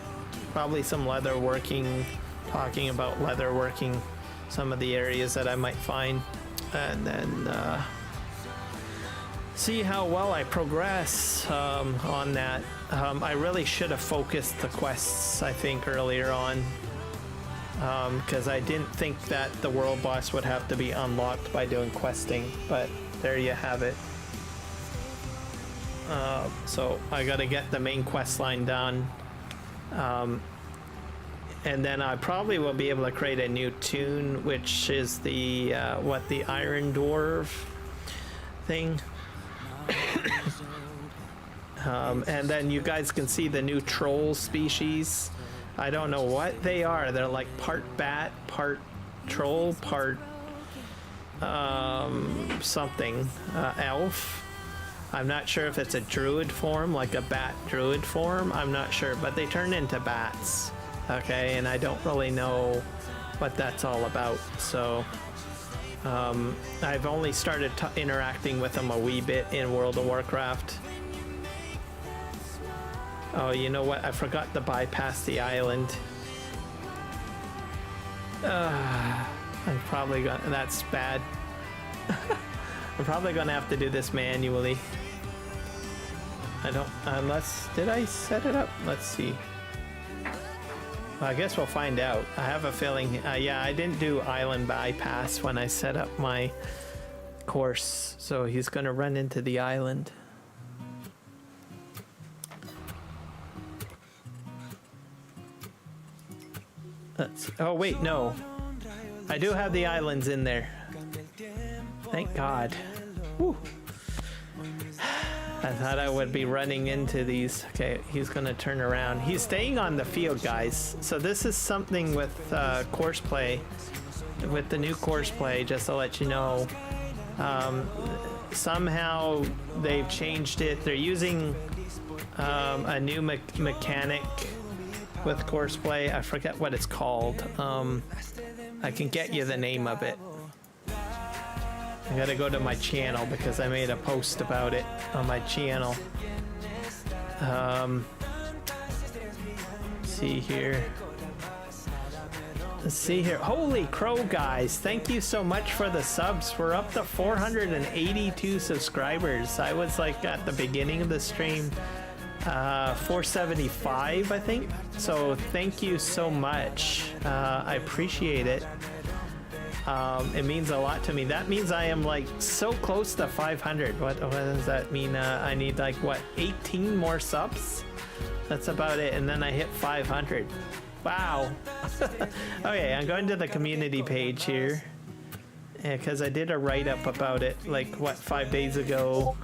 Probably some leather working, talking about leather working, some of the areas that I might find, and then see how well I progress on that. I really should have focused the quests, I think, earlier on, because I didn't think that the world boss would have to be unlocked by doing questing, but there you have it. So I gotta get the main quest line done, and then I probably will be able to create a new tune, which is the the Iron Dwarf thing. And then you guys can see the new troll species. I don't know what they are. They're like part bat, part troll, part something elf. I'm not sure if it's a druid form, like a bat druid form. I'm not sure, but they turn into bats. Okay, and I don't really know what that's all about. So I've only started interacting with them a wee bit in World of Warcraft. Oh, you know what? I forgot to bypass the island. I'm probably gonna. That's bad. I'm probably gonna have to do this manually. I don't. Unless. Did I set it up? Let's see. Well, I guess we'll find out. I have a feeling. Yeah, I didn't do island bypass when I set up my course. So he's gonna run into the island. Oh wait, no. I do have the islands in there. Thank God. Whew. I thought I would be running into these. Okay, he's gonna turn around. He's staying on the field, guys. So this is something with course play, with the new course play, just to let you know. Somehow they've changed it. They're using a new mechanic with course play. I forget what it's called. I can get you the name of it. I gotta go to my channel because I made a post about it on my channel. See here. Let's see here. Holy crow, guys. Thank you so much for the subs. We're up to 482 subscribers. I was like at the beginning of the stream 475, I think. So thank you so much. I appreciate it. It means a lot to me. That means I am like so close to 500. What does that mean? I need like what, 18 more subs? That's about it. And then I hit 500. Wow. Okay, I'm going to the community page here. Yeah, because I did a write-up about it like what, 5 days ago.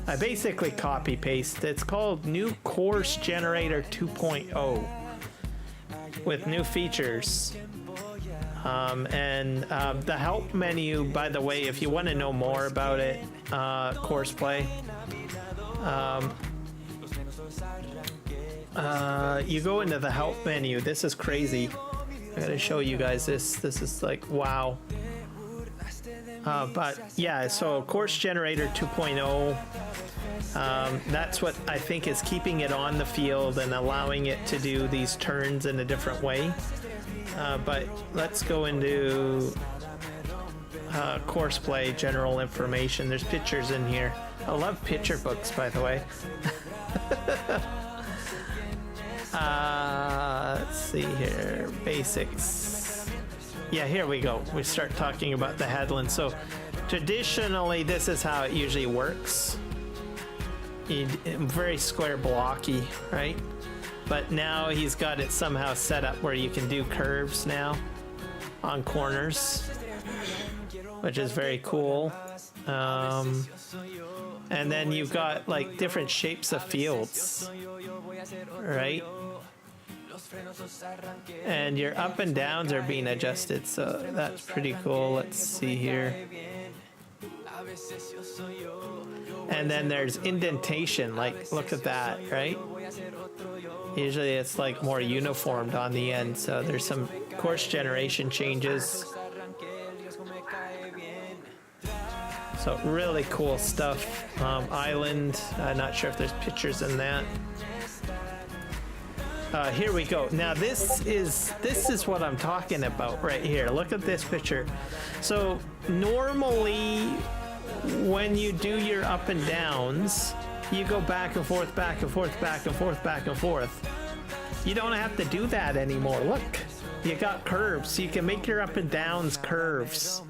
I basically copy paste. It's called New Course Generator 2.0 with new features. The help menu, by the way, if you want to know more about it, course play, you go into the help menu. This is crazy. I gotta show you guys this. This is like, wow. But yeah, so Course Generator 2.0, that's what I think is keeping it on the field and allowing it to do these turns in a different way. But let's go into course play, general information. There's pictures in here. I love picture books, by the way. Let's see here. Basics. Yeah, here we go. We start talking about the headland. So traditionally, this is how it usually works. Very square blocky, right? But now he's got it somehow set up where you can do curves now on corners, which is very cool. And then you've got like different shapes of fields, right? And your up and downs are being adjusted, so that's pretty cool. Let's see here. And then there's indentation, like look at that, right? Usually it's like more uniformed on the end, so there's some course generation changes. So really cool stuff. Island, I'm not sure if there's pictures in that. Here we go. Now this is what I'm talking about right here. Look at this picture. So normally when you do your up and downs, you go back and forth, back and forth, back and forth, back and forth. You don't have to do that anymore. Look, you got curves, so you can make your up and downs curves.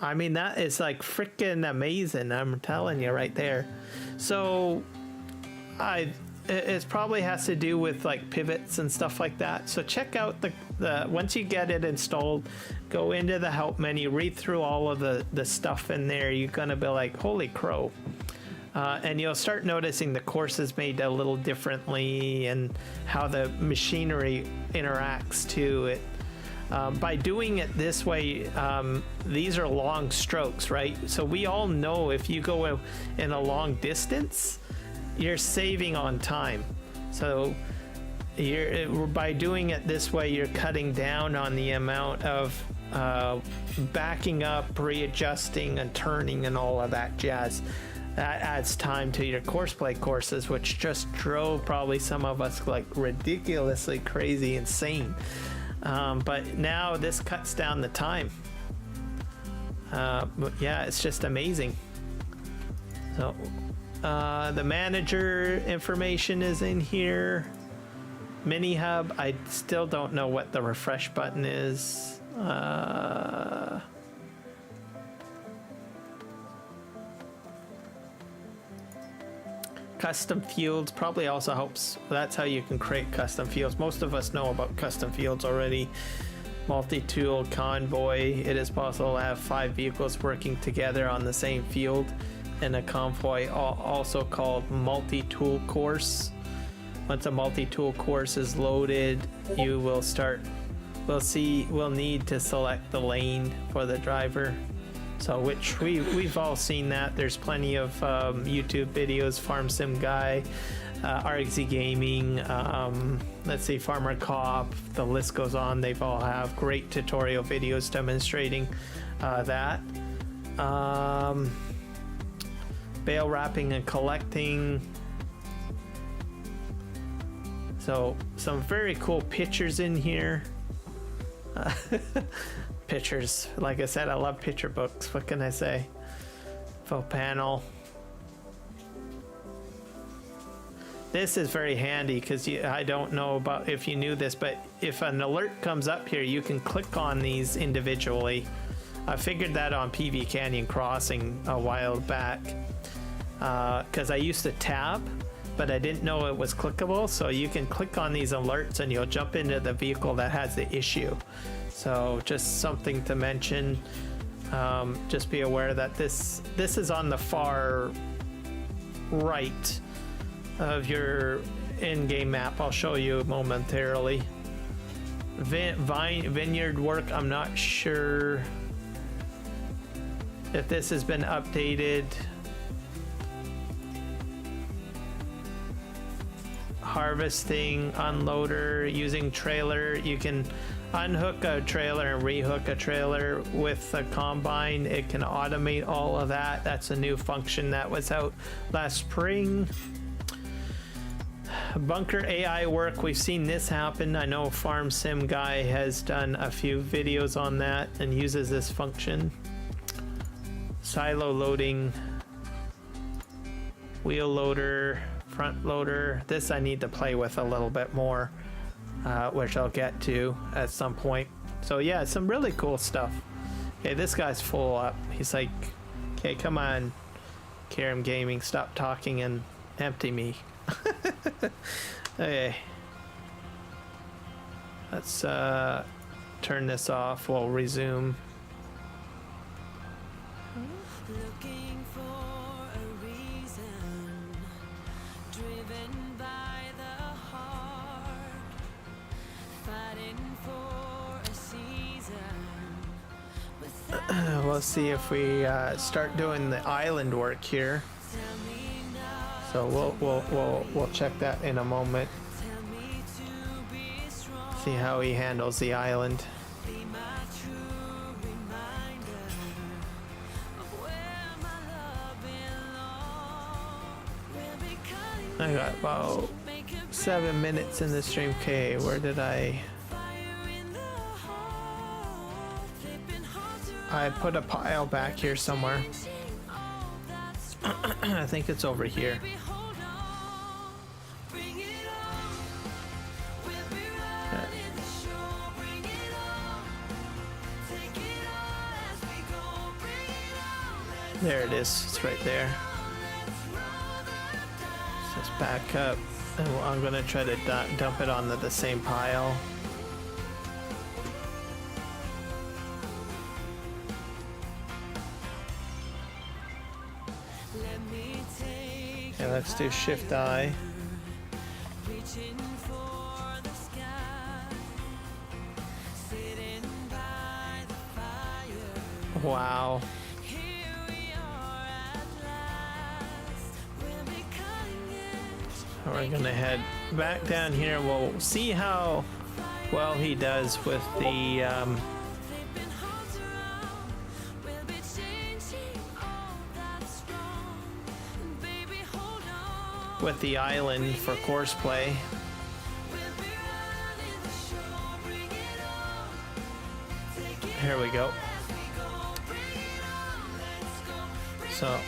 I mean, that is like freaking amazing. I'm telling you right there. So it probably has to do with like pivots and stuff like that. So check out the once you get it installed, go into the help menu, read through all of the stuff in there. You're gonna be like, holy crow. And you'll start noticing the course is made a little differently and how the machinery interacts to it. By doing it this way, these are long strokes, right? So we all know if you go in a long distance, you're saving on time. So by doing it this way, you're cutting down on the amount of backing up, readjusting, and turning and all of that jazz. That adds time to your course play courses, which just drove probably some of us like ridiculously crazy, insane. But now this cuts down the time. But yeah, it's just amazing. So the manager information is in here. Mini hub, I still don't know what the refresh button is. Custom fields probably also helps. That's how you can create custom fields. Most of us know about custom fields already. Multi-tool convoy. It is possible to have 5 vehicles working together on the same field in a convoy, also called multi-tool course. Once a multi-tool course is loaded, you will start. We'll need to select the lane for the driver. So, which we've all seen that. There's plenty of YouTube videos, Farm Sim Guy, Argsy Gaming, let's see, Farmer Co-op, the list goes on. They've all have great tutorial videos demonstrating that. Bale wrapping and collecting. So, some very cool pictures in here. Pictures, like I said, I love picture books. What can I say? Faux panel. This is very handy because I don't know about if you knew this, but if an alert comes up here, you can click on these individually. I figured that on PV Canyon Crossing a while back because I used to tab, but I didn't know it was clickable. So you can click on these alerts and you'll jump into the vehicle that has the issue. So just something to mention. Just be aware that this is on the far right of your in-game map. I'll show you momentarily. Vineyard work, I'm not sure if this has been updated. Harvesting, unloader, using trailer. You can unhook a trailer and rehook a trailer with a combine. It can automate all of that. That's a new function that was out last spring. Bunker AI work, we've seen this happen. I know Farm Sim Guy has done a few videos on that and uses this function. Silo loading, wheel loader, front loader. This I need to play with a little bit more, which I'll get to at some point. So yeah, some really cool stuff. Okay, this guy's full up. He's like, okay, come on, Karam Gaming, stop talking and empty me. Okay, let's turn this off. We'll resume. Looking for a reason, driven by the heart, fighting for a season. We'll see if we start doing the island work here. So we'll check that in a moment. See how he handles the island. I got about 7 minutes in the stream. Okay, where did I put a pile back here somewhere. I think it's over here. There it is, it's right there. So let's back up, and I'm gonna try to dump it onto the same pile. Okay, let's do Shift I. Wow. We're gonna head back down here. We'll see how well he does with the island for course play. Here we go. So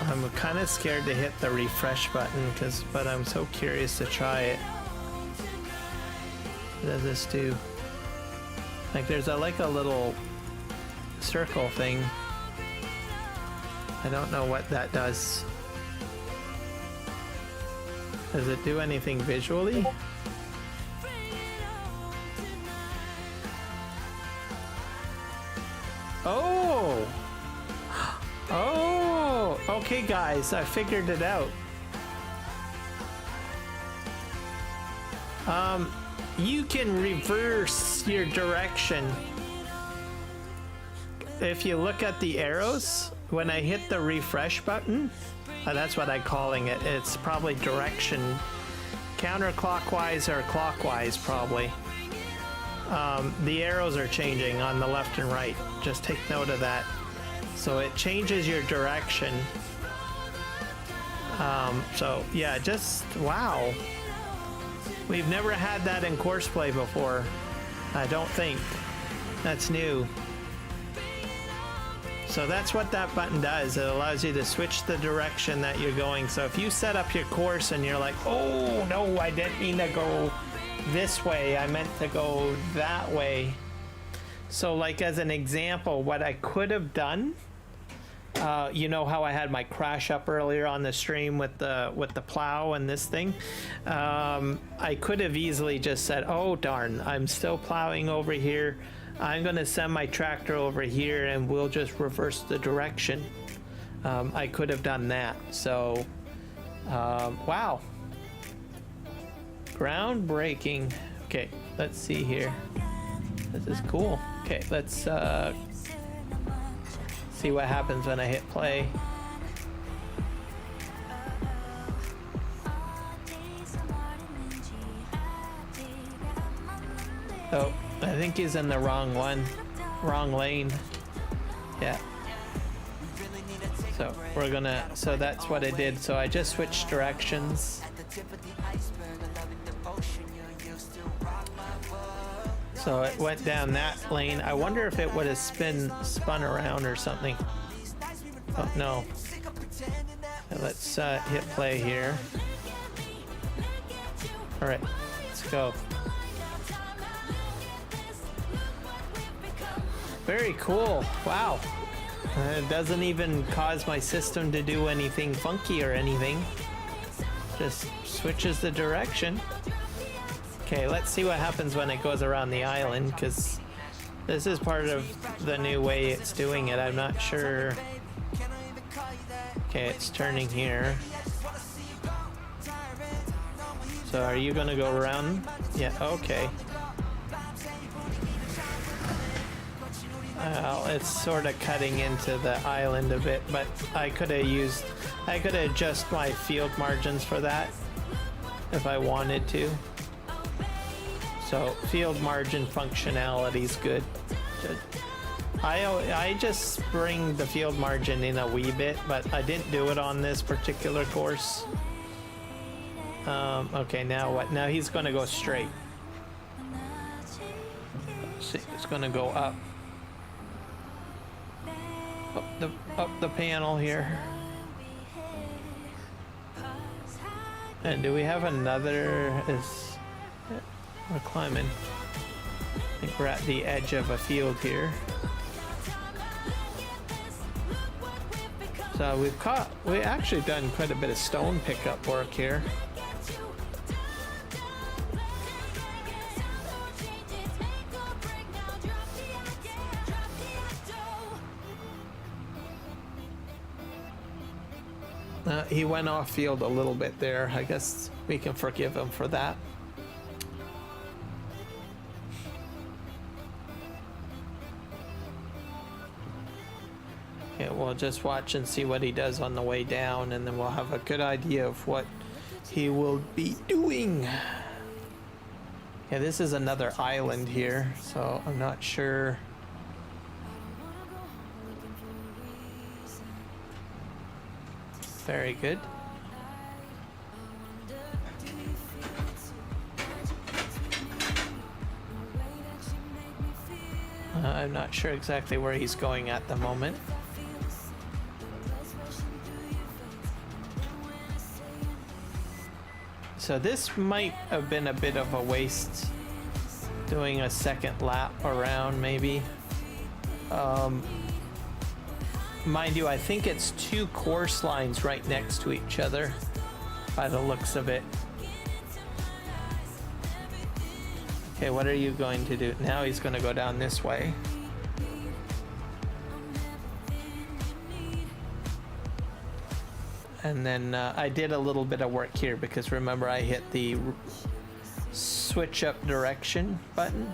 I'm kind of scared to hit the refresh button but I'm so curious to try it. What does this do? Like there's like a little circle thing. I don't know what that does. Does it do anything visually? Oh! Oh! Okay guys, I figured it out. You can reverse your direction. If you look at the arrows, when I hit the refresh button, that's what I'm calling it. It's probably direction, counterclockwise or clockwise probably. The arrows are changing on the left and right. Just take note of that. So it changes your direction. So yeah, just wow. We've never had that in course play before. I don't think. That's new. So that's what that button does. It allows you to switch the direction that you're going. So if you set up your course and you're like, oh no, I didn't mean to go this way. I meant to go that way. So like as an example, what I could have done, you know how I had my crash up earlier on the stream with the plow and this thing? I could have easily just said, oh darn, I'm still plowing over here. I'm gonna send my tractor over here and we'll just reverse the direction. I could have done that. So, wow. Groundbreaking. Okay, let's see here. This is cool. Okay, let's see what happens when I hit play. Oh, I think he's in the wrong one. Wrong lane. Yeah. So we're gonna, so that's what I did. So I just switched directions. So it went down that lane. I wonder if it would have spun around or something. Oh no. Let's hit play here. All right, let's go. Very cool. Wow. It doesn't even cause my system to do anything funky or anything. Just switches the direction. Okay, let's see what happens when it goes around the island, because this is part of the new way it's doing it. I'm not sure. Okay, it's turning here. So are you gonna go around? Yeah, okay. Well, it's sort of cutting into the island a bit, but I could adjust my field margins for that if I wanted to. So field margin functionality is good. I just bring the field margin in a wee bit, but I didn't do it on this particular course. Okay, now what? Now he's gonna go straight. Let's see, it's gonna go up. Up the panel here. And do we have another? We're climbing. I think we're at the edge of a field here. So we actually done quite a bit of stone pickup work here. He went off field a little bit there. I guess we can forgive him for that. Okay, we'll just watch and see what he does on the way down, and then we'll have a good idea of what he will be doing. Yeah, this is another island here, so I'm not sure. Very good. I'm not sure exactly where he's going at the moment. So this might have been a bit of a waste doing a second lap around, maybe. Mind you, I think it's two course lines right next to each other by the looks of it. Okay, what are you going to do? Now he's going to go down this way. And then I did a little bit of work here because remember I hit the switch up direction button.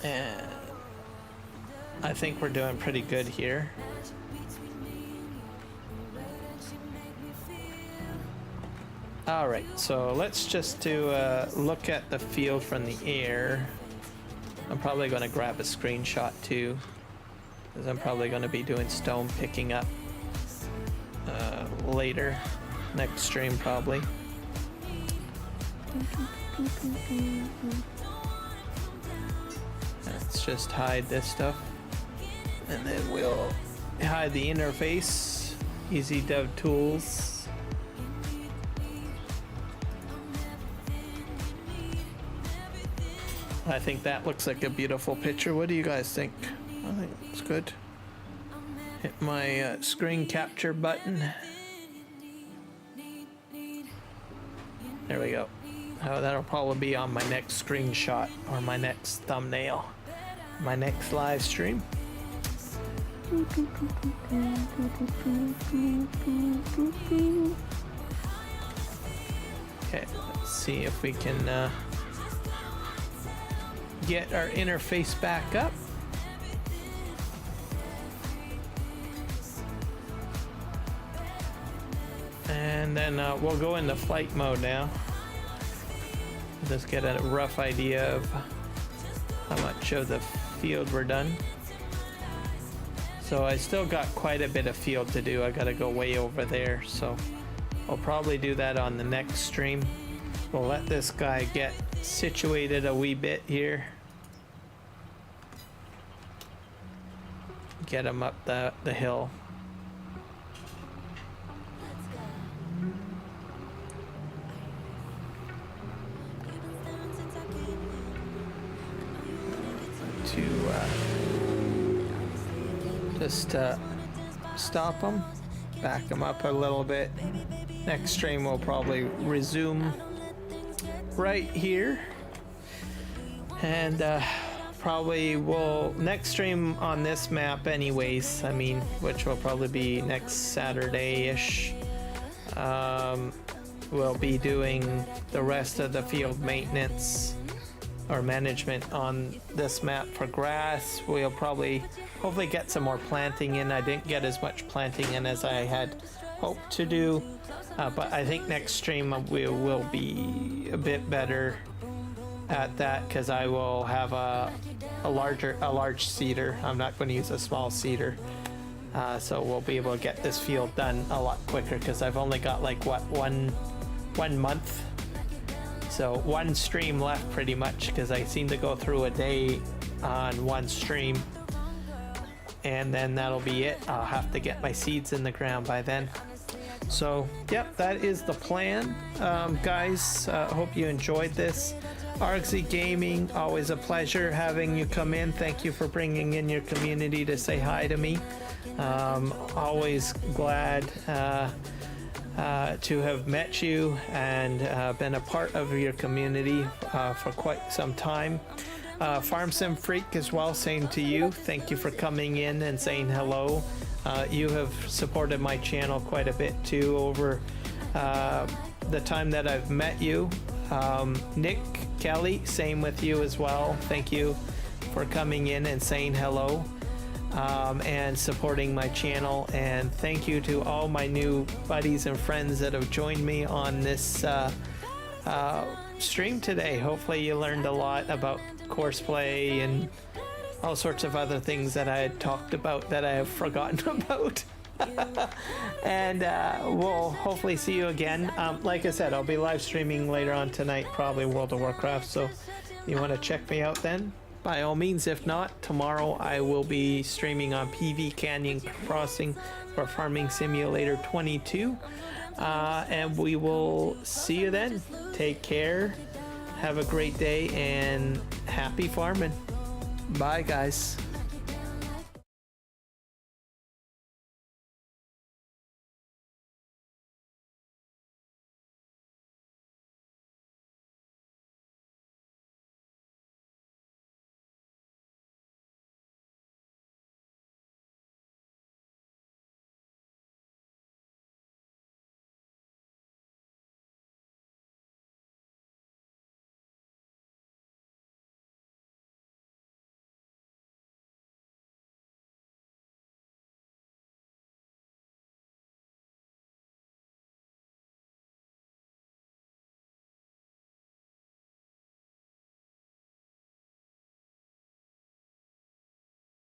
And I think we're doing pretty good here. Alright, so let's just do a look at the field from the air. I'm probably going to grab a screenshot too, because I'm probably going to be doing stone picking up later, next stream probably. Let's just hide this stuff, and then we'll hide the interface. Easy Dev Tools. I think that looks like a beautiful picture. What do you guys think? I think it's good. Hit my screen capture button. There we go. Oh, that'll probably be on my next screenshot or my next thumbnail, my next live stream. Okay, let's see if we can get our interface back up. And then we'll go into flight mode now. Just get a rough idea of how much of the field we're done. So I still got quite a bit of field to do. I gotta go way over there, so I'll probably do that on the next stream. We'll let this guy get situated a wee bit here. Get him up the hill. Just stop them, back them up a little bit. Next stream we'll probably resume right here, and probably will next stream on this map anyways, I mean, which will probably be next Saturday-ish. We'll be doing the rest of the field maintenance or management on this map for grass. We'll probably hopefully get some more planting in. I didn't get as much planting in as I had hoped to do, but I think next stream we will be a bit better at that because I will have a large seeder. I'm not going to use a small seeder. So we'll be able to get this field done a lot quicker because I've only got like what, one month. So one stream left pretty much because I seem to go through a day on one stream. And then that'll be it. I'll have to get my seeds in the ground by then. So, yep, that is the plan. Guys, hope you enjoyed this. Argsy Gaming, always a pleasure having you come in. Thank you for bringing in your community to say hi to me. Always glad to have met you and been a part of your community for quite some time. Farm Sim Freak as well, same to you. Thank you for coming in and saying hello. You have supported my channel quite a bit too over the time that I've met you. Nick Kelly, same with you as well. Thank you for coming in and saying hello and supporting my channel. And thank you to all my new buddies and friends that have joined me on this stream today. Hopefully you learned a lot about courseplay and all sorts of other things that I had talked about that I have forgotten about. And we'll hopefully see you again. Like I said, I'll be live streaming later on tonight, probably World of Warcraft, so you want to check me out then? By all means. If not, tomorrow I will be streaming on PV Canyon Crossing for Farming Simulator 22. And we will see you then. Take care. Have a great day and happy farming. Bye, guys.